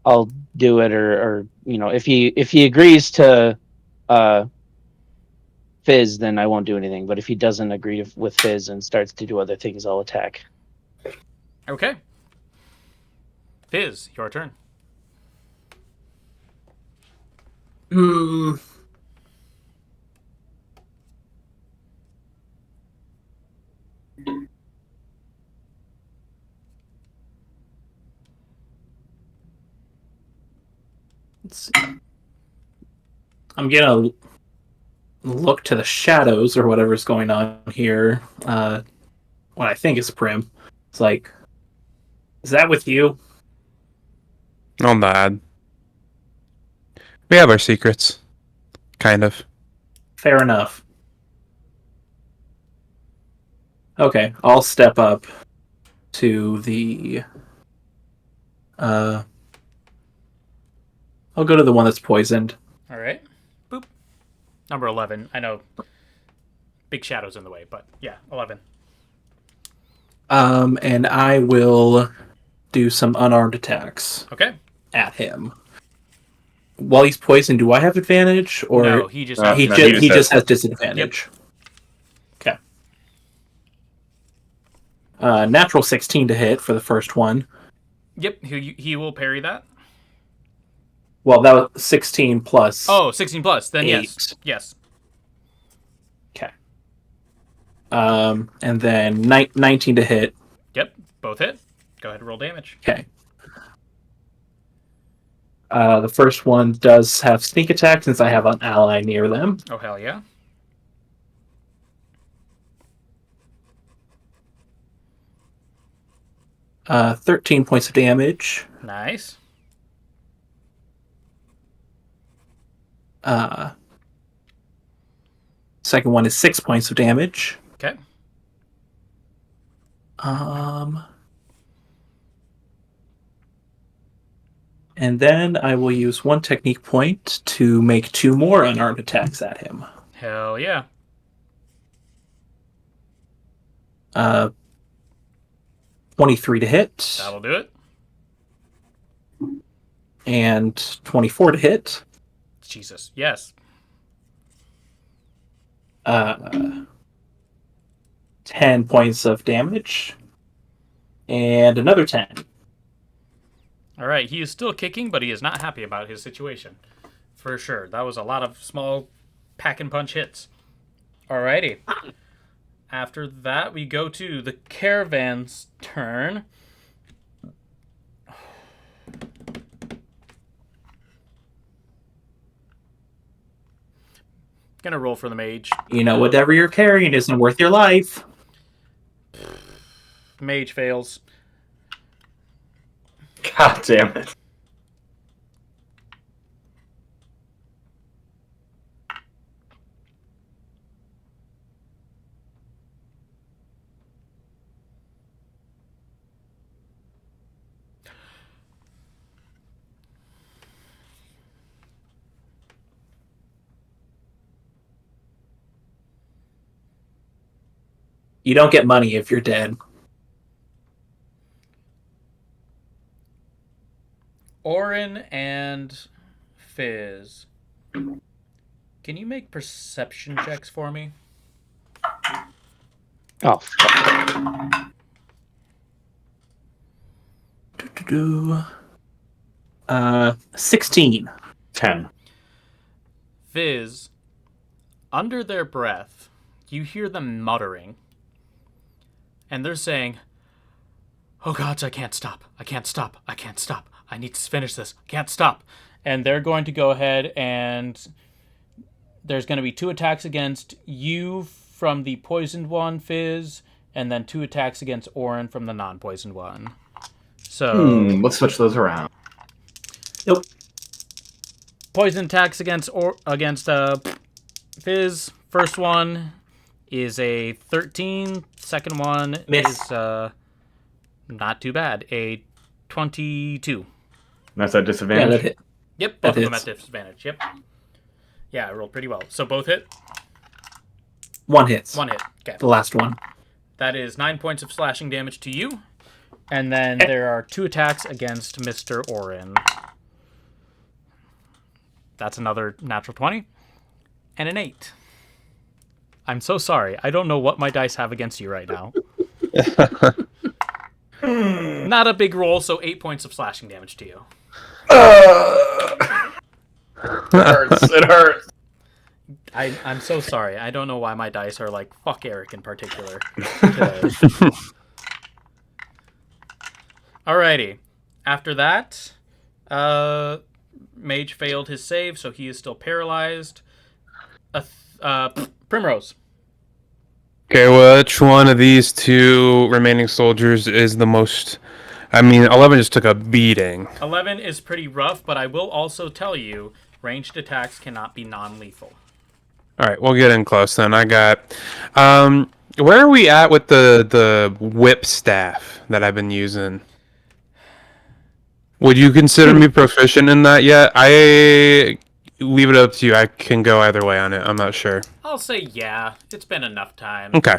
I'll do it, or if he agrees to Fizz, then I won't do anything. But if he doesn't agree with Fizz and starts to do other things, I'll attack. Okay. Fizz, your turn. Let's see. I'm gonna look to the shadows or whatever's going on here. What I think is Prim. It's like, is that with you? Not bad. We have our secrets. Kind of. Fair enough. Okay, I'll step up to the... I'll go to the one that's poisoned. All right. Boop. Number 11. I know big shadow's in the way, but yeah, 11. And I will do some unarmed attacks. Okay. At him. While he's poisoned, do I have advantage, or no? He just he just has disadvantage. Yep. Okay. Natural 16 to hit for the first one. Yep. He will parry that. Well, that was 16 plus. Oh, 16 plus. Then 8. Yes. Okay. And then 19 to hit. Yep. Both hit. Go ahead and roll damage. Okay. The first one does have sneak attack since I have an ally near them. Oh, hell yeah. Uh, 13 points of damage. Nice. Second one is 6 points of damage. Okay. And then I will use one technique point to make 2 more unarmed attacks at him. Hell yeah. 23 to hit. That'll do it. And 24 to hit. Jesus. Yes. 10 points of damage. And another 10. All right. He is still kicking, but he is not happy about his situation. For sure. That was a lot of small pack and punch hits. Alrighty. After that, we go to the caravan's turn. Gonna roll for the mage. You know, whatever you're carrying isn't worth your life. Mage fails. God damn it. You don't get money if you're dead. Auran and Fizz. Can you make perception checks for me? Oh, fuck. 16. 10. Fizz, under their breath, you hear them muttering. And they're saying, "Oh gods, I can't stop. I can't stop. I can't stop. I need to finish this. I can't stop." And they're going to go ahead and there's going to be 2 attacks against you from the poisoned one, Fizz, and then 2 attacks against Auran from the non-poisoned one. So Let's switch those around. Nope. poison attacks against Fizz. First one is a 13. Second one Miss. is not too bad. A 22. That's at disadvantage. Yeah, that hit. Yep, That both of them hits. at disadvantage. Yep. Yeah, I rolled pretty well. So both hit. One hits. One hit. Okay. The last one. That is 9 points of slashing damage to you. And then there are 2 attacks against Mr. Auran. That's another natural 20. And an 8. I'm so sorry. I don't know what my dice have against you right now. Not a big roll, so 8 points of slashing damage to you. It hurts. It hurts. I'm so sorry. I don't know why my dice are like fuck Eric in particular today. Alrighty. After that, Mage failed his save, so he is still paralyzed. Primrose. Okay, which one of these 2 remaining soldiers is the most... I mean, 11 just took a beating. 11 is pretty rough, but I will also tell you, ranged attacks cannot be non-lethal. Alright, we'll get in close then. I got... where are we at with the whip staff that I've been using? Would you consider me proficient in that yet? I leave it up to you. I can go either way on it. I'm not sure. I'll say yeah. It's been enough time. Okay.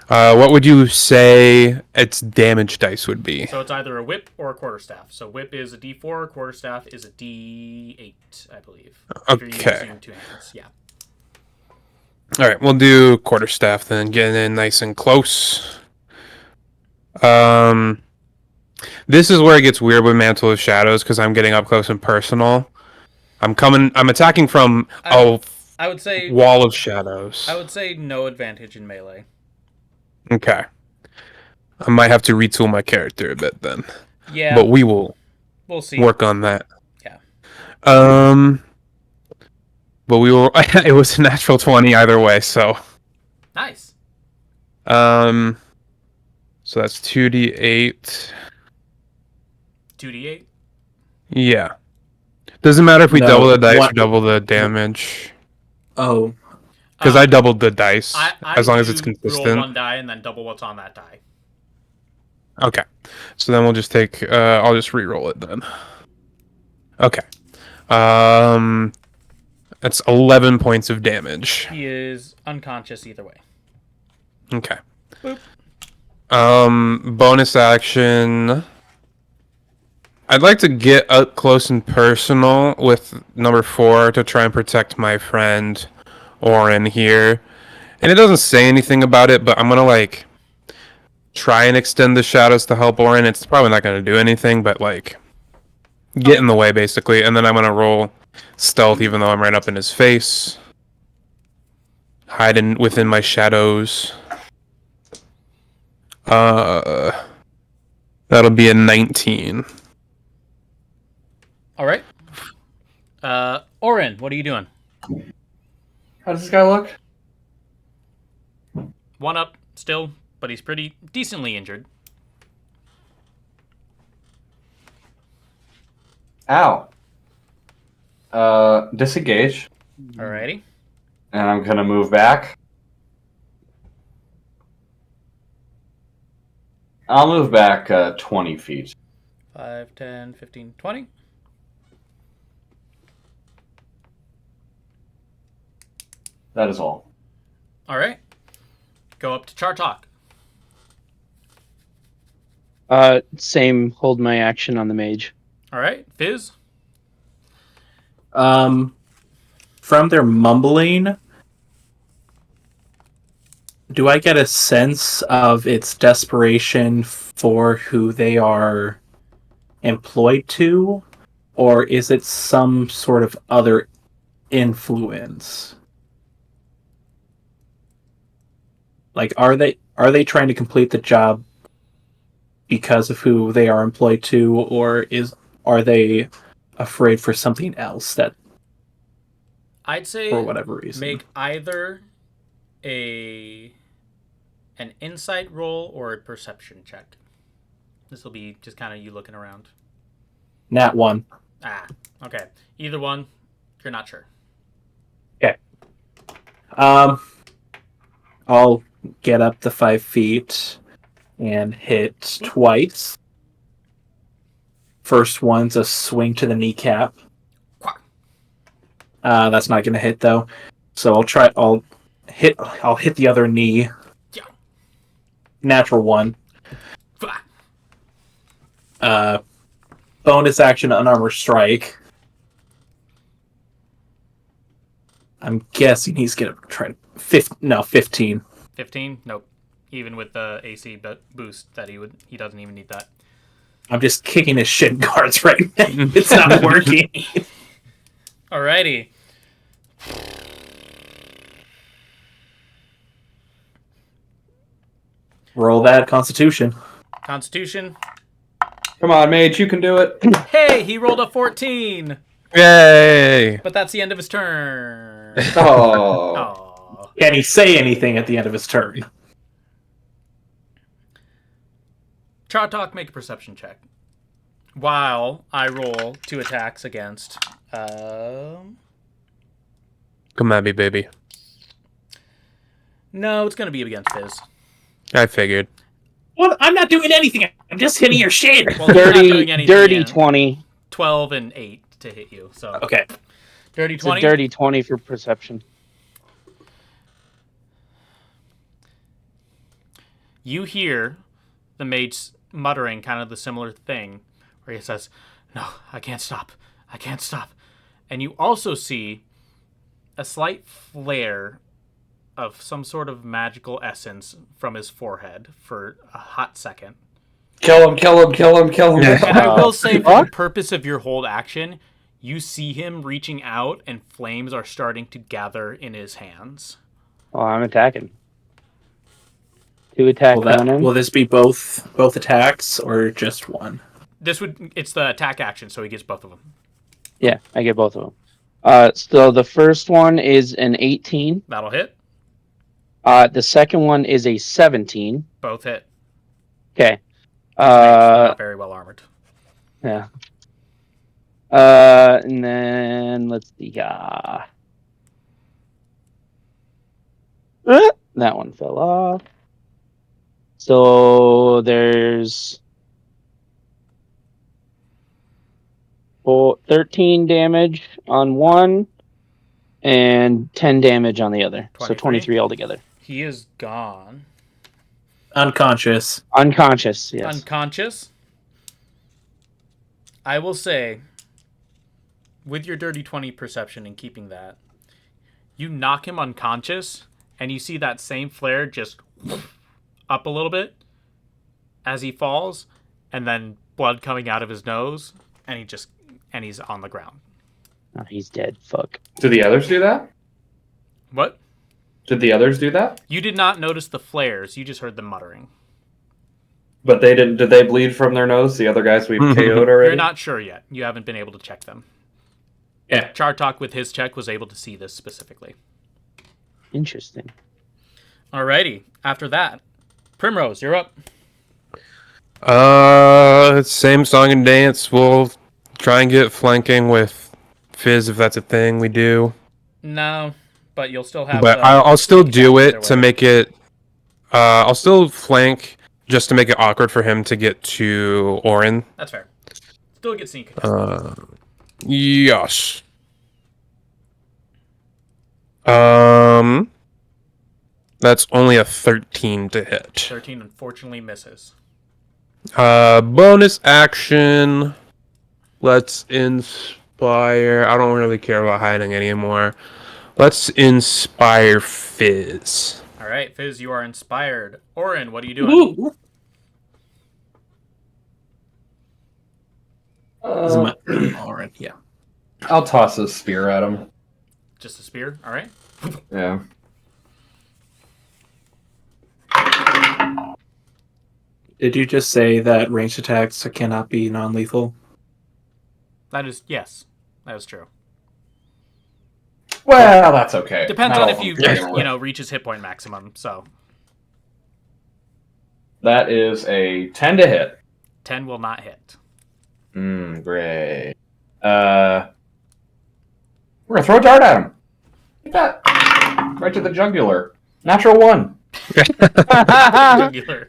What would you say its damage dice would be? So it's either a whip or a quarterstaff. So whip is a D4, quarterstaff is a D8, I believe. If you're Okay. using 2 hands, yeah. Alright, we'll do quarterstaff then. Getting in nice and close. This is where it gets weird with Mantle of Shadows, because I'm getting up close and personal. I'm attacking from I would say wall of shadows. I would say no advantage in melee. Okay. I might have to retool my character a bit then. Yeah, But we will we'll see. work on that. Yeah. But we will... It was a natural 20 either way, so... Nice. So that's 2d8. 2d8. Yeah. Doesn't matter if we No, double the dice or what- double the damage. Oh, Because I doubled the dice, I as long as it's do consistent. Roll 1 die and then double what's on that die. Okay. So then we'll just take... I'll just re-roll it then. Okay. That's 11 points of damage. He is unconscious either way. Okay. Boop. Bonus action... I'd like to get up close and personal with number 4 to try and protect my friend Auran here. And it doesn't say anything about it, but I'm going to, like, try and extend the shadows to help Auran. It's probably not going to do anything, but, like, get in the way, basically. And then I'm going to roll stealth, even though I'm right up in his face. Hide within my shadows. That'll be a 19. All right. Auran, what are you doing? How does this guy look? 1 up still, but he's pretty decently injured. Ow. Disengage. Alrighty. And I'm gonna move back. I'll move back 20 feet. 5, 10, 15, 20. That is all. All right. Go up to Chartok. Same, hold my action on the mage. All right, Fizz. From their mumbling, do I get a sense of its desperation for who they are employed to, or is it some sort of other influence? Like, are they trying to complete the job because of who they are employed to, or are they afraid for something else that, I'd say for whatever reason, make either an insight roll or a perception check. This will be just kind of you looking around. Nat 1. Okay. Either one, you're not sure. Okay. I'll get up to 5 feet and hit twice. First one's a swing to the kneecap. That's not going to hit though. So I'll hit the other knee. Yeah. Natural 1. Bonus action unarmored strike. I'm guessing he's going to try 15. 15? Nope. Even with the AC boost that he doesn't even need that. I'm just kicking his shin guards right now. It's not working. Alrighty. Roll that Constitution. Constitution. Come on, mage, you can do it. Hey, he rolled a 14. Yay! But that's the end of his turn. Oh. Aw. Can he say anything at the end of his turn? Chartok, make a perception check. While I roll 2 attacks against... Come at me, baby. No, it's going to be against Fizz. I figured. What? I'm not doing anything. I'm just hitting your shin. Well, he's not doing anything dirty yet. 20. 12 and 8 to hit you. So Okay. Dirty It's 20? a dirty 20 for perception. You hear the mage muttering kind of the similar thing where he says, "No, I can't stop. I can't stop." And you also see a slight flare of some sort of magical essence from his forehead for a hot second. Kill him, kill him, kill him, kill him. And I will say, for the purpose of your hold action, you see him reaching out and flames are starting to gather in his hands. Oh, I'm attacking. 2 attacks on him. Will this be both attacks or just one? It's the attack action, so he gets both of them. Yeah, I get both of them. So the first one is an 18. That'll hit. The second one is a 17. Both hit. Okay. Not very well armored. Yeah. And then let's see. That one fell off. So there's 13 damage on one and 10 damage on the other. 23. So 23 altogether. He is gone. Unconscious. Unconscious, yes. Unconscious. I will say, with your dirty 20 perception and keeping that, you knock him unconscious, and you see that same flare just up a little bit as he falls, and then blood coming out of his nose, and he's on the ground. Oh, he's dead. Fuck. Did the others do that? What? Did the others do that? You did not notice the flares. You just heard them muttering. But they didn't. Did they bleed from their nose? The other guys we've KO'd already. You're not sure yet. You haven't been able to check them. Yeah. Chartok with his check was able to see this specifically. Interesting. Alrighty. After that, Primrose, you're up. Same song and dance. We'll try and get flanking with Fizz if that's a thing we do. No, but you'll still have. But I'll still do it to make it. I'll still flank just to make it awkward for him to get to Auran. That's fair. Still get sneak. Yes. That's only a 13 to hit. 13 unfortunately misses. Bonus action. Let's inspire. I don't really care about hiding anymore. Let's inspire Fizz. All right, Fizz, you are inspired. Auran, what are you doing? Ooh. All right, yeah. I'll toss a spear at him. Just a spear. All right. Yeah. Did you just say that ranged attacks cannot be non-lethal? That is yes. That is true. Well, that's okay. Depends Not on all if of you them. reach his hit point maximum. So That is a 10 to hit. 10 will not hit. Great. We're gonna throw a dart at him. Take that. Right to the jugular. Natural 1. Jugular.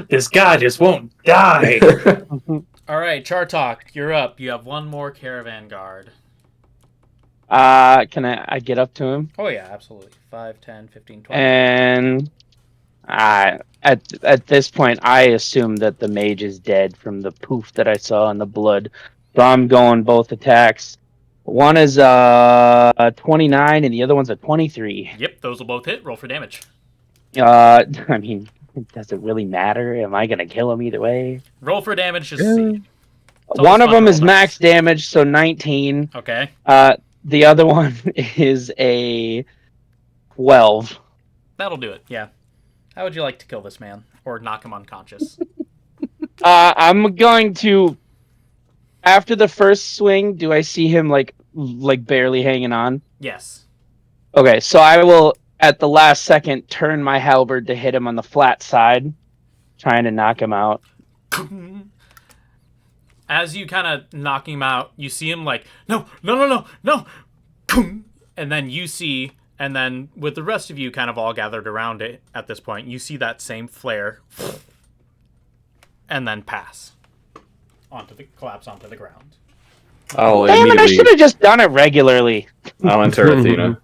This guy just won't die. All right, Chartok, you're up. You have one more caravan guard. Can I get up to him? Oh yeah, absolutely. 5, 10, 15, 20. And at this point, I assume that the mage is dead from the poof that I saw in the blood. So I'm going both attacks. One is 29 and the other one's a 23. Yep, those will both hit. Roll for damage. I mean, does it really matter? Am I gonna kill him either way? Roll for damage just to see. One of fun them is roll max damage, so 19. Okay. The other one is a 12. That'll do it, yeah. How would you like to kill this man? Or knock him unconscious? I'm going to. After the first swing, do I see him like barely hanging on? Yes. Okay, so I will at the last second turn my halberd to hit him on the flat side, trying to knock him out. As you kind of knock him out, you see him like, no. And then you see, and then with the rest of you kind of all gathered around it at this point, you see that same flare and then pass collapse onto the ground. I'll Damn it, I immediately. should have just done it regularly. I'll enter Athena.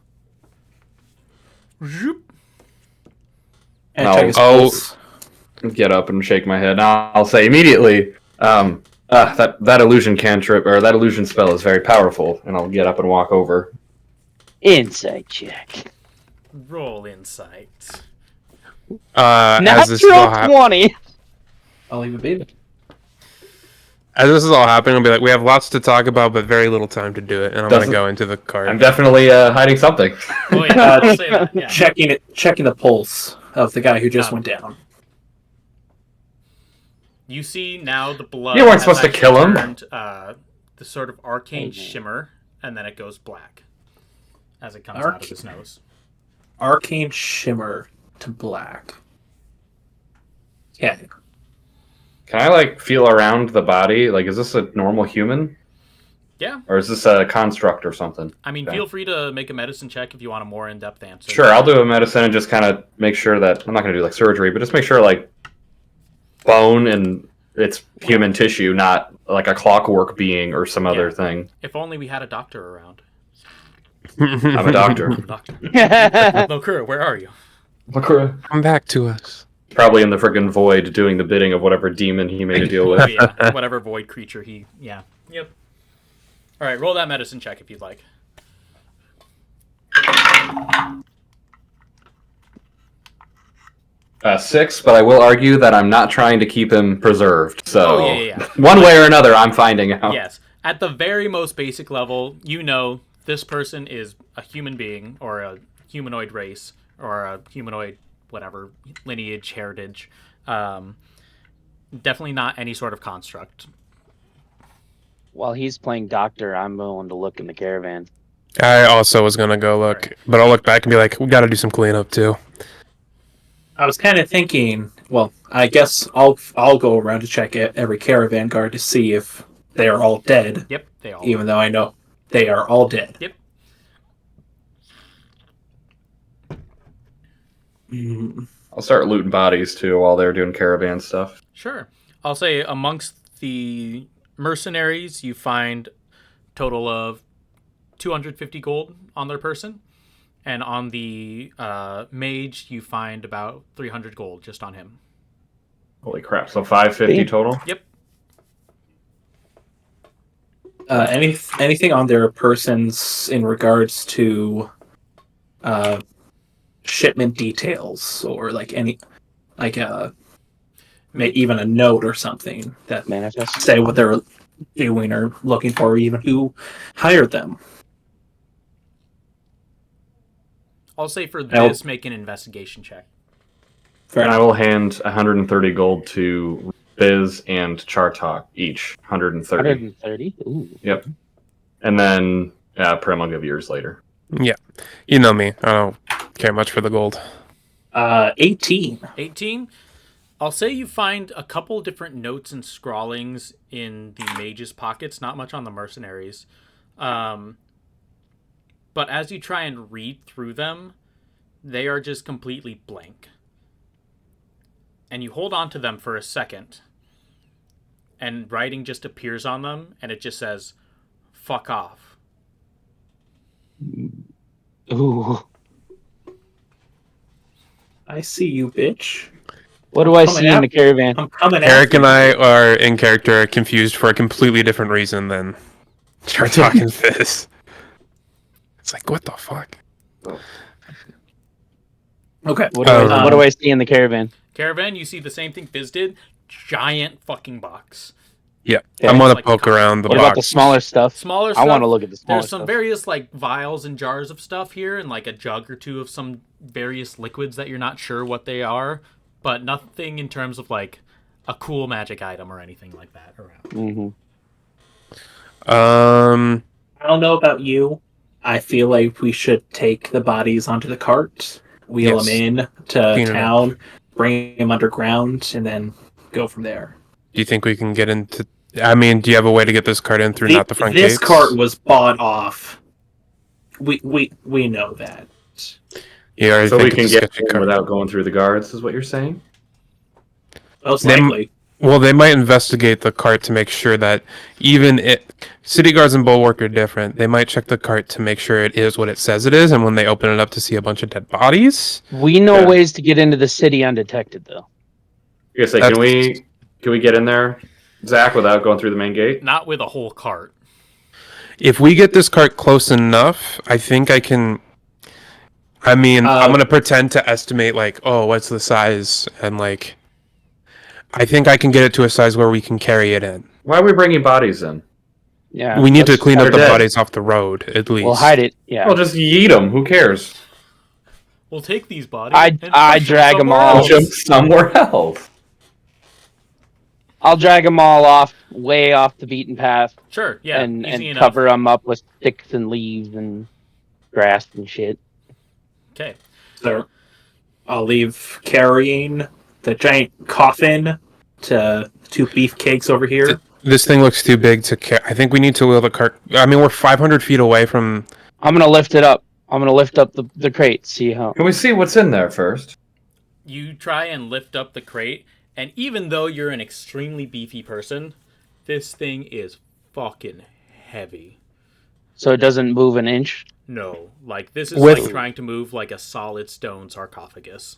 And No. check his Oh. pulse. Get up and shake my head. I'll say immediately. That illusion cantrip or that illusion spell is very powerful, and I'll get up and walk over. Insight check. Roll insight. As this is all Natural hap- 20. I'll even beat it. as this is all happening, I'll be like, we have lots to talk about, but very little time to do it, and I'm gonna Doesn't- go into the cart. I'm definitely hiding something. Oh yeah, I'll say that. Yeah. Checking the pulse of the guy who just went down. You see now the blood. You weren't has supposed to actually kill him. turned, the sort of arcane shimmer, and then it goes black as it comes out of his nose. Arcane shimmer to black. Yeah. Can I feel around the body? Is this a normal human? Yeah. Or is this a construct or something? I mean, Okay. feel free to make a medicine check if you want a more in-depth answer. Sure, I'll do a medicine and just kind of make sure that I'm not going to do surgery, but just make sure bone and it's human tissue, not like a clockwork being or some other thing. If only we had a doctor around. I'm a doctor. Doctor. Lokura, where are you? Come back to us. Probably in the friggin' void doing the bidding of whatever demon he made to deal Oh with. yeah, whatever void creature he. Yeah. Yep. All right, roll that medicine check if you'd like. Six, but I will argue that I'm not trying to keep him preserved. So Oh, yeah. one way or another, I'm finding out. Yes. At the very most basic level, you know this person is a human being or a humanoid race or a humanoid whatever lineage, heritage. Definitely not any sort of construct. While he's playing doctor, I'm willing to look in the caravan. I also was gonna go look, but I'll look back and be like, we gotta do some cleanup too. I was kind of thinking, well, I guess I'll go around to check every caravan guard to see if they are all dead. Yep, they all. Even though I know they are all dead. Yep. I'll start looting bodies too while they're doing caravan stuff. Sure. I'll say amongst the mercenaries, you find total of 250 gold on their person. And on the mage, you find about 300 gold just on him. Holy crap! So 550 total. Yep. Anything on their persons in regards to shipment details or like any even a note or something that Manifest. say what they're doing or looking for, or even who hired them. I'll say for this, make an investigation check. And I will hand 130 gold to Fizz and Chartok each. 130. 130? Ooh. Yep. And then Prim, I'll give yours later. Yeah. You know me. I don't care much for the gold. 18. 18? I'll say you find a couple different notes and scrawlings in the mage's pockets, not much on the mercenaries. But as you try and read through them, they are just completely blank. And you hold on to them for a second, and writing just appears on them, and it just says, "Fuck off." Ooh. I see you, bitch. What do I see in the caravan? I'm coming Eric and I are in character confused for a completely different reason than Chartok and Fizz. It's like, what the fuck? Okay. What do I see in the caravan? Caravan, you see the same thing Fizz did. Giant fucking box. Yeah, Okay. I'm gonna Like poke around the What box. about the smaller stuff? Smaller I stuff. want to look at the smaller There's some stuff. various like vials and jars of stuff here, and like a jug or two of some various liquids that you're not sure what they are, but nothing in terms of like a cool magic item or anything like that around. Mm-hmm. I don't know about you. I feel like we should take the bodies onto the cart, wheel Yes. them in to Clean it town, bring them underground, and then go from there. Do you think we can get into? I mean, do you have a way to get this cart in through not the front This gates? cart was bought off. We know that. Yeah, I So think we can it's a get sketchy in cart. without going through the guards, is what you're saying? Most Them- likely. Well, they might investigate the cart to make sure that city guards and bulwark are different. They might check the cart to make sure it is what it says it is, and when they open it up to see a bunch of dead bodies, We know Yeah. ways to get into the city undetected, though. You say, can we get in there, Zach, without going through the main gate? Not with a whole cart. if we get this cart close enough, I think I can. I mean, I'm gonna pretend to estimate like, oh, what's the size, and like, I think I can get it to a size where we can carry it in. Why are we bringing bodies in? Yeah. We need to clean up they're the dead. bodies off the road at least. We'll hide it. Yeah. Well, just yeet them. Who cares? We'll take these bodies. I and push drag 'em somewhere all. else. Jump somewhere else. I'll drag them all off, way off the beaten path, Sure, yeah, and easy enough. cover them up with sticks and leaves and grass and shit. Okay. So I'll leave carrying the giant coffin to 2 beefcakes over here. This thing looks too big to carry. I think we need to wheel the cart. I mean, we're 500 feet away from. I'm gonna lift it up. I'm gonna lift up the crate. See how. Can we see what's in there first? You try and lift up the crate, and even though you're an extremely beefy person, this thing is fucking heavy. So it doesn't move an inch. No, like this is With- like trying to move like a solid stone sarcophagus.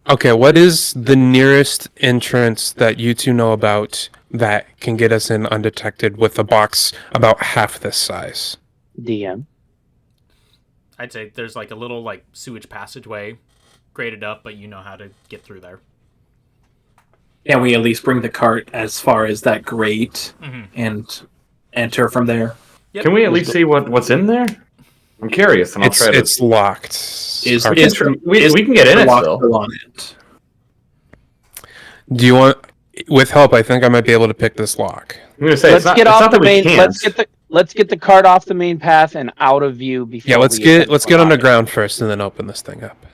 Okay, what is the nearest entrance that you two know about that can get us in undetected with a box about half this size? DM. I'd say there's like a little like sewage passageway graded up, but you know how to get through there. Can we at least bring the cart as far as that grate Mhm. and enter from there? Yep. Can we at least see what's in there? I'm curious, and I'll try to. It's locked. Is Our- we can get in it lock still. still on it? Do you want? With help, I think I might be able to pick this lock. I'm gonna say Let's it's not, get it's off not the that we main. can't. Let's get the cart off the main path and out of view before. Yeah, let's we get attempt to lock it. underground first and then open this thing up.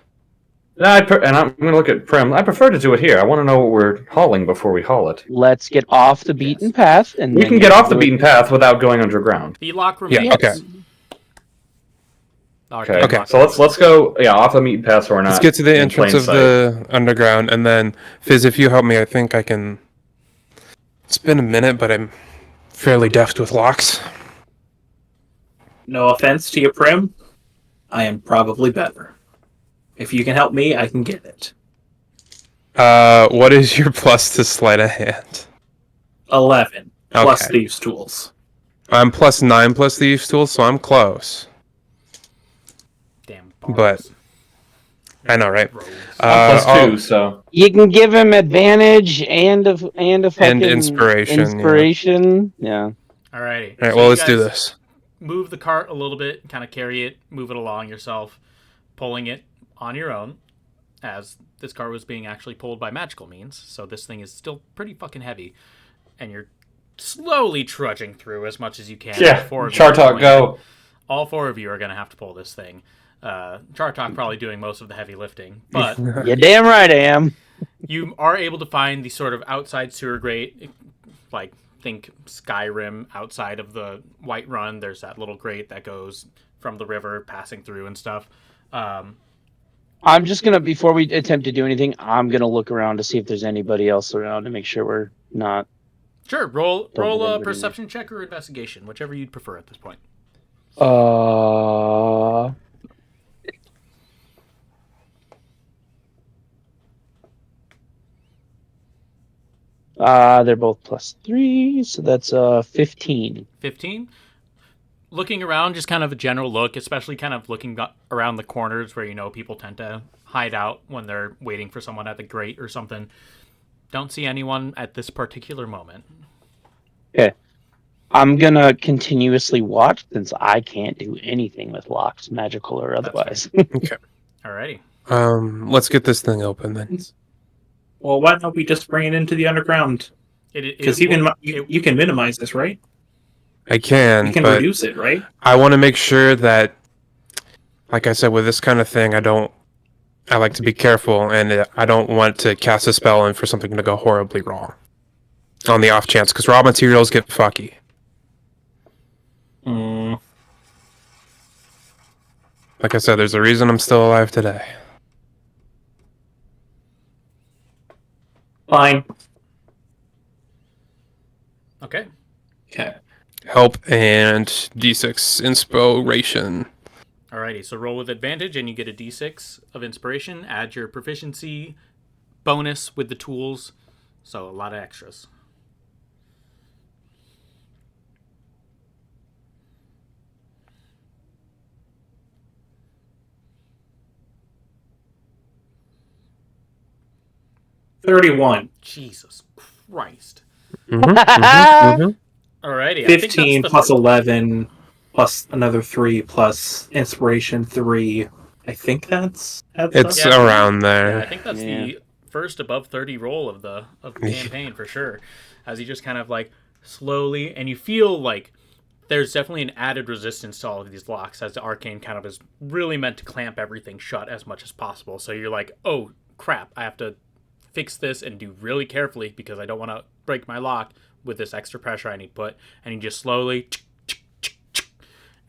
No, and I'm going to look at Prim. I prefer to do it here. I want to know what we're hauling before we haul it. Let's get off the beaten path, and We then can get off the do it. beaten path without going underground. The lock Yeah. remains. Okay. Okay. Okay. So let's go. Yeah, off the beaten path, so we're not. Let's get to the in entrance plain of sight. the underground, and then Fizz, if you help me, I think I can. It's been a minute, but I'm fairly deft with locks. No offense to you, Prim. I am probably better. If you can help me, I can get it. What is your plus to sleight of hand? 11 plus Okay. thieves' tools. I'm +9 plus thieves tools, so I'm close. Damn. But Bars. I know, right? Rogues. I'm +2, so You can give him advantage and a fucking inspiration, inspiration. Yeah. Alrighty. All right, So well, you let's do guys this. Move the cart a little bit, kind of carry it, move it along yourself, pulling it on your own, as this cart was being actually pulled by magical means. So this thing is still pretty fucking heavy, and you're slowly trudging through as much as you can. yeah. All four of you are Chartok, going- go. All four of you are going to have to pull this thing. Chartok probably doing most of the heavy lifting, but You're damn right I am. you are able to find the sort of outside sewer grate, like think Skyrim outside of the White Run. There's that little grate that goes from the river passing through and stuff. I'm just gonna, before we attempt to do anything, I'm gonna look around to see if there's anybody else around to make sure we're not. Sure, roll Don't a let anybody perception check or investigation, whichever you'd prefer at this point. They're both +3, so that's 15. 15. Looking around, just kind of a general look, especially kind of looking around the corners where people tend to hide out when they're waiting for someone at the grate or something. Don't see anyone at this particular moment. Okay. I'm gonna continuously watch since I can't do anything with locks, magical or otherwise. Okay. Alrighty. Let's get this thing open then. Well, why don't we just bring it into the underground? Because you can minimize this, right? I can, You can but reduce it, right? I want to make sure that, like I said, with this kind of thing, I like to be careful, and I don't want to cast a spell and for something to go horribly wrong. On the off chance, because raw materials get fucky. Like I said, there's a reason I'm still alive today. Fine. Okay. Okay. Help and D6 inspiration. Alrighty, so roll with advantage and you get a d6 of inspiration. Add your proficiency bonus with the tools. So a lot of extras. $31. Jesus Christ. Mhm. Alrighty. 15 plus 11 plus another 3 plus inspiration 3. I think that's It's Yeah, around Yeah, I there. think that's the first above 30 roll of the campaign for sure. As you just kind of like slowly, and you feel like there's definitely an added resistance to all of these locks, as the arcane kind of is really meant to clamp everything shut as much as possible. So you're like, oh crap, I have to fix this and do really carefully because I don't want to break my lock with this extra pressure I need to put. And you just slowly,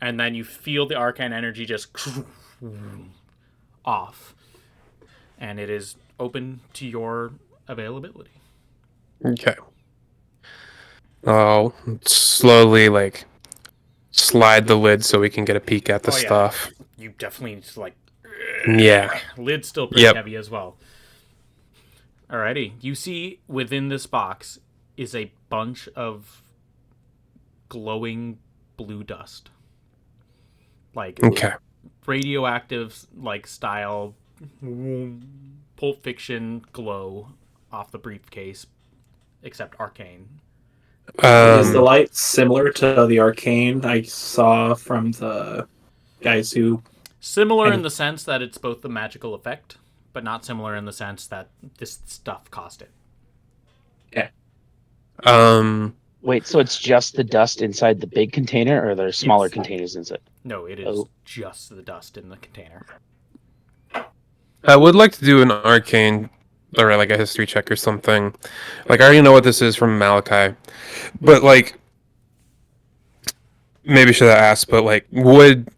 and then you feel the arcane energy just off, and it is open to your availability. Okay. I'll slowly, slide the lid so we can get a peek at the Oh, yeah. stuff. You definitely just Yeah. lid's still pretty Yep. heavy as well. Alrighty, you see within this box is a bunch of glowing blue dust, Okay. radioactive style Pulp Fiction glow off the briefcase, except arcane. Is the light similar to the arcane I saw from the guys who... Similar in the sense that it's both the magical effect, but not similar in the sense that this stuff cost it. Yeah. Wait, so it's just the dust inside the big container, or are there smaller Yes. containers inside? No, it is just the dust in the container. I would like to do an arcane, or a history check or something. I already know what this is from Malachi, but maybe should have asked, but would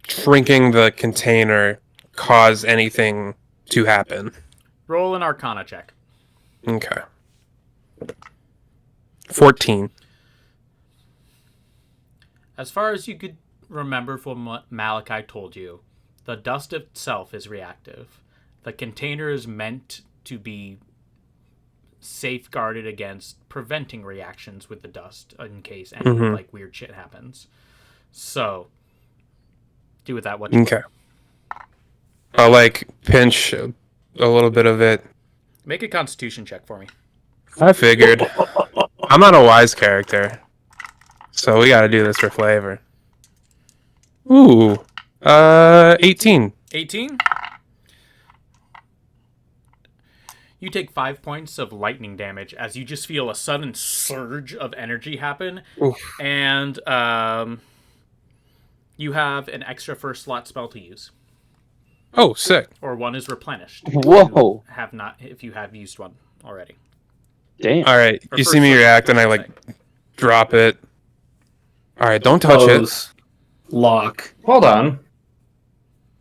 shrinking the container cause anything to happen? Roll an Arcana check. Okay. 14. As far as you could remember from what Malachi told you, the dust itself is reactive. The container is meant to be safeguarded against preventing reactions with the dust in case any like weird shit happens. So do with that what you Okay. I'll like pinch a little bit of it. Make a Constitution check for me. I figured. I'm not a wise character, so we got to do this for flavor. Ooh, 18. 18. You take 5 points of lightning damage as you just feel a sudden surge of energy happen, and you have an extra first slot spell to use. Oh, sick. Or one is replenished. Whoa. If you have used one already. Damn. All right, Or you first see me slot, react, and I like drop it. All right, don't touch it. Close. Lock. Hold on.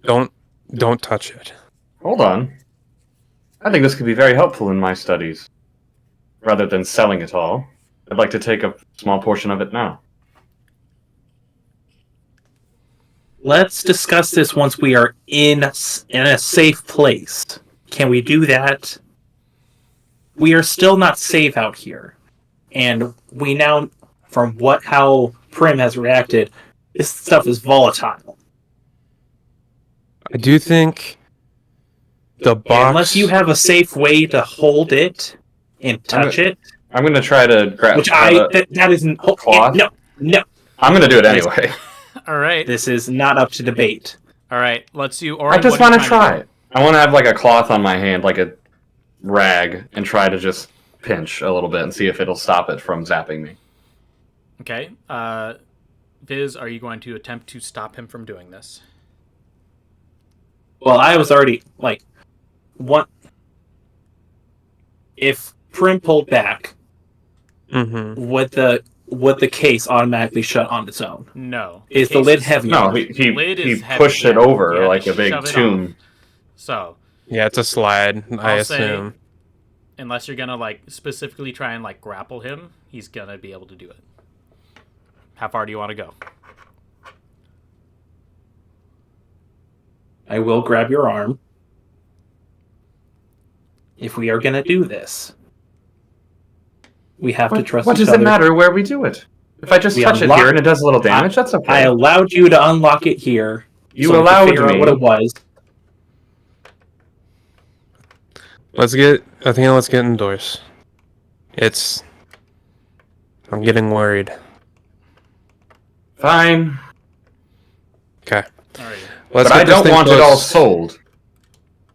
Don't touch it. Hold on. I think this could be very helpful in my studies. Rather than selling it all, I'd like to take a small portion of it now. Let's discuss this once we are in a safe place. Can we do that? We are still not safe out here. And we now, from how Prim has reacted, this stuff is volatile. I do think the box. Unless you have a safe way to hold it and touch it. I'm going to try to grab Which that isn't... cloth. No. I'm going to do it anyway. All right. This is not up to debate. All right. Let's do. Auran, I just want to try it. I want to have like a cloth on my hand, like a rag, and try to just pinch a little bit and see if it'll stop it from zapping me. Okay. Viz, are you going to attempt to stop him from doing this? Well, I was already, if Prim pulled back, would the case automatically shut on its own? No. Is the lid heavy? No, enough? he pushed it over like a big shove it tomb. off. So, Yeah, it's a slide, I I'll say- assume. unless you're gonna like specifically try and like grapple him, he's gonna be able to do it. How far do you want to go? I will grab your arm. If we are going to do this, we have to trust What each does other. it matter where we do it? If I just We touch it unlock- here and it does a little damage, that's okay. I allowed you to unlock it here. You so we could allowed figure out me. what it was. Let's get indoors. I'm getting worried. Fine. Okay. All right. Let's But I get this don't thing want it all closed. sold.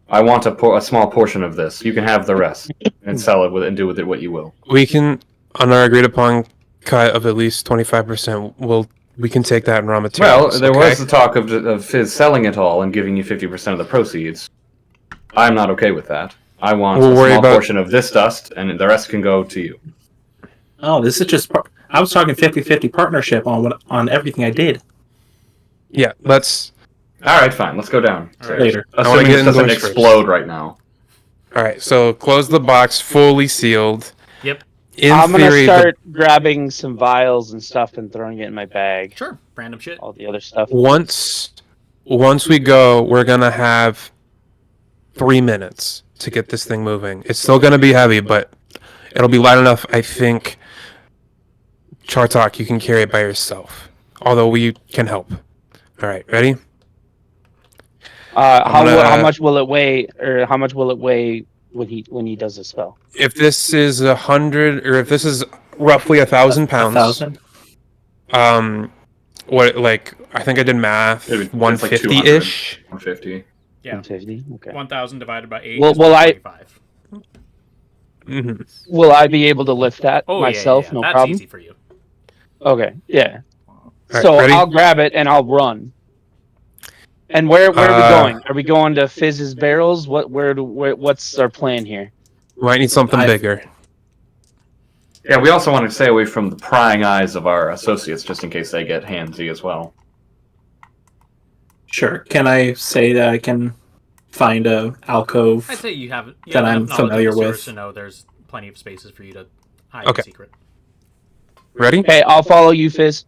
I want a small portion of this. You can have the rest and sell it and do with it what you will. We can, on our agreed upon cut of at least 25%, we can take that in raw Well, materials. there okay? was the talk of Fizz selling it all and giving you 50% of the proceeds. I'm not okay with that. I want We'll a worry small about- portion of this dust, and the rest can go to you. Oh, this is just... I was talking 50-50 partnership on everything I did. Yeah, let's... All right, fine. Let's go down. All right. Later. wanna Assuming get this doesn't indoors first. explode right now. Alright, so close the box, fully sealed. Yep. In I'm gonna theory, start grabbing some vials and stuff and throwing it in my bag. Sure. Random shit. All the other stuff. once we go, we're going to have 3 minutes to get this thing moving. It's still going to be heavy, but it'll be light enough, I think. Chartok, you can carry it by yourself. Although we can help. Alright, ready? How much will it weigh, or how much will it weigh when he does the spell? If this is 100, or if this is roughly 1,000 pounds, 1,000? I think I did math, It's like 150-ish. 150. Yeah. 150. Okay. 1,000 divided by 8 Well, is will I- 125. Will I be able to lift that Oh, myself? yeah. No That's problem. easy for you. Okay. Yeah. Alright, So ready? I'll grab it and I'll run. And where are we going? Are we going to Fizz's barrels? What's our plan here? Might need something bigger. Yeah, we also want to stay away from the prying eyes of our associates, just in case they get handsy as well. Sure. Can I say that I can find a alcove? I'd say you have That I'm enough knowledge of familiar the with. source to know there's plenty of spaces for you to hide Okay. in secret. Ready? Okay, I'll follow you, Fizz.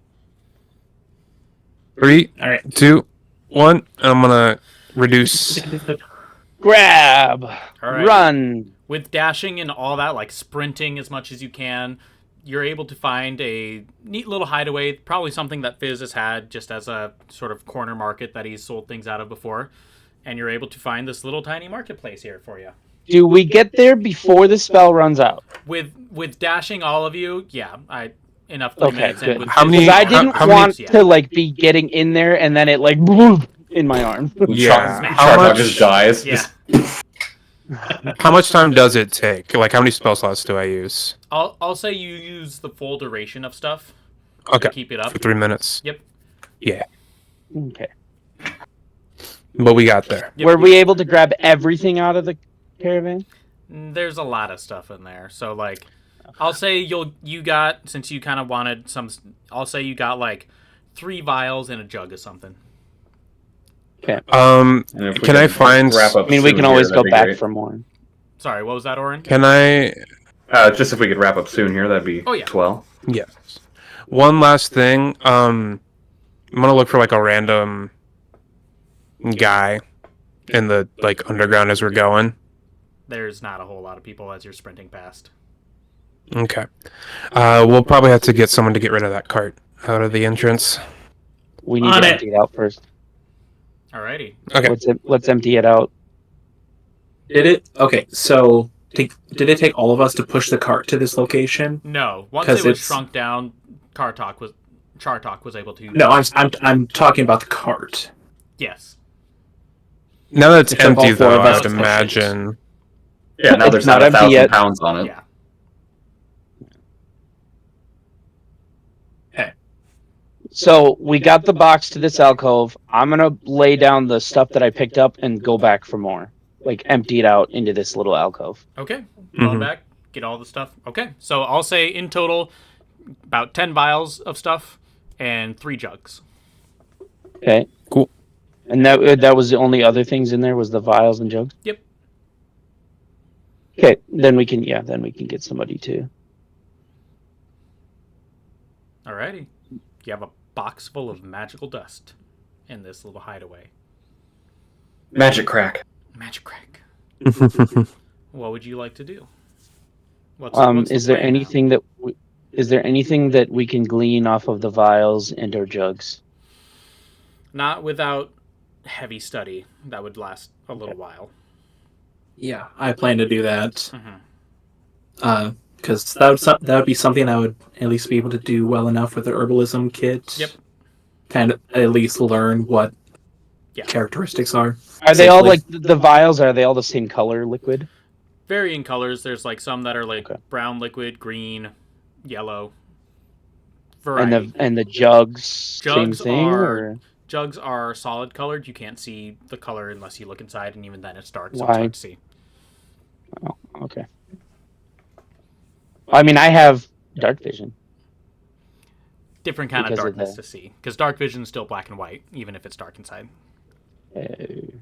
3, All right. 2, 1. I'm gonna reduce grab, Alright. run. With dashing and all that, like sprinting as much as you can, you're able to find a neat little hideaway, probably something that Fizz has had just as a sort of corner market that he's sold things out of before. And you're able to find this little tiny marketplace here for you. Do we get there before the spell runs out? With dashing all of you, yeah, enough 3 minutes. Good. And with How Fizz, many- Because I didn't how want many- to like be getting in there and then it like in my arm. Yeah. Chartok How much? just dies. Yeah. How much time does it take? Like, how many spell slots do I use? I'll say you use the full duration of stuff Okay. to keep it up. For 3 minutes. Yep. Yeah. Okay. But we got there. Yep. Were we able to grab everything out of the caravan? There's a lot of stuff in there. So like I'll say you got, since you kind of wanted some, I'll say you got like 3 vials and a jug of something. Okay. And if we Can I find? wrap up I mean, we soon can here, always that'd go be back great. for more. Sorry, what was that, Auran? Can I? Just if we could wrap up soon here, that'd be Oh, yeah. swell. Yes. One last thing. I'm gonna look for like a random guy in the like underground as we're going. There's not a whole lot of people as you're sprinting past. Okay. We'll probably have to get someone to get rid of that cart out of the entrance. We need On to it. empty it out first. Alrighty. Okay. Let's empty it out. Did it? Okay, so did it take all of us to push the cart to this location? No, once 'Cause it was it's- shrunk down, Chartok was able to. No, I'm talking about the cart. Yes. Now that it's It took all empty, 4 though, of I us would to push it. imagine. Yeah, now It's there's not not empty 1,000 yet. pounds on it. Yeah. So we got the box to this alcove. I'm gonna lay down the stuff that I picked up and go back for more. Like empty it out into this little alcove. Okay. Going Mhm. back, get all the stuff. Okay. So I'll say in total about 10 vials of stuff and 3 jugs. Okay. Cool. And that was the only other things in there was the vials and jugs. Yep. Okay, then we can get somebody to. Alrighty. You have a box full of magical dust in this little hideaway. Magic crack. Magic crack. What would you like to do? What's the Is there plan now? anything that we can glean off of the vials and our jugs? Not without heavy study. That would last a little while. Yeah, I plan to do that. Mhm. Because that would be something I would at least be able to do well enough with the herbalism kit. Yep. Kind of at least learn what Yeah. characteristics are. Are they all Safely. like the vials? Are they all the same color liquid? Varying colors. There's like some that are like Okay. brown liquid, green, yellow. And Variety. the jugs, same Jugs thing? are- Or? Jugs are solid colored. You can't see the color unless you look inside, and even then it's dark, so Why? it's hard to see. Oh, okay. I mean, I have dark vision. Different kind of Because of darkness the- to see. Because dark vision is still black and white, even if it's dark inside. Okay.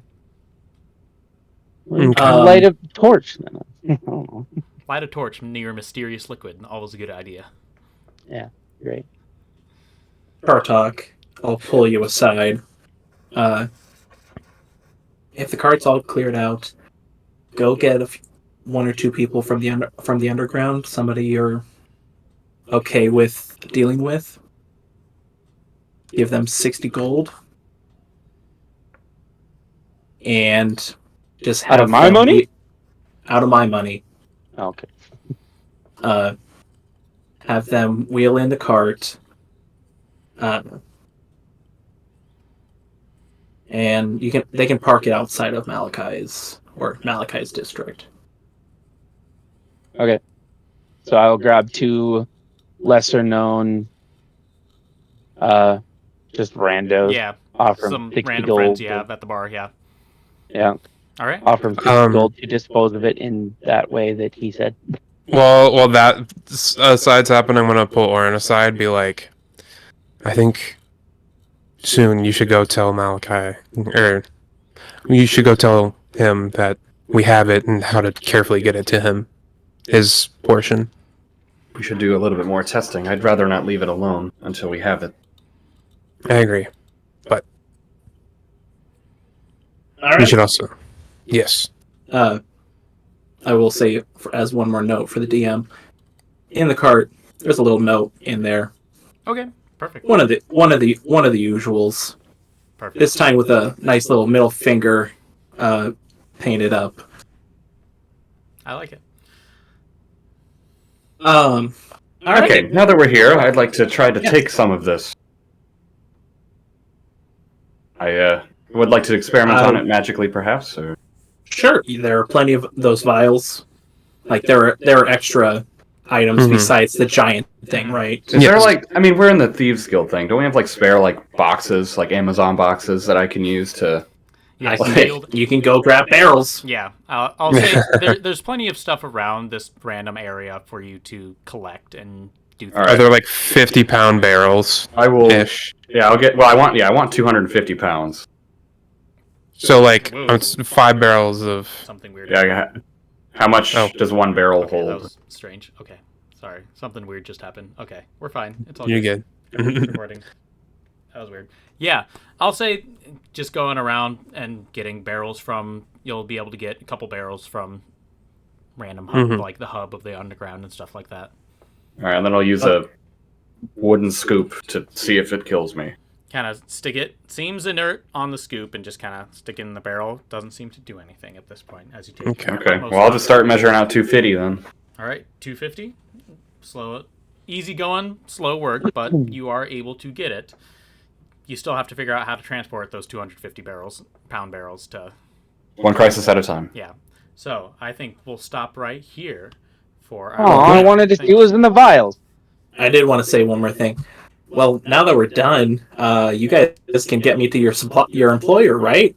Light a torch. Then. I don't know. Light a torch near a mysterious liquid. Always a good idea. Great. Chartok, I'll pull you aside. If the cart's all cleared out, go get one or two people from the underground. Somebody you're okay with dealing with. Give them 60 gold, and just Out of have my them money? out of my money. Okay. Have them wheel in the cart. And they can park it outside of Malachi's district. Okay. So I'll grab 2 lesser known, just randos. Yeah, Offer them some 60 random gold. friends you have at the bar, yeah. Yeah. All right. Offer them 60 gold to dispose of it in that way that he said. While that side's happening, I'm gonna pull Auran aside, be like, I think soon you should go tell Malachi, or you should go tell him that we have it and how to carefully get it to him, his portion. We should do a little bit more testing. I'd rather not leave it alone until we have it. I agree, but All we right. should also. Yes. I will say, as one more note for the DM, in the cart, there's a little note in there. Okay, perfect. One of the usuals. Perfect. This time with a nice little middle finger painted up. I like it. All right. Okay, now that we're here, I'd like to try to take some of this. I would like to experiment on it magically, perhaps. Or... Sure, there are plenty of those vials. Like there are extra items besides the giant thing, right? Is there like, I mean, we're in the Thieves Guild thing. Don't we have like spare like boxes, like Amazon boxes that I can use to? Yeah, You can go grab barrels. Yeah, I'll say there's plenty of stuff around this random area for you to collect and do things. Are there like 50-pound barrels? I will. Ish. Yeah, I'll get. Well, I want 250 pounds. So like Whoa. 5 barrels of. Something weird. Yeah. How much does one barrel Okay, that hold? was strange. Okay, sorry, something weird just happened. Okay, we're fine. It's all You're good. good. Recording. That was weird. Yeah, I'll say just going around and getting barrels from. You'll be able to get a couple barrels from random hub, like the hub of the underground and stuff like that. All right, and then I'll use a wooden scoop to see if it kills me. Kind of stick it. Seems inert on the scoop and just kind of stick it in the barrel. Doesn't seem to do anything at this point as you take. Okay. Okay. most Well, I'll of just it. start measuring out 250 then. All right, 250. Slow, easy going, slow work, but you are able to get it. You still have to figure out how to transport those 250 pound barrels to. One crisis at a time. Yeah. So I think we'll stop right here for our. All I wanted to see was in the vials. I did want to say one more thing. Well, now that we're done, you guys can get me to your employer, right?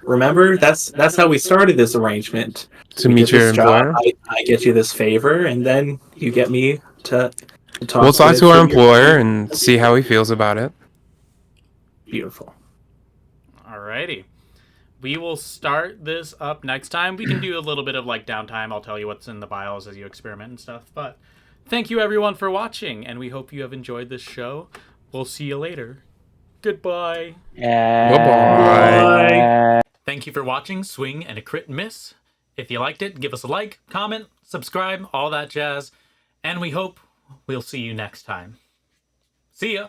Remember, that's how we started this arrangement. To We meet get your this job, employer? I get you this favor, and then you get me to talk. We'll talk to our your- employer and see how he feels about it. Beautiful. Alrighty. We will start this up next time. We can do a little bit of like downtime. I'll tell you what's in the vials as you experiment and stuff. But thank you everyone for watching, and we hope you have enjoyed this show. We'll see you later. Goodbye. Bye-bye. Thank you for watching Swing and a Crit Miss. If you liked it, give us a like, comment, subscribe, all that jazz. And we hope we'll see you next time. See ya!